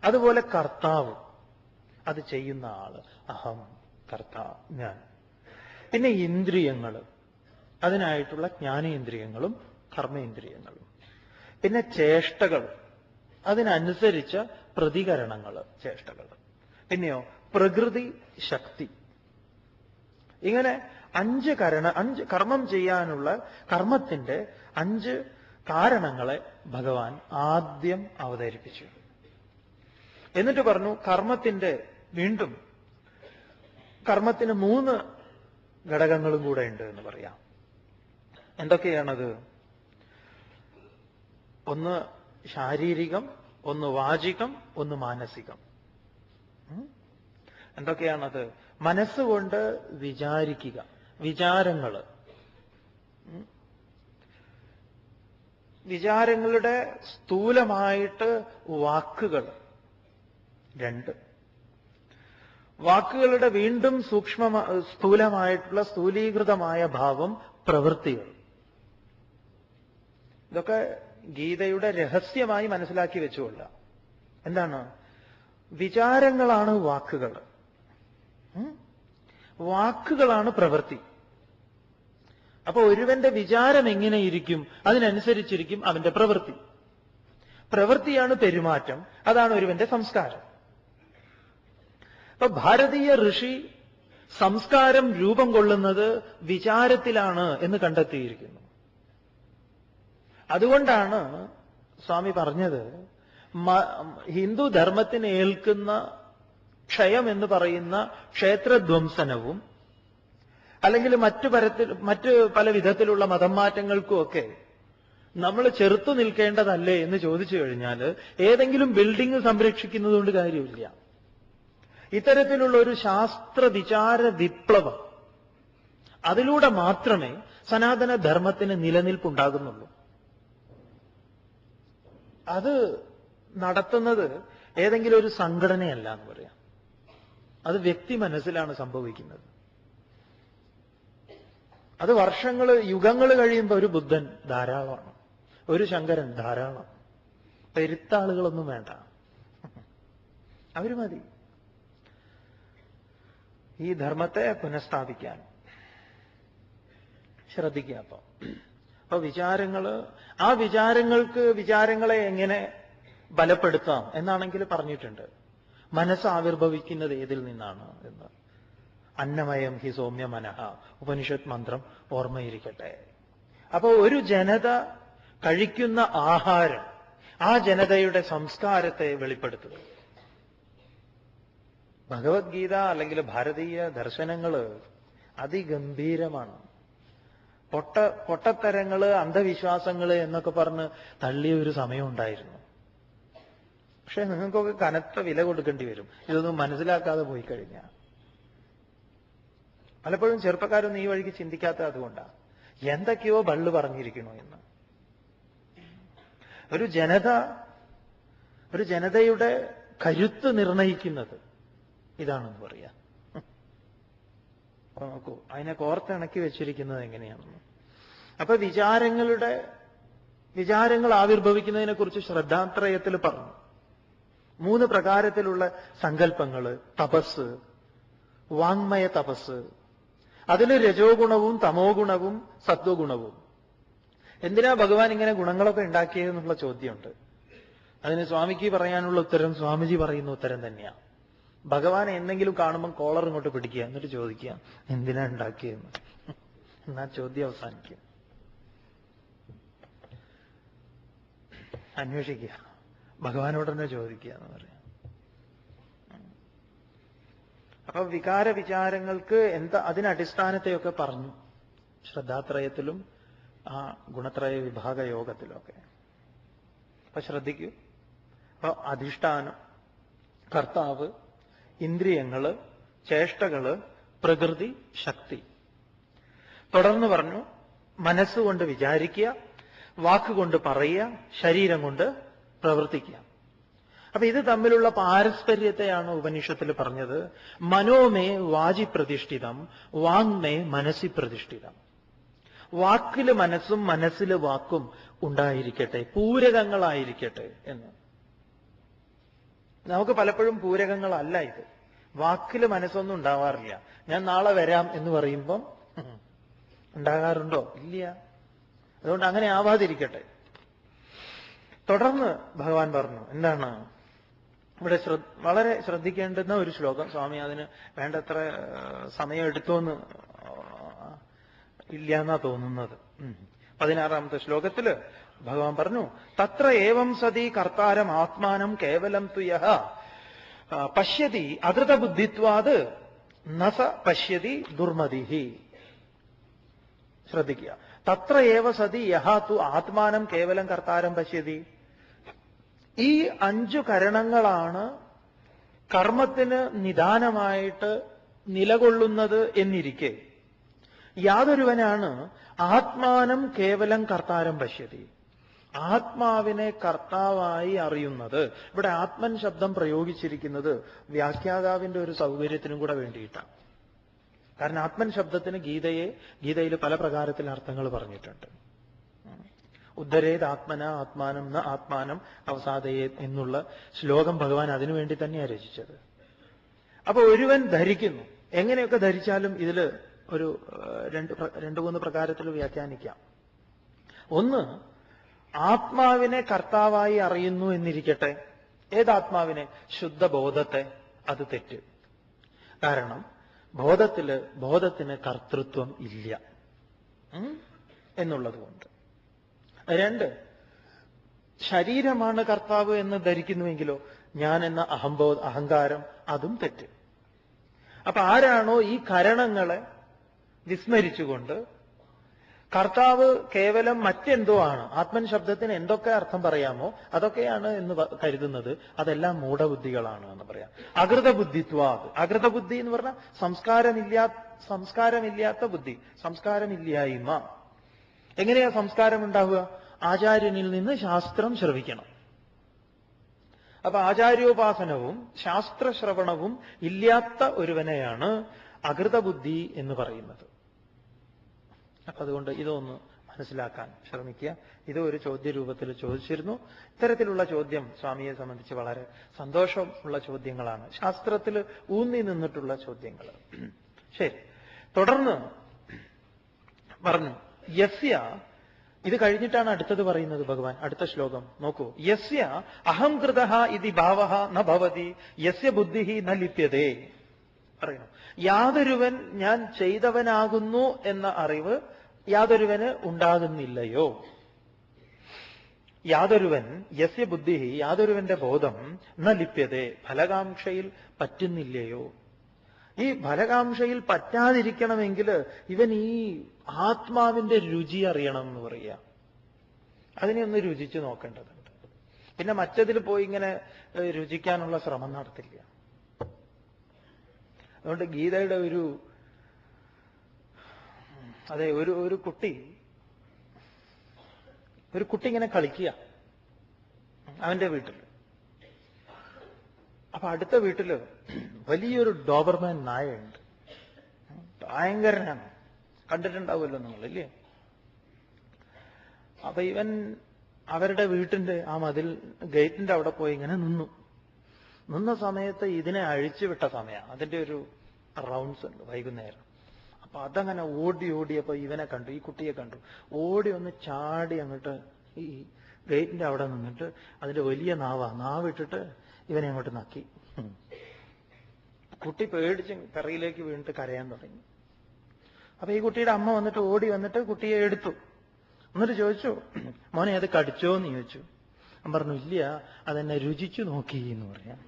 അതുപോലെ കർത്താവ്, അത് ചെയ്യുന്ന ആള്, അഹം കർത്താവ്, ഞാൻ. പിന്നെ ഇന്ദ്രിയങ്ങൾ, അതിനായിട്ടുള്ള ജ്ഞാനേന്ദ്രിയങ്ങളും കർമ്മേന്ദ്രിയങ്ങളും. പിന്നെ ചേഷ്ടകൾ, അതിനനുസരിച്ച പ്രതികരണങ്ങൾ, ചേഷ്ടകൾ. പിന്നെയോ പ്രകൃതി, ശക്തി. ഇങ്ങനെ 5 കർമ്മം ചെയ്യാനുള്ള കർമ്മത്തിന്റെ 5 കാരണങ്ങളെ ഭഗവാൻ ആദ്യം അവതരിപ്പിച്ചു. എന്നിട്ട് പറഞ്ഞു വീണ്ടും കർമ്മത്തിന് 3 ഘടകങ്ങളും കൂടെ ഉണ്ട് എന്ന് പറയാം. എന്തൊക്കെയാണത്? ഒന്ന് ശാരീരികം, ഒന്ന് വാചികം, ഒന്ന് മാനസികം. എന്തൊക്കെയാണത്? മനസ്സുകൊണ്ട് വിചാരിക്കുക, വിചാരങ്ങള്. വിചാരങ്ങളുടെ സ്ഥൂലമായിട്ട് വാക്കുകൾ 2. വാക്കുകളുടെ വീണ്ടും സ്ഥൂലമായിട്ടുള്ള സ്ഥൂലീകൃതമായ ഭാവം പ്രവൃത്തികൾ. ഇതൊക്കെ ഗീതയുടെ രഹസ്യമായി മനസ്സിലാക്കി വെച്ചുകൊള്ള. എന്താണ്? വിചാരങ്ങളാണ് വാക്കുകൾ, വാക്കുകളാണ് പ്രവൃത്തി. അപ്പൊ ഒരുവന്റെ വിചാരം എങ്ങനെയിരിക്കും, അതിനനുസരിച്ചിരിക്കും അവന്റെ പ്രവൃത്തി. പ്രവൃത്തിയാണ് പെരുമാറ്റം, അതാണ് ഒരുവന്റെ സംസ്കാരം. അപ്പൊ ഭാരതീയ ഋഷി സംസ്കാരം രൂപം കൊള്ളുന്നത് വിചാരത്തിലാണ് എന്ന് കണ്ടെത്തിയിരിക്കുന്നു. അതുകൊണ്ടാണ് സ്വാമി പറഞ്ഞത്, ഹിന്ദു ധർമ്മത്തിന് ഏൽക്കുന്ന ക്ഷയം എന്ന് പറയുന്ന ക്ഷേത്രധ്വംസനവും അല്ലെങ്കിൽ മറ്റു പല വിധത്തിലുള്ള മതം മാറ്റങ്ങൾക്കുമൊക്കെ നമ്മൾ ചെറുത്തു നിൽക്കേണ്ടതല്ലേ എന്ന് ചോദിച്ചു കഴിഞ്ഞാൽ ഏതെങ്കിലും ബിൽഡിംഗ് സംരക്ഷിക്കുന്നത് കൊണ്ട് കാര്യമില്ല. ഇത്തരത്തിലുള്ള ഒരു ശാസ്ത്ര വിചാര വിപ്ലവം, അതിലൂടെ മാത്രമേ സനാതന ധർമ്മത്തിന് നിലനിൽപ്പുണ്ടാകുന്നുള്ളൂ. അത് നടത്തുന്നത് ഏതെങ്കിലും ഒരു സംഘടനയല്ല എന്ന് പറയാം. അത് വ്യക്തി മനസ്സിലാണ് സംഭവിക്കുന്നത്. അത് യുഗങ്ങൾ കഴിയുമ്പോൾ ഒരു ബുദ്ധൻ ധാരാളമാണ്, ഒരു ശങ്കരൻ ധാരാളം. പെരുത്ത ആളുകളൊന്നും വേണ്ട, അവര് മതി ഈ ധർമ്മത്തെ പുനഃസ്ഥാപിക്കാൻ. ശ്രദ്ധിക്കുക. അപ്പൊ വിചാരങ്ങളെ എങ്ങനെ ബലപ്പെടുത്താം എന്നാണെങ്കിൽ പറഞ്ഞിട്ടുണ്ട്. മനസ്സ് ആവിർഭവിക്കുന്നത് ഏതിൽ നിന്നാണ് എന്ന്. അന്നമയം ഹി സൗമ്യ മനഃ, ഉപനിഷത്ത് മന്ത്രം ഓർമ്മയിരിക്കട്ടെ. അപ്പൊ ഒരു ജനത കഴിക്കുന്ന ആഹാരം ആ ജനതയുടെ സംസ്കാരത്തെ വെളിപ്പെടുത്തുന്നു. ഭഗവത്ഗീത അല്ലെങ്കിൽ ഭാരതീയ ദർശനങ്ങള് അതിഗംഭീരമാണ്. പൊട്ടത്തരങ്ങള്, അന്ധവിശ്വാസങ്ങള് എന്നൊക്കെ പറഞ്ഞ് തള്ളിയ ഒരു സമയം ഉണ്ടായിരുന്നു. പക്ഷെ നിങ്ങൾക്കൊക്കെ കനത്ത വില കൊടുക്കേണ്ടി വരും ഇതൊന്നും മനസ്സിലാക്കാതെ പോയി കഴിഞ്ഞാൽ. പലപ്പോഴും ചെറുപ്പക്കാരൊന്നും ഈ വഴിക്ക് ചിന്തിക്കാത്ത അതുകൊണ്ടാണ്. എന്തൊക്കെയോ ബള്ള് പറഞ്ഞിരിക്കണോ എന്ന്. ഒരു ജനതയുടെ കരുത്ത് നിർണയിക്കുന്നത് ഇതാണെന്ന് പറയാം. നോക്കൂ, അതിനെ കോർത്തിണക്കി വെച്ചിരിക്കുന്നത് എങ്ങനെയാണെന്ന്. അപ്പൊ വിചാരങ്ങൾ ആവിർഭവിക്കുന്നതിനെ കുറിച്ച് ശ്രദ്ധാത്രയത്തിൽ പറഞ്ഞു. 3 പ്രകാരത്തിലുള്ള സങ്കല്പങ്ങള്, തപസ്, വാങ്മയ തപസ്, അതിന് രജോ ഗുണവും തമോ ഗുണവും സത്വഗുണവും. എന്തിനാ ഭഗവാൻ ഇങ്ങനെ ഗുണങ്ങളൊക്കെ ഉണ്ടാക്കിയതെന്നുള്ള ചോദ്യമുണ്ട്. അതിന് സ്വാമിക്ക് പറയാനുള്ള ഉത്തരം സ്വാമിജി പറയുന്ന ഉത്തരം തന്നെയാണ്. ഭഗവാൻ എന്തെങ്കിലും കാണുമ്പോൾ കോളർ ഇങ്ങോട്ട് പിടിക്കുക, എന്നിട്ട് ചോദിക്കുക എന്തിനാ ഉണ്ടാക്കിയെന്ന്. എന്നാ ചോദ്യം അവസാനിക്കും. അന്വേഷിക്കുക, ഭഗവാനോട് തന്നെ ചോദിക്കുക എന്ന് പറയാം. അപ്പൊ വിചാരങ്ങൾക്ക് അതിനടിസ്ഥാനത്തെയൊക്കെ പറഞ്ഞു ശ്രദ്ധാത്രയത്തിലും ആ ഗുണത്രയ വിഭാഗ യോഗത്തിലൊക്കെ. അപ്പൊ ശ്രദ്ധിക്കൂ. അപ്പൊ അധിഷ്ഠാനം, കർത്താവ്, ഇന്ദ്രിയങ്ങള്, ചേഷ്ടകള്, പ്രകൃതി, ശക്തി. തുടർന്ന് പറഞ്ഞു മനസ്സുകൊണ്ട് വിചാരിക്കുക, വാക്കുകൊണ്ട് പറയുക, ശരീരം കൊണ്ട് പ്രവർത്തിക്കുക. അപ്പൊ ഇത് തമ്മിലുള്ള പാരസ്പര്യത്തെയാണ് ഉപനിഷത്തിൽ പറഞ്ഞത്. മനോമേ വാചി പ്രതിഷ്ഠിതം, വാങ്മേ മനസ്സി പ്രതിഷ്ഠിതം. വാക്കില് മനസ്സും മനസ്സില് വാക്കും ഉണ്ടായിരിക്കട്ടെ, പൂരകങ്ങളായിരിക്കട്ടെ എന്ന്. നമുക്ക് പലപ്പോഴും പൂരകങ്ങളല്ല ഇത്. വാക്കില് മനസ്സൊന്നും ഉണ്ടാവാറില്ല. ഞാൻ നാളെ വരാം എന്ന് പറയുമ്പം ഉണ്ടാകാറുണ്ടോ? ഇല്ല. അതുകൊണ്ട് അങ്ങനെ ആവാതിരിക്കട്ടെ. തുടർന്ന് ഭഗവാൻ പറഞ്ഞു എന്താണ് ഇവിടെ വളരെ ശ്രദ്ധിക്കേണ്ടുന്ന ഒരു ശ്ലോകം. സ്വാമി അതിന് വേണ്ടത്ര സമയം എടുത്തോന്ന് ഇല്ല എന്നാ തോന്നുന്നത്. 16ാമത്തെ ശ്ലോകത്തില് ഭഗവാൻ പറഞ്ഞു തത്ര ഏവം സതി കർത്താരം ആത്മാനം കേവലം തുയഃ പശ്യതി അകൃതബുദ്ധിത്വാത് നസ പശ്യതി ദുർമതിഹി. ശ്രദ്ധിക്കുക. തത്ര ഏവ സതി യഹ തു ആത്മാനം കേവലം കർത്താരം പശ്യതി. ഈ 5 കരണങ്ങളാണ് കർമ്മത്തിന് നിദാനമായിട്ട് നിലകൊള്ളുന്നത് എന്നിരിക്കെ യാതൊരുവനാണ് ആത്മാനം കേവലം കർത്താരം പശ്യതി, ആത്മാവിനെ കർത്താവായി അറിയുന്നത്. ഇവിടെ ആത്മൻ ശബ്ദം പ്രയോഗിച്ചിരിക്കുന്നത് വ്യാഖ്യാതാവിന്റെ ഒരു സൗകര്യത്തിനും കൂടെ വേണ്ടിയിട്ടാണ്. കാരണം ആത്മൻ ശബ്ദത്തിന് ഗീതയിൽ പല പ്രകാരത്തിൽ അർത്ഥങ്ങൾ പറഞ്ഞിട്ടുണ്ട്. ഉദ്ധരേത് ആത്മന ആത്മാനം ന ആത്മാനം അവസാദയേത് എന്നുള്ള ശ്ലോകം ഭഗവാൻ അതിനുവേണ്ടി തന്നെയാണ് രചിച്ചത്. അപ്പൊ ഒരുവൻ ധരിക്കുന്നു, എങ്ങനെയൊക്കെ ധരിച്ചാലും ഇതിൽ ഒരു 2-3 പ്രകാരത്തിൽ വ്യാഖ്യാനിക്കാം. ഒന്ന്, ആത്മാവിനെ കർത്താവായി അറിയുന്നു എന്നിരിക്കട്ടെ. ഏതാത്മാവിനെ? ശുദ്ധബോധത്തെ. അത് തെറ്റ്. കാരണം ബോധത്തിന് കർത്തൃത്വം ഇല്ല എന്നുള്ളത് കൊണ്ട്. 2, ശരീരമാണ് കർത്താവ് എന്ന് ധരിക്കുന്നുവെങ്കിലോ ഞാൻ എന്ന അഹങ്കാരം, അതും തെറ്റ്. അപ്പൊ ആരാണോ ഈ കരണങ്ങളെ വിസ്മരിച്ചുകൊണ്ട് കർത്താവ് കേവലം മറ്റെന്തോ ആണ്, ആത്മൻ ശബ്ദത്തിന് എന്തൊക്കെ അർത്ഥം പറയാമോ അതൊക്കെയാണ് എന്ന് കരുതുന്നത്, അതെല്ലാം മൂഢബുദ്ധികളാണ് എന്ന് പറയാം. അകൃതബുദ്ധി എന്ന് പറഞ്ഞാൽ സംസ്കാരമില്ലാത്ത ബുദ്ധി, സംസ്കാരമില്ലായ്മ. എങ്ങനെയാ സംസ്കാരം ഉണ്ടാവുക? ആചാര്യനിൽ നിന്ന് ശാസ്ത്രം ശ്രവിക്കണം. അപ്പൊ ആചാര്യോപാസനവും ശാസ്ത്രശ്രവണവും ഇല്ലാത്ത ഒരുവനെയാണ് അകൃതബുദ്ധി എന്ന് പറയുന്നത്. അപ്പൊ അതുകൊണ്ട് ഇതൊന്ന് മനസ്സിലാക്കാൻ ശ്രമിക്കുക. ഇത് ഒരു ചോദ്യരൂപത്തിൽ ചോദിച്ചിരുന്നു. ഇത്തരത്തിലുള്ള ചോദ്യം സ്വാമിയെ സംബന്ധിച്ച് വളരെ സന്തോഷമുള്ള ചോദ്യങ്ങളാണ്, ശാസ്ത്രത്തിൽ ഊന്നി നിന്നിട്ടുള്ള ചോദ്യങ്ങൾ. ശരി, തുടർന്ന് പറഞ്ഞു യസ്യ, ഇത് കഴിഞ്ഞിട്ടാണ് അടുത്തത് പറയുന്നത് ഭഗവാൻ. അടുത്ത ശ്ലോകം നോക്കൂ. യസ്യ അഹം കൃതഃ ഇതി ഭാവഃ ന ഭവതി യസ്യ ബുദ്ധിഃ ന ലിപ്യതേ. പറയുന്നു യാതൊരുവൻ ഞാൻ ചെയ്തവനാകുന്നു എന്ന അറിവ് യാതൊരുവന് ഉണ്ടാകുന്നില്ലയോ. യാതൊരുവൻ യസ്യ ബുദ്ധിഃ, യാതൊരുവന്റെ ബോധം ന ലിപ്യതേ, ഫലകാംക്ഷയിൽ പറ്റുന്നില്ലയോ. ഈ ഫലകാംക്ഷയിൽ പറ്റാതിരിക്കണമെങ്കിൽ ഇവൻ ഈ ആത്മാവിന്റെ രുചി അറിയണം എന്ന് പറയുക. അതിനെ ഒന്ന് രുചിച്ചു നോക്കേണ്ടതുണ്ട്. പിന്നെ മറ്റതിൽ പോയി ഇങ്ങനെ രുചിക്കാനുള്ള ശ്രമം നടത്തില്ല. അതുകൊണ്ട് ഗീതയുടെ ഒരു കുട്ടി ഇങ്ങനെ കളിക്കുക അവന്റെ വീട്ടിൽ. അപ്പൊ അടുത്ത വീട്ടില് വലിയൊരു ഡോബർമാൻ നായയുണ്ട്. ഭയങ്കരനാണ്, കണ്ടിട്ടുണ്ടാവുമല്ലോ നിങ്ങളില്ലേ. അപ്പൊ ഇവൻ അവരുടെ വീട്ടിന്റെ ആ ഗേറ്റിന്റെ അവിടെ പോയി ഇങ്ങനെ നിന്ന സമയത്ത് ഇതിനെ അഴിച്ചുവിട്ട സമയമാണ്. അതിന്റെ ഒരു റൗണ്ട്സ് ഉണ്ട് വൈകുന്നേരം. അപ്പൊ അതങ്ങനെ ഓടിയപ്പോ ഇവനെ കണ്ടു, ഈ കുട്ടിയെ കണ്ടു. ഓടി ഒന്ന് ചാടി അങ്ങോട്ട് ഈ ഗേറ്റിന്റെ അവിടെ നിന്നിട്ട് അതിന്റെ വലിയ നാവിട്ടിട്ട് ഇവനെ അങ്ങോട്ട് നക്കി. കുട്ടി പേടിച്ച് കറിയിലേക്ക് വീണിട്ട് കരയാൻ തുടങ്ങി. അപ്പൊ ഈ കുട്ടിയുടെ അമ്മ ഓടി വന്നിട്ട് കുട്ടിയെ എടുത്തു. എന്നിട്ട് ചോദിച്ചു, മോനെ അത് കടിച്ചോ എന്ന് ചോദിച്ചു. ഞാൻ പറഞ്ഞു ഇല്ല, അതെന്നെ രുചിച്ചു നോക്കി എന്ന് പറയാം.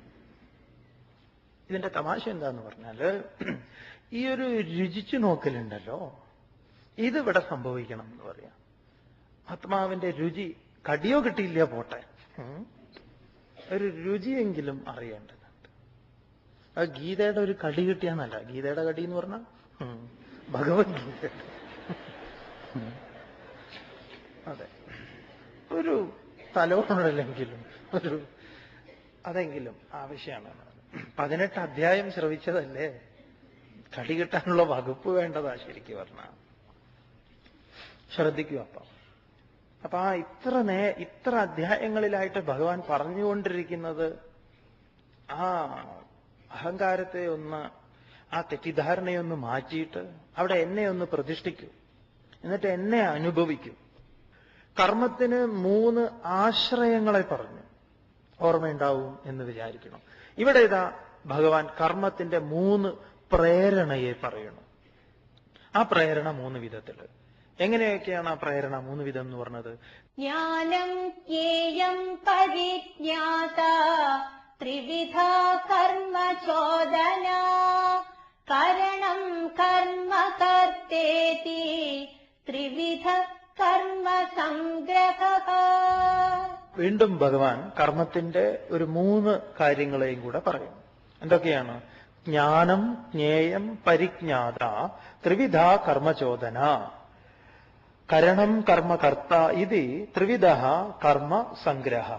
ഇതിന്റെ തമാശ എന്താന്ന് പറഞ്ഞാല് ഈ ഒരു രുചിച്ചു നോക്കലുണ്ടല്ലോ, ഇത് ഇവിടെ സംഭവിക്കണം എന്ന് പറയാം. ആത്മാവിന്റെ രുചി, കടിയോ കിട്ടിയില്ല പോട്ടെ, ഒരു രുചിയെങ്കിലും അറിയേണ്ടതുണ്ട്. അത് ഗീതയുടെ ഒരു കടി കിട്ടിയാന്നല്ല, ഗീതയുടെ കടി എന്ന് പറഞ്ഞാൽ ഭഗവത്ഗീത. അതെ, ഒരു തലോണലെങ്കിലും അതെങ്കിലും ആവശ്യമാണ്. 18 അധ്യായം ശ്രവിച്ചതല്ലേ, കടി കിട്ടാനുള്ള വകുപ്പ് വേണ്ടതാ ശരിക്കും പറഞ്ഞാൽ. ശ്രദ്ധിക്കൂ. അപ്പൊ ആ ഇത്ര അധ്യായങ്ങളിലായിട്ട് ഭഗവാൻ പറഞ്ഞുകൊണ്ടിരിക്കുന്നത് ആ അഹങ്കാരത്തെ ഒന്ന്, ആ തെറ്റിദ്ധാരണയൊന്ന് മാറ്റിയിട്ട് അവിടെ എന്നെ ഒന്ന് പ്രതിഷ്ഠിക്കൂ, എന്നിട്ട് എന്നെ അനുഭവിക്കൂ. കർമ്മത്തിന് 3 ആശ്രയങ്ങളെ പറഞ്ഞു, ഓർമ്മയുണ്ടാവും എന്ന് വിചാരിക്കണം. ഇവിടെ ഇതാ ഭഗവാൻ കർമ്മത്തിന്റെ 3 പ്രേരണയെ പറയണം. ആ പ്രേരണ 3 വിധത്തില്. എങ്ങനെയൊക്കെയാണ് ആ പ്രേരണ 3 വിധം എന്ന് പറഞ്ഞത്? ജ്ഞാനം ജ്ഞേയം പരിജ്ഞാത ത്രിവിധ കർമ്മ ചോദന കരണം കർമ്മ കർത്തേതി ത്രിവിധ കർമ്മ സംഗ്രഹ. വീണ്ടും ഭഗവാൻ കർമ്മത്തിന്റെ ഒരു 3 കാര്യങ്ങളെയും കൂടെ പറയും. എന്തൊക്കെയാണ്? ജ്ഞാനം ജ്ഞേയം പരിജ്ഞാത ത്രിവിധ കർമ്മചോദന കരണം കർമ്മ കർത്ത ഇതി ത്രിവിധ കർമ്മ സംഗ്രഹ.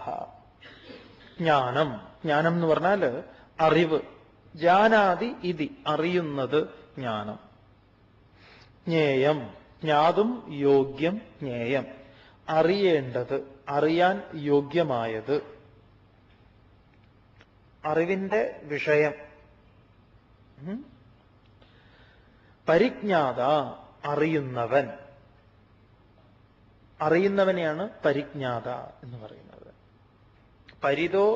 ജ്ഞാനം എന്ന് പറഞ്ഞാൽ അറിവ്. ജാനാതി ഇതി, അറിയുന്നത് ജ്ഞാനം. ജ്ഞേയം, ജ്ഞാതും യോഗ്യം ജ്ഞേയം, അറിയേണ്ടത്, അറിയാൻ യോഗ്യമായത്, അറിവിന്റെ വിഷയം. പരിജ്ഞാത, അറിയുന്നവൻ. അറിയുന്നവനെയാണ് പരിജ്ഞാത എന്ന് പറയുന്നത്. പരിതോ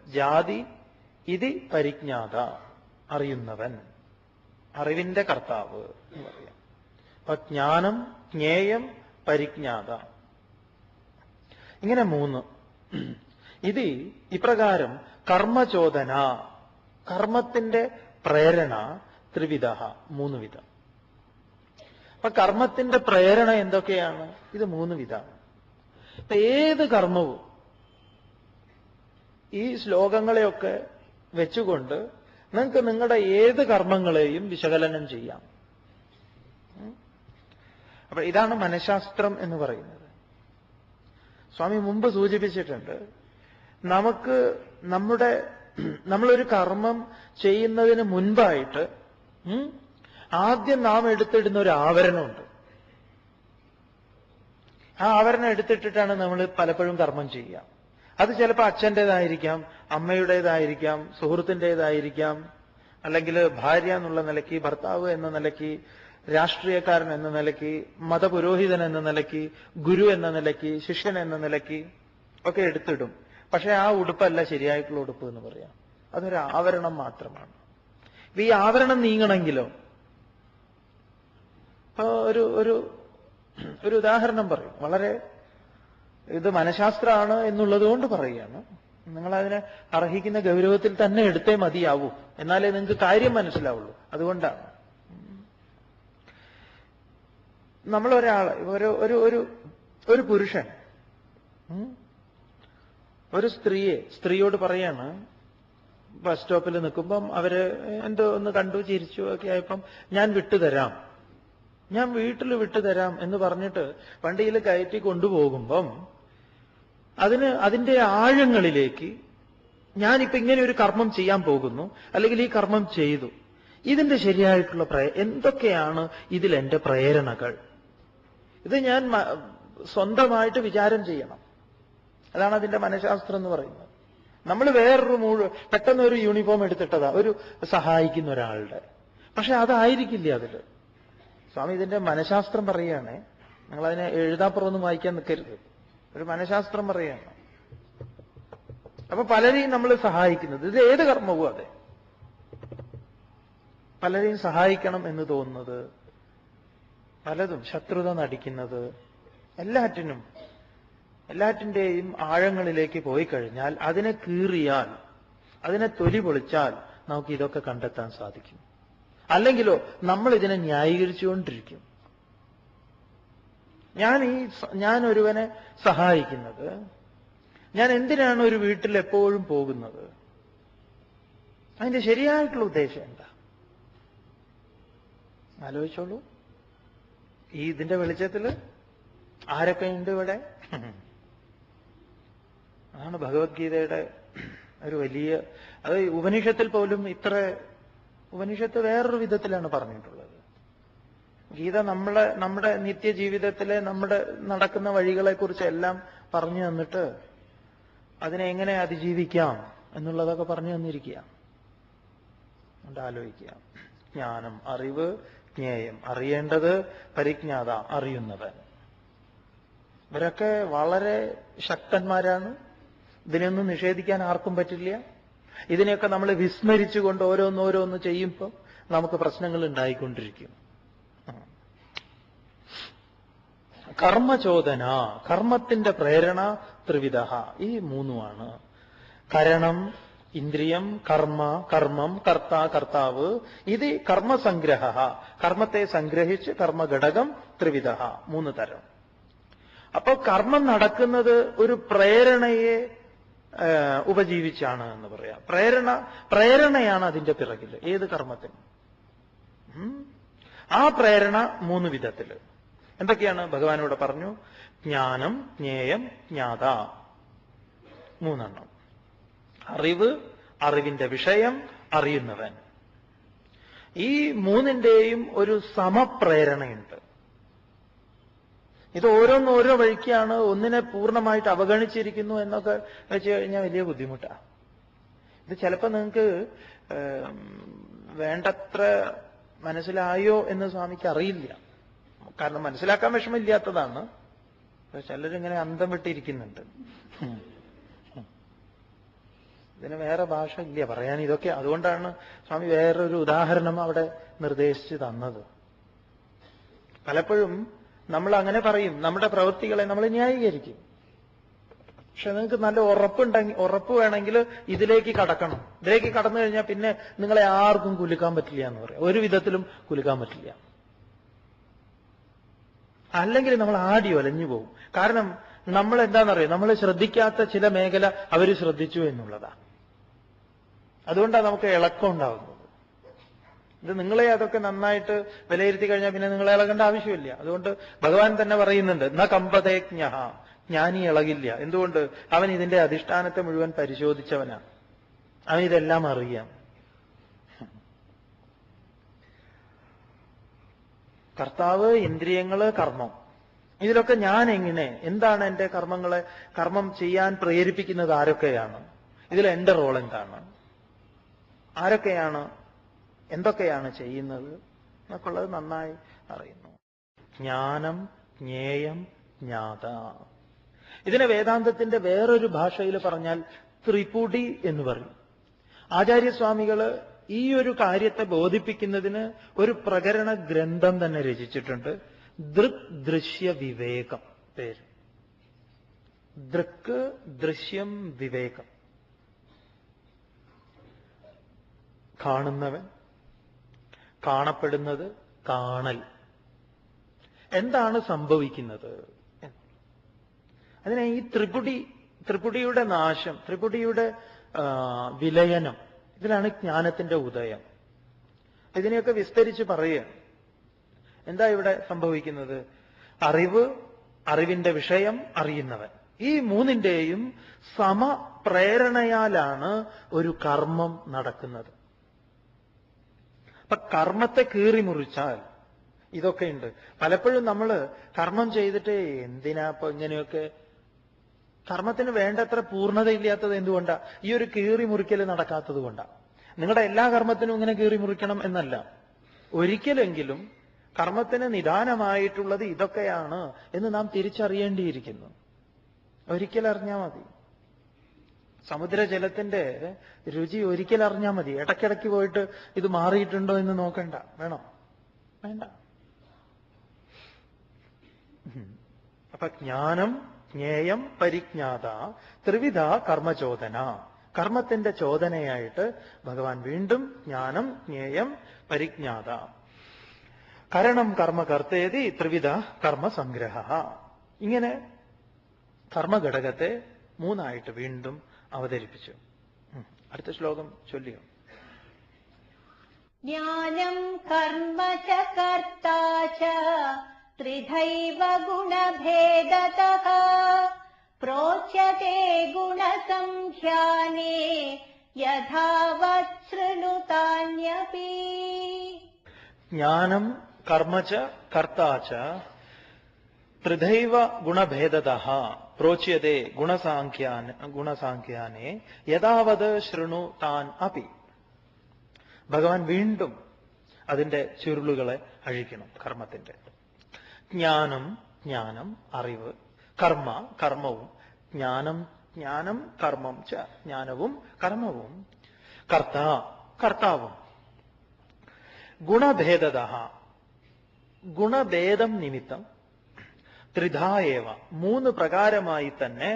ജാതി ഇതി പരിജ്ഞാത, അറിയുന്നവൻ, അറിവിന്റെ കർത്താവ് എന്ന് പറയാം. അപ്പൊ ജ്ഞാനം ജ്ഞേയം പരിജ്ഞാത, ഇങ്ങനെ 3. ഇത് ഇപ്രകാരം കർമ്മചോദന, കർമ്മത്തിന്റെ പ്രേരണ ത്രിവിധ, 3 വിധം. അപ്പൊ കർമ്മത്തിന്റെ പ്രേരണ എന്തൊക്കെയാണ്? ഇത് 3 വിധമാണ്. ഇപ്പൊ ഏത് കർമ്മവും ഈ ശ്ലോകങ്ങളെയൊക്കെ വെച്ചുകൊണ്ട് നിങ്ങൾക്ക് നിങ്ങളുടെ ഏത് കർമ്മങ്ങളെയും വിശകലനം ചെയ്യാം. അപ്പൊ ഇതാണ് മനഃശാസ്ത്രം എന്ന് പറയുന്നത്. സ്വാമി മുമ്പ് സൂചിപ്പിച്ചിട്ടുണ്ട്, നമ്മളൊരു കർമ്മം ചെയ്യുന്നതിന് മുൻപായിട്ട് ആദ്യം നാം എടുത്തിടുന്ന ഒരു ആവരണമുണ്ട്. ആ ആവരണം എടുത്തിട്ടിട്ടാണ് നമ്മൾ പലപ്പോഴും കർമ്മം ചെയ്യുക. അത് ചിലപ്പോൾ അച്ഛൻ്റെതായിരിക്കാം, അമ്മയുടേതായിരിക്കാം, സുഹൃത്തിൻ്റെതായിരിക്കാം, അല്ലെങ്കിൽ ഭാര്യ എന്നുള്ള നിലയ്ക്ക്, ഭർത്താവ് എന്ന നിലയ്ക്ക്, രാഷ്ട്രീയക്കാരൻ എന്ന നിലയ്ക്ക്, മതപുരോഹിതൻ എന്ന നിലയ്ക്ക്, ഗുരു എന്ന നിലയ്ക്ക്, ശിഷ്യൻ എന്ന നിലയ്ക്ക് ഒക്കെ എടുത്തിടും. പക്ഷെ ആ ഉടുപ്പല്ല ശരിയായിട്ടുള്ള ഉടുപ്പ് എന്ന് പറയാം. അതൊരു ആവരണം മാത്രമാണ്. ഈ ആവരണം നീങ്ങണമെങ്കിലോ, ഒരു ഉദാഹരണം പറയും. വളരെ ഇത് മനഃശാസ്ത്രമാണ് എന്നുള്ളത് കൊണ്ട് പറയുകയാണ്. നിങ്ങളതിനെ അർഹിക്കുന്ന ഗൗരവത്തിൽ തന്നെ എടുത്തേ മതിയാവൂ, എന്നാലേ നിങ്ങൾക്ക് കാര്യം മനസ്സിലാവുള്ളൂ. അതുകൊണ്ടാണ് നമ്മളൊരാൾ, ഒരു പുരുഷൻ ഒരു സ്ത്രീയോട് പറയാണ്, ബസ് സ്റ്റോപ്പിൽ നിൽക്കുമ്പം അവര് എന്തോ ഒന്ന് കണ്ടു, ചിരിച്ചു ഒക്കെ ആയപ്പം ഞാൻ വിട്ടുതരാം, ഞാൻ വീട്ടിൽ വിട്ടുതരാം എന്ന് പറഞ്ഞിട്ട് വണ്ടിയിൽ കയറ്റി കൊണ്ടുപോകുമ്പം അതിന്റെ ആഴങ്ങളിലേക്ക് ഞാനിപ്പോ ഇങ്ങനെ ഒരു കർമ്മം ചെയ്യാൻ പോകുന്നു, അല്ലെങ്കിൽ ഈ കർമ്മം ചെയ്തു, ഇതിന്റെ ശരിയായിട്ടുള്ള എന്തൊക്കെയാണ് ഇതിൽ എന്റെ പ്രേരണകൾ, ഇത് ഞാൻ സ്വന്തമായിട്ട് വിചാരം ചെയ്യണം. അതാണ് അതിന്റെ മനഃശാസ്ത്രം എന്ന് പറയുന്നത്. നമ്മൾ പെട്ടെന്ന് ഒരു യൂണിഫോം എടുത്തിട്ടതാ ഒരു സഹായിക്കുന്ന ഒരാളുടെ, പക്ഷെ അതായിരിക്കില്ല അതില്. സ്വാമി ഇതിന്റെ മനഃശാസ്ത്രം പറയുകയാണ്. നിങ്ങളതിനെ എഴുതാപ്പുറമൊന്നും വായിക്കാൻ നിൽക്കരുത്. ഒരു മനഃശാസ്ത്രം പറയുകയാണ്. അപ്പൊ പലരെയും നമ്മൾ സഹായിക്കുന്നത്, ഇത് ഏത് കർമ്മവും അതെ, പലരെയും സഹായിക്കണം എന്ന് തോന്നുന്നത്, പലതും ശത്രുത നടിക്കുന്നത്, എല്ലാറ്റിന്റെയും ആഴങ്ങളിലേക്ക് പോയി കഴിഞ്ഞാൽ, അതിനെ കീറിയാൽ, അതിനെ തൊലി പൊളിച്ചാൽ നമുക്ക് ഇതൊക്കെ കണ്ടെത്താൻ സാധിക്കും. അല്ലെങ്കിലോ നമ്മൾ ഇതിനെ ന്യായീകരിച്ചുകൊണ്ടിരിക്കും. ഞാൻ ഒരുവനെ സഹായിക്കുന്നത്, ഞാൻ എന്തിനാണ് ഒരു വീട്ടിൽ എപ്പോഴും പോകുന്നത്, അതിന്റെ ശരിയായിട്ടുള്ള ഉദ്ദേശം എന്താ? ആലോചിച്ചോളൂ. ഇതിന്റെ വെളിച്ചത്തിൽ ആരൊക്കെയുണ്ട് ഇവിടെ? അതാണ് ഭഗവത്ഗീതയുടെ ഒരു വലിയ, അത് ഉപനിഷത്തിൽ പോലും ഉപനിഷത്ത് വേറൊരു വിധത്തിലാണ് പറഞ്ഞിട്ടുള്ളത്. ഗീത നമ്മുടെ നിത്യജീവിതത്തിലെ നമ്മുടെ നടക്കുന്ന വഴികളെക്കുറിച്ചെല്ലാം പറഞ്ഞു തന്നിട്ട് അതിനെ എങ്ങനെ അതിജീവിക്കാം എന്നുള്ളതൊക്കെ പറഞ്ഞു തന്നിരിക്കുക. അതുകൊണ്ട് ആലോചിക്കുക. ജ്ഞാനം, അറിവ്, ജ്ഞേയം, അറിയേണ്ടത്, പരിജ്ഞാത, അറിയുന്നവൻ. ഇവരൊക്കെ വളരെ ശക്തന്മാരാണ്. ഇതിനൊന്നും നിഷേധിക്കാൻ ആർക്കും പറ്റില്ല. ഇതിനെയൊക്കെ നമ്മൾ വിസ്മരിച്ചുകൊണ്ട് ഓരോന്നോരോന്ന് ചെയ്യുമ്പോൾ നമുക്ക് പ്രശ്നങ്ങൾ ഉണ്ടായിക്കൊണ്ടിരിക്കും. കർമ്മചോദന, കർമ്മത്തിന്റെ പ്രേരണ ത്രിവിധ, ഈ മൂന്നുമാണ്. കരണം, ഇന്ദ്രിയം, കർമ്മം, കർത്താവ്. ഇത് കർമ്മസംഗ്രഹ, കർമ്മത്തെ സംഗ്രഹിച്ച് കർമ്മഘടകം ത്രിവിധ, മൂന്ന് തരം. അപ്പൊ കർമ്മം നടക്കുന്നത് ഒരു പ്രേരണയെ ഉപജീവിച്ചാണ് എന്ന് പറയാം. പ്രേരണയാണ് അതിന്റെ പിറകിൽ ഏത് കർമ്മത്തിനും. ആ പ്രേരണ മൂന്ന് വിധത്തിൽ. എന്തൊക്കെയാണ് ഭഗവാൻ ഇവിടെ പറഞ്ഞു? ജ്ഞാനം, ജ്ഞേയം, ജ്ഞാത, മൂന്നെണ്ണം. അറിവ്, അറിവിന്റെ വിഷയം, അറിയുന്നവൻ. ഈ മൂന്നിന്റെയും ഒരു സമപ്രേരണയുണ്ട്. ഇത് ഓരോന്നോരോ വഴിക്കാണ്. ഒന്നിനെ പൂർണ്ണമായിട്ട് അവഗണിച്ചിരിക്കുന്നു എന്നൊക്കെ വെച്ച് കഴിഞ്ഞാൽ വലിയ ബുദ്ധിമുട്ടാണ്. ഇത് ചിലപ്പോൾ നിങ്ങൾക്ക് വേണ്ടത്ര മനസ്സിലായോ എന്ന് സ്വാമിക്ക് അറിയില്ല. കാരണം മനസ്സിലാക്കാൻ വിഷമമില്ലാത്തതാണ്. ചിലരിങ്ങനെ അന്തം വിട്ടിരിക്കുന്നുണ്ട്. ഇതിന് വേറെ ഭാഷ ഇല്ല പറയാൻ ഇതൊക്കെ. അതുകൊണ്ടാണ് സ്വാമി വേറൊരു ഉദാഹരണം അവിടെ നിർദ്ദേശിച്ച് തന്നത്. പലപ്പോഴും നമ്മൾ അങ്ങനെ പറയും, നമ്മുടെ പ്രവൃത്തികളെ നമ്മൾ ന്യായീകരിക്കും. പക്ഷെ നിങ്ങൾക്ക് നല്ല ഉറപ്പ് വേണമെങ്കിൽ ഇതിലേക്ക് കടക്കണം. ഇതിലേക്ക് കടന്നു കഴിഞ്ഞാൽ പിന്നെ നിങ്ങളെ ആർക്കും കുലുക്കാൻ പറ്റില്ല എന്ന് പറയാം. ഒരു വിധത്തിലും കുലുക്കാൻ പറ്റില്ല. അല്ലെങ്കിൽ നമ്മൾ ആടി ഒലഞ്ഞു പോകും. കാരണം നമ്മൾ എന്താണെന്നറിയോ, നമ്മൾ ശ്രദ്ധിക്കാത്ത ചില മേഖല അവർ ശ്രദ്ധിച്ചു എന്നുള്ളതാണ്. അതുകൊണ്ടാണ് നമുക്ക് ഇളക്കം ഉണ്ടാകുന്നത്. ഇത് നിങ്ങളെ അതൊക്കെ നന്നായിട്ട് വിലയിരുത്തി കഴിഞ്ഞാൽ പിന്നെ നിങ്ങളെ ഇളകേണ്ട ആവശ്യമില്ല. അതുകൊണ്ട് ഭഗവാൻ തന്നെ പറയുന്നുണ്ട്, ന കമ്പതേജ്ഞ, ജ്ഞാനി ഇളകില്ല. എന്തുകൊണ്ട്? അവൻ ഇതിന്റെ അധിഷ്ഠാനത്തെ മുഴുവൻ പരിശോധിച്ചവനാണ്. അവൻ ഇതെല്ലാം അറിയാം. കർത്താവ്, ഇന്ദ്രിയങ്ങള്, കർമ്മം, ഇതിലൊക്കെ ഞാൻ എങ്ങനെ, എന്താണ് എന്റെ കർമ്മം ചെയ്യാൻ പ്രേരിപ്പിക്കുന്നത് ആരൊക്കെയാണ്? ഇതിൽ എന്റെ റോൾ എന്താണ്? ആരൊക്കെയാണ്, എന്തൊക്കെയാണ് ചെയ്യുന്നത് എന്നൊക്കെ ഉള്ളത് നന്നായി അറിയുന്നു. ജ്ഞാനം, ജ്ഞേയം, ജ്ഞാത. ഇതിനെ വേദാന്തത്തിന്റെ വേറൊരു ഭാഷയിൽ പറഞ്ഞാൽ ത്രിപുടി എന്ന് പറയും. ആചാര്യസ്വാമികള് ഈ ഒരു കാര്യത്തെ ബോധിപ്പിക്കുന്നതിന് ഒരു പ്രകരണ ഗ്രന്ഥം തന്നെ രചിച്ചിട്ടുണ്ട്. ദൃക് ദൃശ്യ വിവേകം പേര്. ദൃക്ക്, ദൃശ്യം, വിവേകം. കാണുന്നവൻ, കാണപ്പെടുന്നത്, കാണൽ. എന്താണ് സംഭവിക്കുന്നത്? അതിനെ ഈ ത്രിപുടിയുടെ നാശം, ത്രിപുടിയുടെ വിലയനം, ഇതിലാണ് ജ്ഞാനത്തിന്റെ ഉദയം. ഇതിനെയൊക്കെ വിസ്തരിച്ച് പറയുക. എന്താ ഇവിടെ സംഭവിക്കുന്നത്? അറിവ്, അറിവിന്റെ വിഷയം, അറിയുന്നവൻ. ഈ മൂന്നിന്റെയും സമപ്രേരണയാലാണ് ഒരു കർമ്മം നടക്കുന്നത്. അപ്പൊ കർമ്മത്തെ കീറിമുറിച്ചാൽ ഇതൊക്കെയുണ്ട്. പലപ്പോഴും നമ്മൾ കർമ്മം ചെയ്തിട്ട് എന്തിനാ ഇപ്പൊ ഇങ്ങനെയൊക്കെ, കർമ്മത്തിന് വേണ്ടത്ര പൂർണ്ണതയില്ലാത്തത് എന്തുകൊണ്ടാ? ഈ ഒരു കീറിമുറിക്കൽ നടക്കാത്തത് കൊണ്ടാ. നിങ്ങളുടെ എല്ലാ കർമ്മത്തിനും ഇങ്ങനെ കീറിമുറിക്കണം എന്നല്ല. ഒരിക്കലെങ്കിലും കർമ്മത്തിന് നിദാനമായിട്ടുള്ളത് ഇതൊക്കെയാണ് എന്ന് നാം തിരിച്ചറിയേണ്ടിയിരിക്കുന്നു. ഒരിക്കലറിഞ്ഞാൽ മതി. സമുദ്രജലത്തിന്റെ രുചി ഒരിക്കലറിഞ്ഞാൽ മതി. ഇടയ്ക്കിടയ്ക്ക് പോയിട്ട് ഇത് മാറിയിട്ടുണ്ടോ എന്ന് നോക്കണ്ട. വേണോ? വേണ്ട. അപ്പൊ ജ്ഞാനം, ജ്ഞേയം, പരിജ്ഞാത, ത്രിവിധ കർമ്മചോദന. കർമ്മത്തിന്റെ ചോദനയായിട്ട് ഭഗവാൻ വീണ്ടും ജ്ഞാനം, ജ്ഞേയം, പരിജ്ഞാത. കരണം കർമ്മ കർത്തേതി ത്രിവിധ കർമ്മസംഗ്രഹ. ഇങ്ങനെ കർമ്മഘടകത്തെ മൂന്നായിട്ട് വീണ്ടും അവതരിപ്പിച്ചു. അടുത്ത ശ്ലോകം ചൊല്ലിയോ? ജ്ഞാനം കർമ്മ ച കർത്താ ച ത്രിധൈവ ഗുണഭേദതഃ പ്രോച്യത്തെ ഗുണസംഖ്യാനേ യഥാവത് ശൃണുതാന്യപി. ജ്ഞാനം കർമ്മ ച കർത്താ ച ത്രിധൈവ ഗുണഭേദതഃ പ്രോച്യത്തെ ഗുണസാഖ്യാനേ യഥാവത് ശൃണു താൻ അപി. ഭഗവാൻ വീണ്ടും അതിന്റെ ചുരുളുകളെ അഴിക്കണം. കർമ്മത്തിന്റെ ജ്ഞാനം അറിവ്, കർമ്മ കർമ്മവും, ജ്ഞാനം കർമ്മം ച ജ്ഞാനവും കർമ്മവും, കർത്താവും, ഗുണഭേദതഃ ഗുണഭേദം നിമിത്തം, ത്രിധായേവ മൂന്ന് പ്രകാരമായി തന്നെ,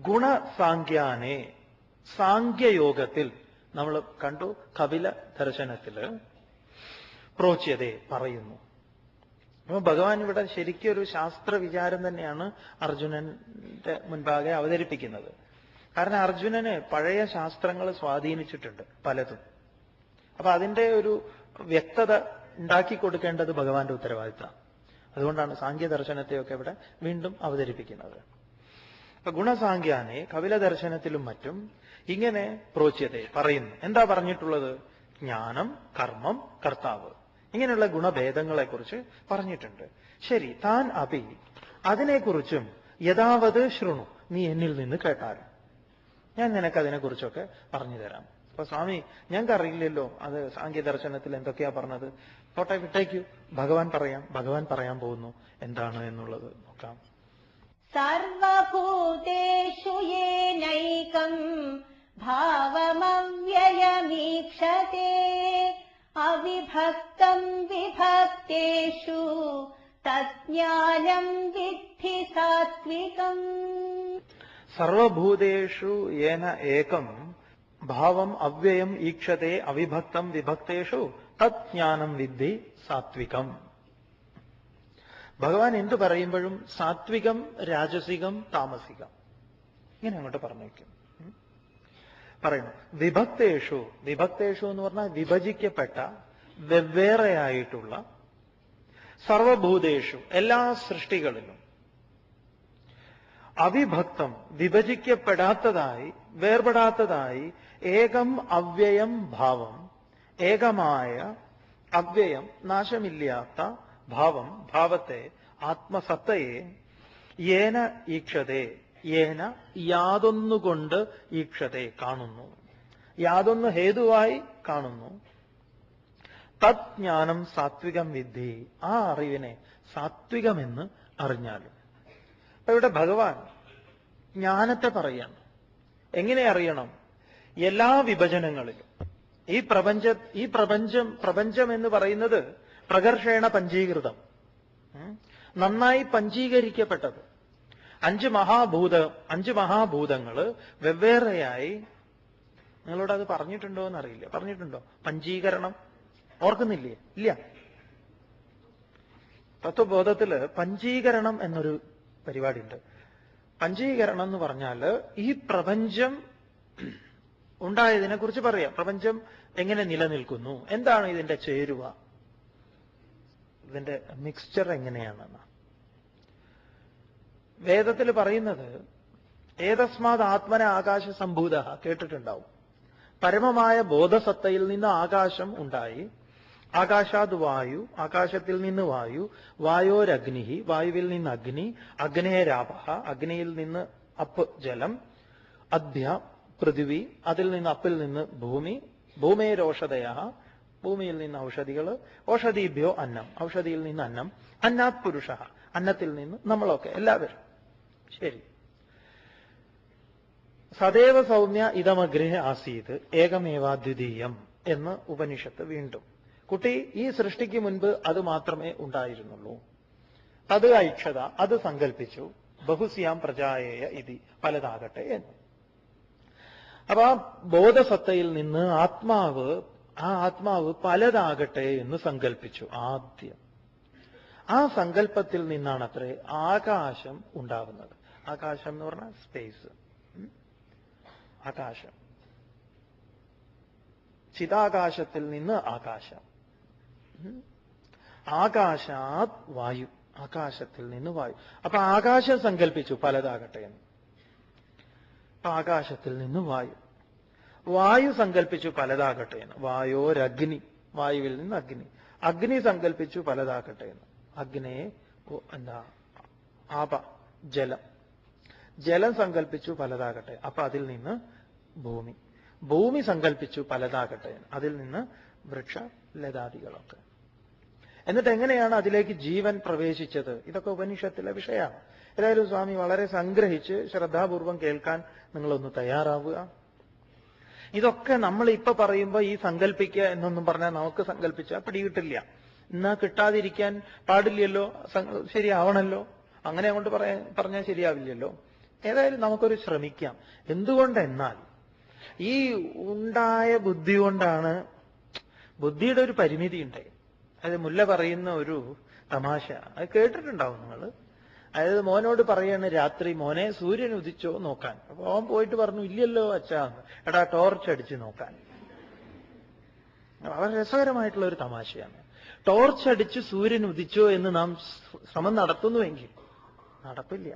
ഗുണസാഖ്യാനെ സാഖ്യയോഗത്തിൽ നമ്മൾ കണ്ടു, കപില ദർശനത്തില് പ്രോച്യതേ പറയുന്നു. അപ്പൊ ഭഗവാൻ ഇവിടെ ശരിക്കും ഒരു ശാസ്ത്ര വിചാരം തന്നെയാണ് അർജുനന്റെ മുൻപാകെ അവതരിപ്പിക്കുന്നത്. കാരണം അർജുനന് പഴയ ശാസ്ത്രങ്ങൾ സ്വാധീനിച്ചിട്ടുണ്ട് പലതും. അപ്പൊ അതിന്റെ ഒരു വ്യക്തത ഉണ്ടാക്കി കൊടുക്കേണ്ടത് ഭഗവാന്റെ ഉത്തരവാദിത്തം. അതുകൊണ്ടാണ് സാഖ്യദർശനത്തെയൊക്കെ ഇവിടെ വീണ്ടും അവതരിപ്പിക്കുന്നത്. അപ്പൊ ഗുണസാഖ്യാനെ കപില ദർശനത്തിലും മറ്റും ഇങ്ങനെ പ്രോച്യത്തെ പറയുന്നു. എന്താ പറഞ്ഞിട്ടുള്ളത്? ജ്ഞാനം കർമ്മം കർത്താവ്, ഇങ്ങനെയുള്ള ഗുണഭേദങ്ങളെക്കുറിച്ച് പറഞ്ഞിട്ടുണ്ട്. ശരി, താൻ അപി അതിനെക്കുറിച്ചും യഥാവത് ശൃണു, നീ എന്നിൽ നിന്ന് കേട്ടാൽ ഞാൻ നിനക്ക് അതിനെക്കുറിച്ചൊക്കെ പറഞ്ഞു തരാം. അപ്പൊ സ്വാമി, ഞങ്ങൾക്ക് അറിയില്ലല്ലോ അത് സാഖ്യദർശനത്തിൽ എന്തൊക്കെയാ പറഞ്ഞത്. പോട്ടെ, വിട്ടേക്കൂ, ഭഗവാൻ പറയാൻ പോകുന്നു എന്താണ് എന്നുള്ളത് നോക്കാം. സർവഭൂതേഷു യേനൈകം ഭാവമവ്യയമീക്ഷതേ അവിഭക്തം വിഭക്തേഷു തജ്ഞാനം വിദ്ധി സാത്വികം. സർവഭൂതേഷു യേന ഏകം ഭാവം അവ്യയം ഈക്ഷതേ അവിഭക്തം വിഭക്തേഷു തജ്ഞാനം വിദ്ധി സാത്വികം. ഭഗവാൻ എന്തു പറയുമ്പോഴും സാത്വികം, രാജസികം, താമസികം ഇങ്ങനെ അങ്ങോട്ട് പറഞ്ഞേക്കും. പറയുന്നു വിഭക്തേഷു എന്ന് പറഞ്ഞാൽ വിഭജിക്കപ്പെട്ട, വെവ്വേറെയായിട്ടുള്ള, സർവഭൂതേഷു എല്ലാ സൃഷ്ടികളിലും, അവിഭക്തം വിഭജിക്കപ്പെടാത്തതായി, വേർപെടാത്തതായി, ഏകം അവ്യയം ഭാവം ഏകമായ അവ്യയം നാശമില്ലാത്ത ഭാവത്തെ, ആത്മസത്തയെ, യേന ഈക്ഷതേ യേന യാതൊന്നുകൊണ്ട് ഈക്ഷതേ കാണുന്നു, യാതൊന്ന് ഹേതുവായി കാണുന്നു, തജ്ഞാനം സാത്വികം വിദ്ധി ആ അറിവിനെ സാത്വികമെന്ന് അറിഞ്ഞാലും. അപ്പൊ ഇവിടെ ഭഗവാൻ ജ്ഞാനത്തെ പറയാണ്. എങ്ങനെ അറിയണം? എല്ലാ വിഭജനങ്ങളിലും ഈ പ്രപഞ്ചം എന്ന് പറയുന്നത് പ്രകർഷേണ പഞ്ചീകൃതം, നന്നായി പഞ്ചീകരിക്കപ്പെട്ടത്. അഞ്ച് മഹാഭൂതങ്ങള് വെവ്വേറെയായി. നിങ്ങളോട് അത് പറഞ്ഞിട്ടുണ്ടോ എന്നറിയില്ല. പറഞ്ഞിട്ടുണ്ടോ പഞ്ചീകരണം? ഓർക്കുന്നില്ലേ? ഇല്ല. തത്വബോധത്തില് പഞ്ചീകരണം എന്നൊരു പരിപാടിയുണ്ട്. പഞ്ചീകരണം എന്ന് പറഞ്ഞാല് ഈ പ്രപഞ്ചം ഉണ്ടായതിനെ കുറിച്ച് പറയാം. പ്രപഞ്ചം എങ്ങനെ നിലനിൽക്കുന്നു, എന്താണ് ഇതിന്റെ ചേരുവ, ഇതിന്റെ മിക്സ്ചർ എങ്ങനെയാണെന്ന്. വേദത്തിൽ പറയുന്നത് ഏതസ്മാത് ആത്മന ആകാശ സംഭൂത കേട്ടിട്ടുണ്ടാവും. പരമമായ ബോധസത്തയിൽ നിന്ന് ആകാശം ഉണ്ടായി. ആകാശാത് വായു, ആകാശത്തിൽ നിന്ന് വായു, വായോരഗ്നി, വായുവിൽ നിന്ന് അഗ്നി, അഗ്നേരാപ, അഗ്നിയിൽ നിന്ന് അപ്പ് ജലം, അദ്യ പൃഥിവി, അതിൽ നിന്ന് അപ്പിൽ നിന്ന് ഭൂമി, ഭൂമേരോഷധയ, ഭൂമിയിൽ നിന്ന് ഔഷധികൾ, ഓഷധീഭ്യോ അന്നം, ഔഷധിയിൽ നിന്ന് അന്നം, അന്നാത് പുരുഷ, അന്നത്തിൽ നിന്ന് നമ്മളൊക്കെ എല്ലാവരും. ശരി. സദൈവ സൗമ്യ ഇതമഗ്രഹ ആസീത് ഏകമേവാദ്വിതീയം എന്ന് ഉപനിഷത്ത് വീണ്ടും. കുട്ടി, ഈ സൃഷ്ടിക്ക് മുൻപ് അത് മാത്രമേ ഉണ്ടായിരുന്നുള്ളൂ. അത് ഐക്ഷത, അത് സങ്കല്പിച്ചു. ബഹുസ്യാം പ്രജായേയ ഇതി, പലതാകട്ടെ എന്ന്. അപ്പൊ ആ ബോധസത്തയിൽ നിന്ന് ആത്മാവ് പലതാകട്ടെ എന്ന് സങ്കല്പിച്ചു ആദ്യം. ആ സങ്കല്പത്തിൽ നിന്നാണ് അത്രേ ആകാശം ഉണ്ടാകുന്നത്. ആകാശം എന്ന് പറഞ്ഞാൽ സ്പേസ്, ആകാശം. ചിതാകാശത്തിൽ നിന്ന് ആകാശം, ആകാശാത് വായു, ആകാശത്തിൽ നിന്ന് വായു. അപ്പൊ ആകാശം സങ്കല്പിച്ചു പലതാകട്ടെ എന്ന്. അപ്പൊ ആകാശത്തിൽ നിന്ന് വായു, വായു സങ്കല്പിച്ചു പലതാകട്ടെ എന്ന്. വായോരഗ്നി, വായുവിൽ നിന്ന് അഗ്നി, അഗ്നി സങ്കല്പിച്ചു പലതാകട്ടെ എന്ന്. അഗ്നയെ എന്താ ആപ, ജലം, ജലം സങ്കല്പിച്ചു പലതാകട്ടെ. അപ്പൊ അതിൽ നിന്ന് ഭൂമി, ഭൂമി സങ്കല്പിച്ചു പലതാകട്ടെ, അതിൽ നിന്ന് വൃക്ഷ ലതാദികളൊക്കെ. എന്നിട്ട് എങ്ങനെയാണ് അതിലേക്ക് ജീവൻ പ്രവേശിച്ചത്? ഇതൊക്കെ ഉപനിഷത്തിലെ വിഷയമാണ്. ഏതായാലും സ്വാമി വളരെ സംഗ്രഹിച്ച് ശ്രദ്ധാപൂർവം കേൾക്കാൻ നിങ്ങളൊന്ന് തയ്യാറാവുക. ഇതൊക്കെ നമ്മൾ ഇപ്പൊ പറയുമ്പോ ഈ സങ്കല്പിക്കുക എന്നൊന്നും പറഞ്ഞാൽ നമുക്ക് സങ്കല്പിച്ചാൽ പിടികിട്ടില്ല. എന്നാ കിട്ടാതിരിക്കാൻ പാടില്ലല്ലോ, ശരിയാവണല്ലോ. അങ്ങനെ അങ്ങോട്ട് പറഞ്ഞാൽ ശരിയാവില്ലല്ലോ. ഏതായാലും നമുക്കൊരു ശ്രമിക്കാം. എന്തുകൊണ്ടെന്നാൽ ഈ ഉണ്ടായ ബുദ്ധി കൊണ്ടാണ്, ബുദ്ധിയുടെ ഒരു പരിമിതി ഉണ്ട്. അത് മുല്ല പറയുന്ന ഒരു തമാശ, അത് കേട്ടിട്ടുണ്ടാവും നിങ്ങൾ. അതായത് മോനോട് പറയാണ് രാത്രി, മോനെ സൂര്യൻ ഉദിച്ചോ നോക്കാൻ. അപ്പൊ അവൻ പോയിട്ട് പറഞ്ഞു, ഇല്ലല്ലോ അച്ഛാ. എടാ ടോർച്ച് അടിച്ച് നോക്കാൻ. വളരെ രസകരമായിട്ടുള്ള ഒരു തമാശയാണ്. ടോർച്ച് അടിച്ച് സൂര്യൻ ഉദിച്ചോ എന്ന് നാം ശ്രമം നടത്തുന്നുവെങ്കിൽ നടപ്പില്ല.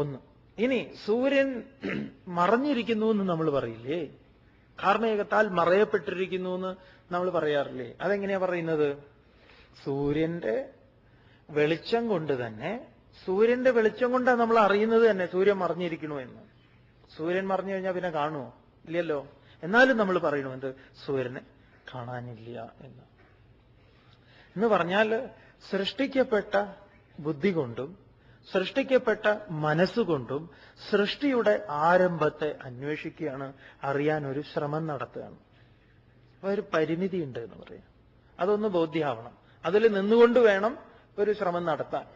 ഒന്ന്. ഇനി സൂര്യൻ മറഞ്ഞിരിക്കുന്നു എന്ന് നമ്മൾ പറയില്ലേ, കാർമേഘത്താൽ മറയപ്പെട്ടിരിക്കുന്നു എന്ന് നമ്മൾ പറയാറില്ലേ? അതെങ്ങനെയാ പറയുന്നത്? സൂര്യന്റെ വെളിച്ചം കൊണ്ട് തന്നെ, സൂര്യന്റെ വെളിച്ചം കൊണ്ടാണ് നമ്മൾ അറിയുന്നത് തന്നെ സൂര്യൻ മറഞ്ഞിരിക്കണു എന്ന്. സൂര്യൻ മറഞ്ഞു കഴിഞ്ഞാൽ പിന്നെ കാണുമോ? ഇല്ലല്ലോ. എന്നാലും നമ്മൾ പറയണു എന്ത്? സൂര്യനെ കാണാനില്ല എന്ന് പറഞ്ഞാൽ സൃഷ്ടിക്കപ്പെട്ട ബുദ്ധി കൊണ്ടും സൃഷ്ടിക്കപ്പെട്ട മനസ്സുകൊണ്ടും സൃഷ്ടിയുടെ ആരംഭത്തെ അന്വേഷിക്കുകയാണ്, അറിയാൻ ഒരു ശ്രമം നടത്തുകയാണ്. അപ്പൊ ഒരു പരിമിതി ഉണ്ട് എന്ന് പറയാം. അതൊന്ന് ബോധ്യമാവണം. അതിൽ നിന്നുകൊണ്ട് വേണം ഒരു ശ്രമം നടത്താൻ.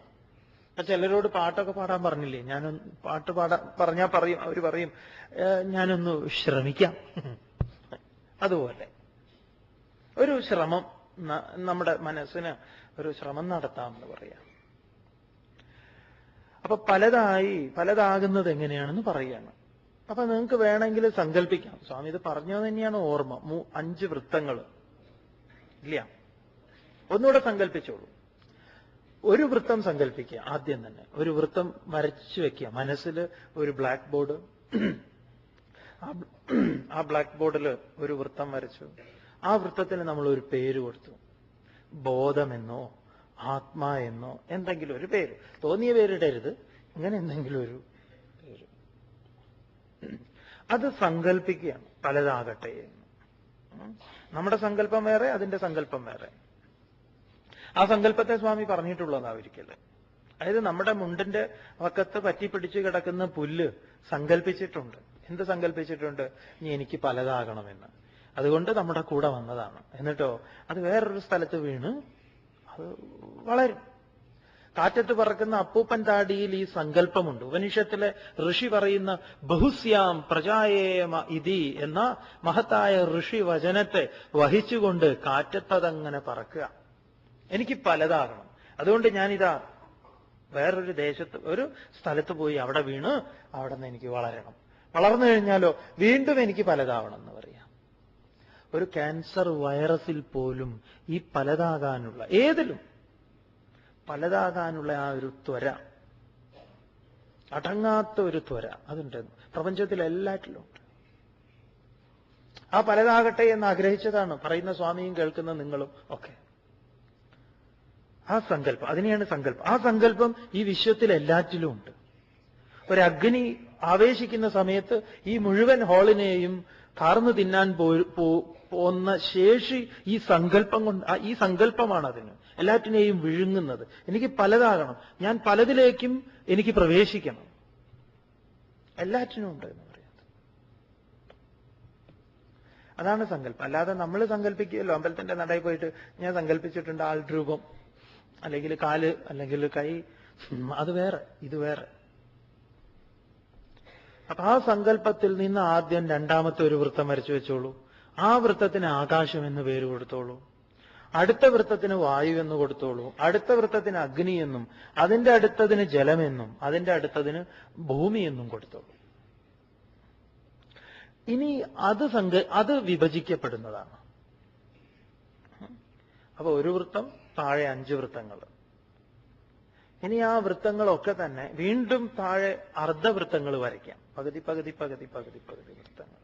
അപ്പൊ ചിലരോട് പാട്ടൊക്കെ പാടാൻ പറഞ്ഞില്ലേ, ഞാനൊന്ന് പാട്ട് പറഞ്ഞാൽ പറയും, അവർ പറയും ഞാനൊന്ന് ശ്രമിക്കാം. അതുപോലെ ഒരു ശ്രമം, നമ്മുടെ മനസ്സിന് ഒരു ശ്രമം നടത്താമെന്ന് പറയാം. അപ്പൊ പലതാകുന്നത് എങ്ങനെയാണെന്ന് പറയാണ്. അപ്പൊ നിങ്ങൾക്ക് വേണമെങ്കിൽ സങ്കല്പിക്കാം. സ്വാമി ഇത് പറഞ്ഞത് തന്നെയാണ് ഓർമ്മ. 5 വൃത്തങ്ങൾ ഇല്ല. ഒന്നുകൂടെ സങ്കല്പിച്ചോളൂ. ഒരു വൃത്തം സങ്കല്പിക്കുക. ആദ്യം തന്നെ ഒരു വൃത്തം വരച്ചു വെക്കുക മനസ്സിൽ. ഒരു ബ്ലാക്ക് ബോർഡ്, ആ ബ്ലാക്ക് ബോർഡിൽ ഒരു വൃത്തം വരച്ചു. ആ വൃത്തത്തിന് നമ്മൾ ഒരു പേര് കൊടുത്തു. ബോധമെന്നോ ആത്മാ എന്നോ എന്തെങ്കിലും ഒരു പേര്. തോന്നിയ പേരിടരുത്, ഇങ്ങനെ എന്തെങ്കിലും ഒരു പേര്. അത് സങ്കല്പിക്കുകയാണ് പലതാകട്ടെ എന്ന്. നമ്മുടെ സങ്കല്പം വേറെ, അതിന്റെ സങ്കല്പം വേറെ. ആ സങ്കല്പത്തെ സ്വാമി പറഞ്ഞിട്ടുള്ളതാ ഒരിക്കൽ. അതായത് നമ്മുടെ മുണ്ടിന്റെ വക്കത്ത് പറ്റിപ്പിടിച്ച് കിടക്കുന്ന പുല്ല് സങ്കല്പിച്ചിട്ടുണ്ട്. എന്ത് സങ്കല്പിച്ചിട്ടുണ്ട്? ഇനി എനിക്ക് പലതാകണമെന്ന്. അതുകൊണ്ട് നമ്മുടെ കൂടെ വന്നതാണ്. എന്നിട്ടോ അത് വേറൊരു സ്ഥലത്ത് വീണ് അത് വളരും. കാറ്റത്ത് പറക്കുന്ന അപ്പൂപ്പൻ താടിയിൽ ഈ സങ്കല്പമുണ്ട്. ഉപനിഷത്തിലെ ഋഷി പറയുന്ന ബഹുസ്യാം പ്രജായേമ ഇതി എന്ന മഹത്തായ ഋഷി വചനത്തെ വഹിച്ചുകൊണ്ട് കാറ്റത്തതങ്ങനെ പറക്കുക. എനിക്ക് പലതാകണം. അതുകൊണ്ട് ഞാനിതാ വേറൊരു ദേശത്ത്, ഒരു സ്ഥലത്ത് പോയി അവിടെ വീണ് അവിടെ നിന്ന് എനിക്ക് വളരണം. വളർന്നു കഴിഞ്ഞാലോ വീണ്ടും എനിക്ക് പലതാവണം എന്ന് പറയാം. ഒരു ക്യാൻസർ വൈറസിൽ പോലും ഈ പലതാകാനുള്ള, ഏതിലും പലതാകാനുള്ള ആ ഒരു ത്വര, അടങ്ങാത്ത ഒരു ത്വര അതുണ്ട്. പ്രപഞ്ചത്തിൽ എല്ലാറ്റിലും ഉണ്ട്. ആ പലതാകട്ടെ എന്ന് ആഗ്രഹിച്ചതാണ് പറയുന്ന സ്വാമിയും കേൾക്കുന്ന നിങ്ങളും ഒക്കെ. ആ സങ്കല്പം, അതിനെയാണ് സങ്കല്പം. ആ സങ്കല്പം ഈ വിശ്വത്തിൽ എല്ലാറ്റിലും ഉണ്ട്. ഒരു അഗ്നി ആവേശിക്കുന്ന സമയത്ത് ഈ മുഴുവൻ ഹോളിനെയും കാർന്നു തിന്നാൻ പോന്ന ശേഷി ഈ സങ്കല്പം കൊണ്ട്, ഈ സങ്കല്പമാണ് അതിന് എല്ലാറ്റിനെയും വിഴുങ്ങുന്നത്. എനിക്ക് പലതാകണം, ഞാൻ പലതിലേക്കും എനിക്ക് പ്രവേശിക്കണം. എല്ലാറ്റിനും ഉണ്ട് എന്ന് പറയുന്നത്. അതാണ് സങ്കല്പം. അല്ലാതെ നമ്മൾ സങ്കല്പിക്കുകയല്ലോ. അമ്പലത്തിന്റെ നടയിൽ പോയിട്ട് ഞാൻ സങ്കല്പിച്ചിട്ടുണ്ട് ആൾ രൂപം, അല്ലെങ്കിൽ കാല്, അല്ലെങ്കിൽ കൈ. അത് വേറെ, ഇത് വേറെ. അപ്പൊ ആ സങ്കല്പത്തിൽ നിന്ന് ആദ്യം രണ്ടാമത്തെ ഒരു വൃത്തം വരച്ചു വെച്ചോളൂ. ആ വൃത്തത്തിന് ആകാശം എന്ന് പേര് കൊടുത്തോളൂ. അടുത്ത വൃത്തത്തിന് വായു എന്ന് കൊടുത്തോളൂ. അടുത്ത വൃത്തത്തിന് അഗ്നി എന്നും, അതിന്റെ അടുത്തതിന് ജലമെന്നും, അതിന്റെ അടുത്തതിന് ഭൂമി എന്നും കൊടുത്തോളൂ. ഇനി അത് വിഭജിക്കപ്പെടുന്നതാണ്. അപ്പൊ ഒരു വൃത്തം, താഴെ 5 വൃത്തങ്ങൾ. ഇനി ആ വൃത്തങ്ങളൊക്കെ തന്നെ വീണ്ടും താഴെ അർദ്ധവൃത്തങ്ങൾ വരയ്ക്കാം. പകുതി പകുതി പകുതി പകുതി പകുതി വൃത്തങ്ങൾ.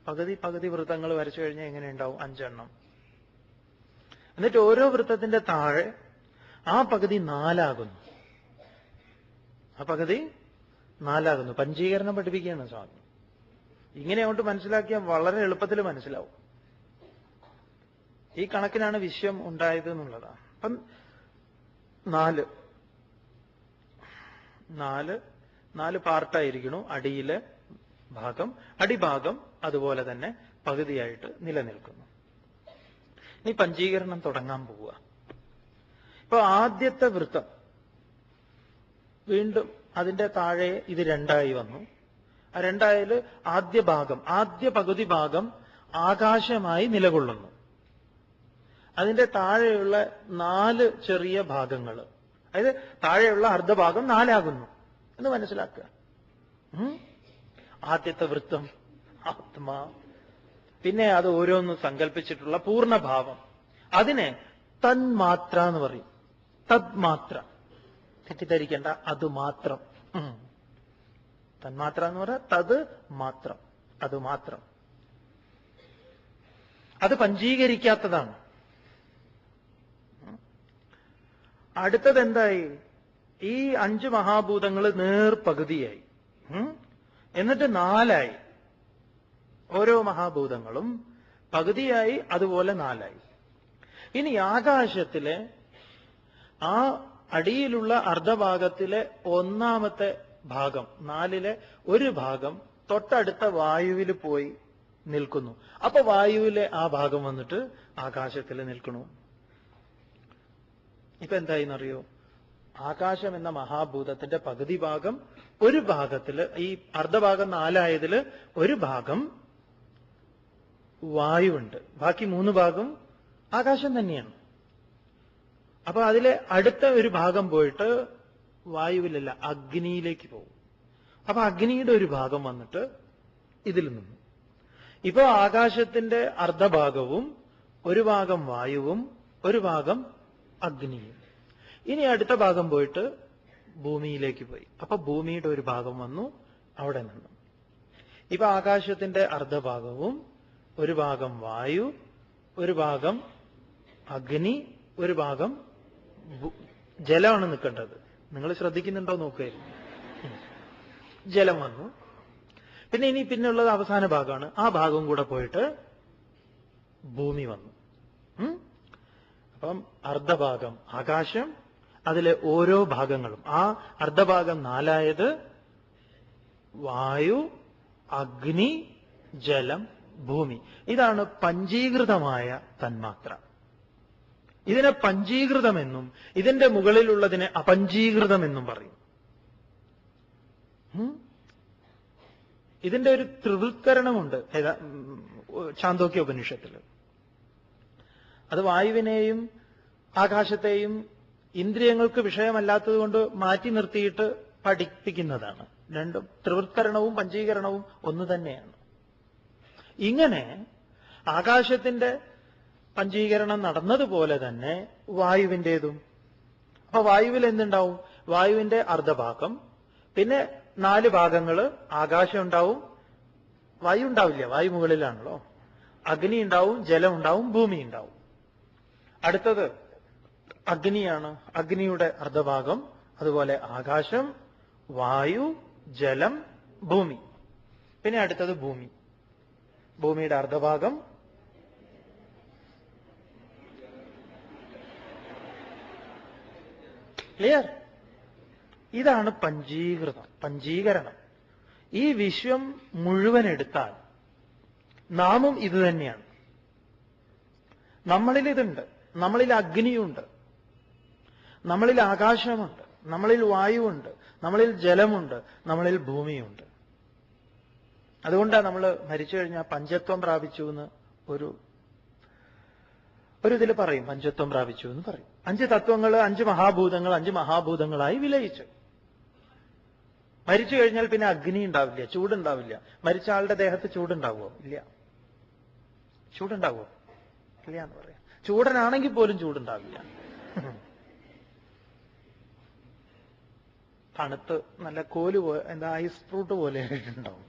പകുതി പകുതി വൃത്തങ്ങൾ വരച്ചു കഴിഞ്ഞാൽ എങ്ങനെ ഉണ്ടാവും? 5 എണ്ണം. എന്നിട്ട് ഓരോ വൃത്തത്തിന്റെ താഴെ ആ പകുതി 4 ആകുന്നു. ആ പകുതി 4 ആകുന്നു. പഞ്ചീകരണം പഠിപ്പിക്കുകയാണ് സ്വാമി. ഇങ്ങനെ അങ്ങോട്ട് മനസ്സിലാക്കിയാൽ വളരെ എളുപ്പത്തിൽ മനസ്സിലാവും. ഈ കണക്കിനാണ് വിശ്വം ഉണ്ടായത് എന്നുള്ളതാണ്. അപ്പം 4 പാർട്ടായിരിക്കണു അടിയിലെ ഭാഗം. അടിഭാഗം അതുപോലെ തന്നെ പകുതിയായിട്ട് നിലനിൽക്കുന്നു. ഇനി പഞ്ചീകരണം തുടങ്ങാൻ പോവുക. ഇപ്പൊ ആദ്യത്തെ വൃത്തം വീണ്ടും അതിന്റെ താഴെ ഇത് 2 വന്നു. ആ 2 ആദ്യ പകുതി ഭാഗം ആകാശമായി നിലകൊള്ളുന്നു. അതിന്റെ താഴെയുള്ള 4 ചെറിയ ഭാഗങ്ങൾ, അതായത് താഴെയുള്ള അർദ്ധഭാഗം 4 ആകുന്നു എന്ന് മനസ്സിലാക്കുക. ആദ്യത്തെ വൃത്തം ആത്മാ, പിന്നെ അത് ഓരോന്നും സങ്കല്പിച്ചിട്ടുള്ള പൂർണ്ണഭാവം, അതിനെ തന്മാത്ര എന്ന് പറയും. തന്മാത്ര, തെറ്റിദ്ധരിക്കേണ്ട, അത് മാത്രം. തന്മാത്ര എന്ന് പറയാം, തത് മാത്രം, അത് മാത്രം. അത് പഞ്ചീകരിക്കാത്തതാണ്. അടുത്തത് എന്തായി? ഈ 5 മഹാഭൂതങ്ങൾ നേർപകുതിയായി, എന്നിട്ട് 4 ഓരോ മഹാഭൂതങ്ങളും പകുതിയായി, അതുപോലെ 4. ഇനി ആകാശത്തിലെ ആ അടിയിലുള്ള അർദ്ധഭാഗത്തിലെ ഒന്നാമത്തെ ഭാഗം, 4 ഒരു ഭാഗം തൊട്ടടുത്ത വായുവിൽ പോയി നിൽക്കുന്നു. അപ്പൊ വായുവിലെ ആ ഭാഗം വന്നിട്ട് ആകാശത്തിൽ നിൽക്കണു. ഇപ്പൊ എന്തായിന്നറിയോ? ആകാശം എന്ന മഹാഭൂതത്തിന്റെ പകുതി ഭാഗം ഒരു ഭാഗത്തില്, ഈ അർദ്ധഭാഗം 4 ഒരു ഭാഗം വായുവുണ്ട്, ബാക്കി 3 ഭാഗം ആകാശം തന്നെയാണ്. അപ്പൊ അതിലെ അടുത്ത ഒരു ഭാഗം പോയിട്ട് വായുവിലല്ല, അഗ്നിയിലേക്ക് പോകും. അപ്പൊ അഗ്നിയുടെ ഒരു ഭാഗം വന്നിട്ട് ഇതിൽ നിന്നു. ഇപ്പൊ ആകാശത്തിന്റെ അർദ്ധഭാഗവും ഒരു ഭാഗം വായുവും ഒരു ഭാഗം അഗ്നിയും. ഇനി അടുത്ത ഭാഗം പോയിട്ട് ഭൂമിയിലേക്ക് പോയി. അപ്പൊ ഭൂമിയുടെ ഒരു ഭാഗം വന്നു, അവിടെ നിന്നു. ഇപ്പൊ ആകാശത്തിന്റെ അർദ്ധഭാഗവും ഒരു ഭാഗം വായു, ഒരു ഭാഗം അഗ്നി, ഒരു ഭാഗം ജലമാണ് നിൽക്കേണ്ടത്. നിങ്ങൾ ശ്രദ്ധിക്കുന്നുണ്ടോ നോക്കുകയായിരുന്നു. ജലം വന്നു. പിന്നെ പിന്നുള്ളത് അവസാന ഭാഗമാണ്. ആ ഭാഗം കൂടെ പോയിട്ട് ഭൂമി വന്നു. അപ്പം അർദ്ധഭാഗം ആകാശം, അതിലെ ഓരോ ഭാഗങ്ങളും, ആ അർദ്ധഭാഗം 4 വായു, അഗ്നി, ജലം, ഭൂമി. ഇതാണ് പഞ്ചീകൃതമായ തന്മാത്ര. ഇതിനെ പഞ്ചീകൃതമെന്നും ഇതിന്റെ മുകളിലുള്ളതിനെ അപഞ്ചീകൃതമെന്നും പറയും. ഇതിന്റെ ഒരു ത്രിവൃത്കരണമുണ്ട് ഛാന്തോക്യ ഉപനിഷത്തിൽ. അത് വായുവിനെയും ആകാശത്തെയും ഇന്ദ്രിയങ്ങൾക്ക് വിഷയമല്ലാത്തതുകൊണ്ട് മാറ്റി നിർത്തിയിട്ട് പഠിപ്പിക്കുന്നതാണ്. രണ്ടും ത്രിവൃത്കരണവും പഞ്ചീകരണവും ഒന്ന് തന്നെയാണ്. ഇങ്ങനെ ആകാശത്തിന്റെ പഞ്ചീകരണം നടന്നതുപോലെ തന്നെ വായുവിൻ്റെതും. അപ്പൊ വായുവിൽ എന്തുണ്ടാവും? വായുവിന്റെ അർദ്ധഭാഗം, പിന്നെ 4 ഭാഗങ്ങൾ ആകാശം ഉണ്ടാവും, വായു ഉണ്ടാവില്ല, വായു മുകളിലാണല്ലോ. അഗ്നി ഉണ്ടാവും, ജലം ഉണ്ടാവും, ഭൂമി ഉണ്ടാവും. അടുത്തത് അഗ്നിയാണ്. അഗ്നിയുടെ അർദ്ധഭാഗം, അതുപോലെ ആകാശം, വായു, ജലം, ഭൂമി. പിന്നെ അടുത്തത് ഭൂമി. ഭൂമിയുടെ അർദ്ധഭാഗം, ക്ലിയർ? ഇതാണ് പഞ്ചീകരണം. ഈ വിശ്വം മുഴുവൻ എടുത്താൽ നാമും ഇത് തന്നെയാണ്. നമ്മളിൽ ഇതുണ്ട്, നമ്മളിൽ അഗ്നിയുണ്ട്, നമ്മളിൽ ആകാശമുണ്ട്, നമ്മളിൽ വായുവുണ്ട്, നമ്മളിൽ ജലമുണ്ട്, നമ്മളിൽ ഭൂമിയുണ്ട്. അതുകൊണ്ടാണ് നമ്മൾ മരിച്ചു കഴിഞ്ഞാൽ പഞ്ചത്വം പ്രാപിച്ചു എന്ന് ഒരു ഇതിൽ പറയും. പഞ്ചത്വം പ്രാപിച്ചു എന്ന് പറയും. 5 തത്വങ്ങൾ, 5 മഹാഭൂതങ്ങൾ 5 മഹാഭൂതങ്ങളായി വിലയിച്ചു. മരിച്ചു കഴിഞ്ഞാൽ പിന്നെ അഗ്നി ഉണ്ടാവില്ല, ചൂടുണ്ടാവില്ല. മരിച്ച ആളുടെ ദേഹത്ത് ചൂടുണ്ടാവുമോ? ഇല്ല. ചൂടുണ്ടാവുമോ? ഇല്ല എന്ന് പറയാം. ചൂടനാണെങ്കിൽ പോലും ചൂടുണ്ടാവില്ല. തണുത്ത് നല്ല കോല് എന്താ ഐസ് ഫ്രൂട്ട് പോലെ ഉണ്ടാവും.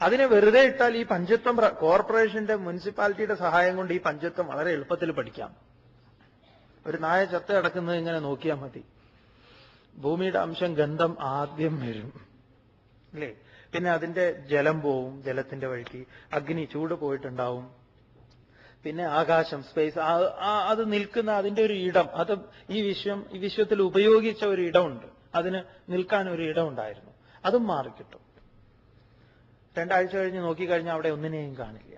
അതിനെ വെറുതെ ഇട്ടാൽ ഈ പഞ്ചത്വം കോർപ്പറേഷന്റെ മുനിസിപ്പാലിറ്റിയുടെ സഹായം കൊണ്ട് ഈ പഞ്ചത്വം വളരെ എളുപ്പത്തിൽ പഠിക്കാം. ഒരു നായ ചത്ത് കിടക്കുന്നത് ഇങ്ങനെ നോക്കിയാൽ മതി. ഭൂമിയുടെ അംശം ഗന്ധം ആദ്യം വരും, അല്ലേ? പിന്നെ അതിന്റെ ജലം പോവും, ജലത്തിന്റെ വഴിക്ക് അഗ്നി ചൂട് പോയിട്ടുണ്ടാവും. പിന്നെ ആകാശം, സ്പേസ്, അത് നിൽക്കുന്ന അതിന്റെ ഒരു ഇടം, അത് ഈ വിശ്വത്തിൽ ഉപയോഗിച്ച ഒരു ഇടമുണ്ട്, അതിന് നിൽക്കാൻ ഒരു ഇടം ഉണ്ടായിരുന്നു, അതും മാറിക്കിട്ടും. 2 ആഴ്ച കഴിഞ്ഞ് നോക്കിക്കഴിഞ്ഞാൽ അവിടെ ഒന്നിനെയും കാണില്ല.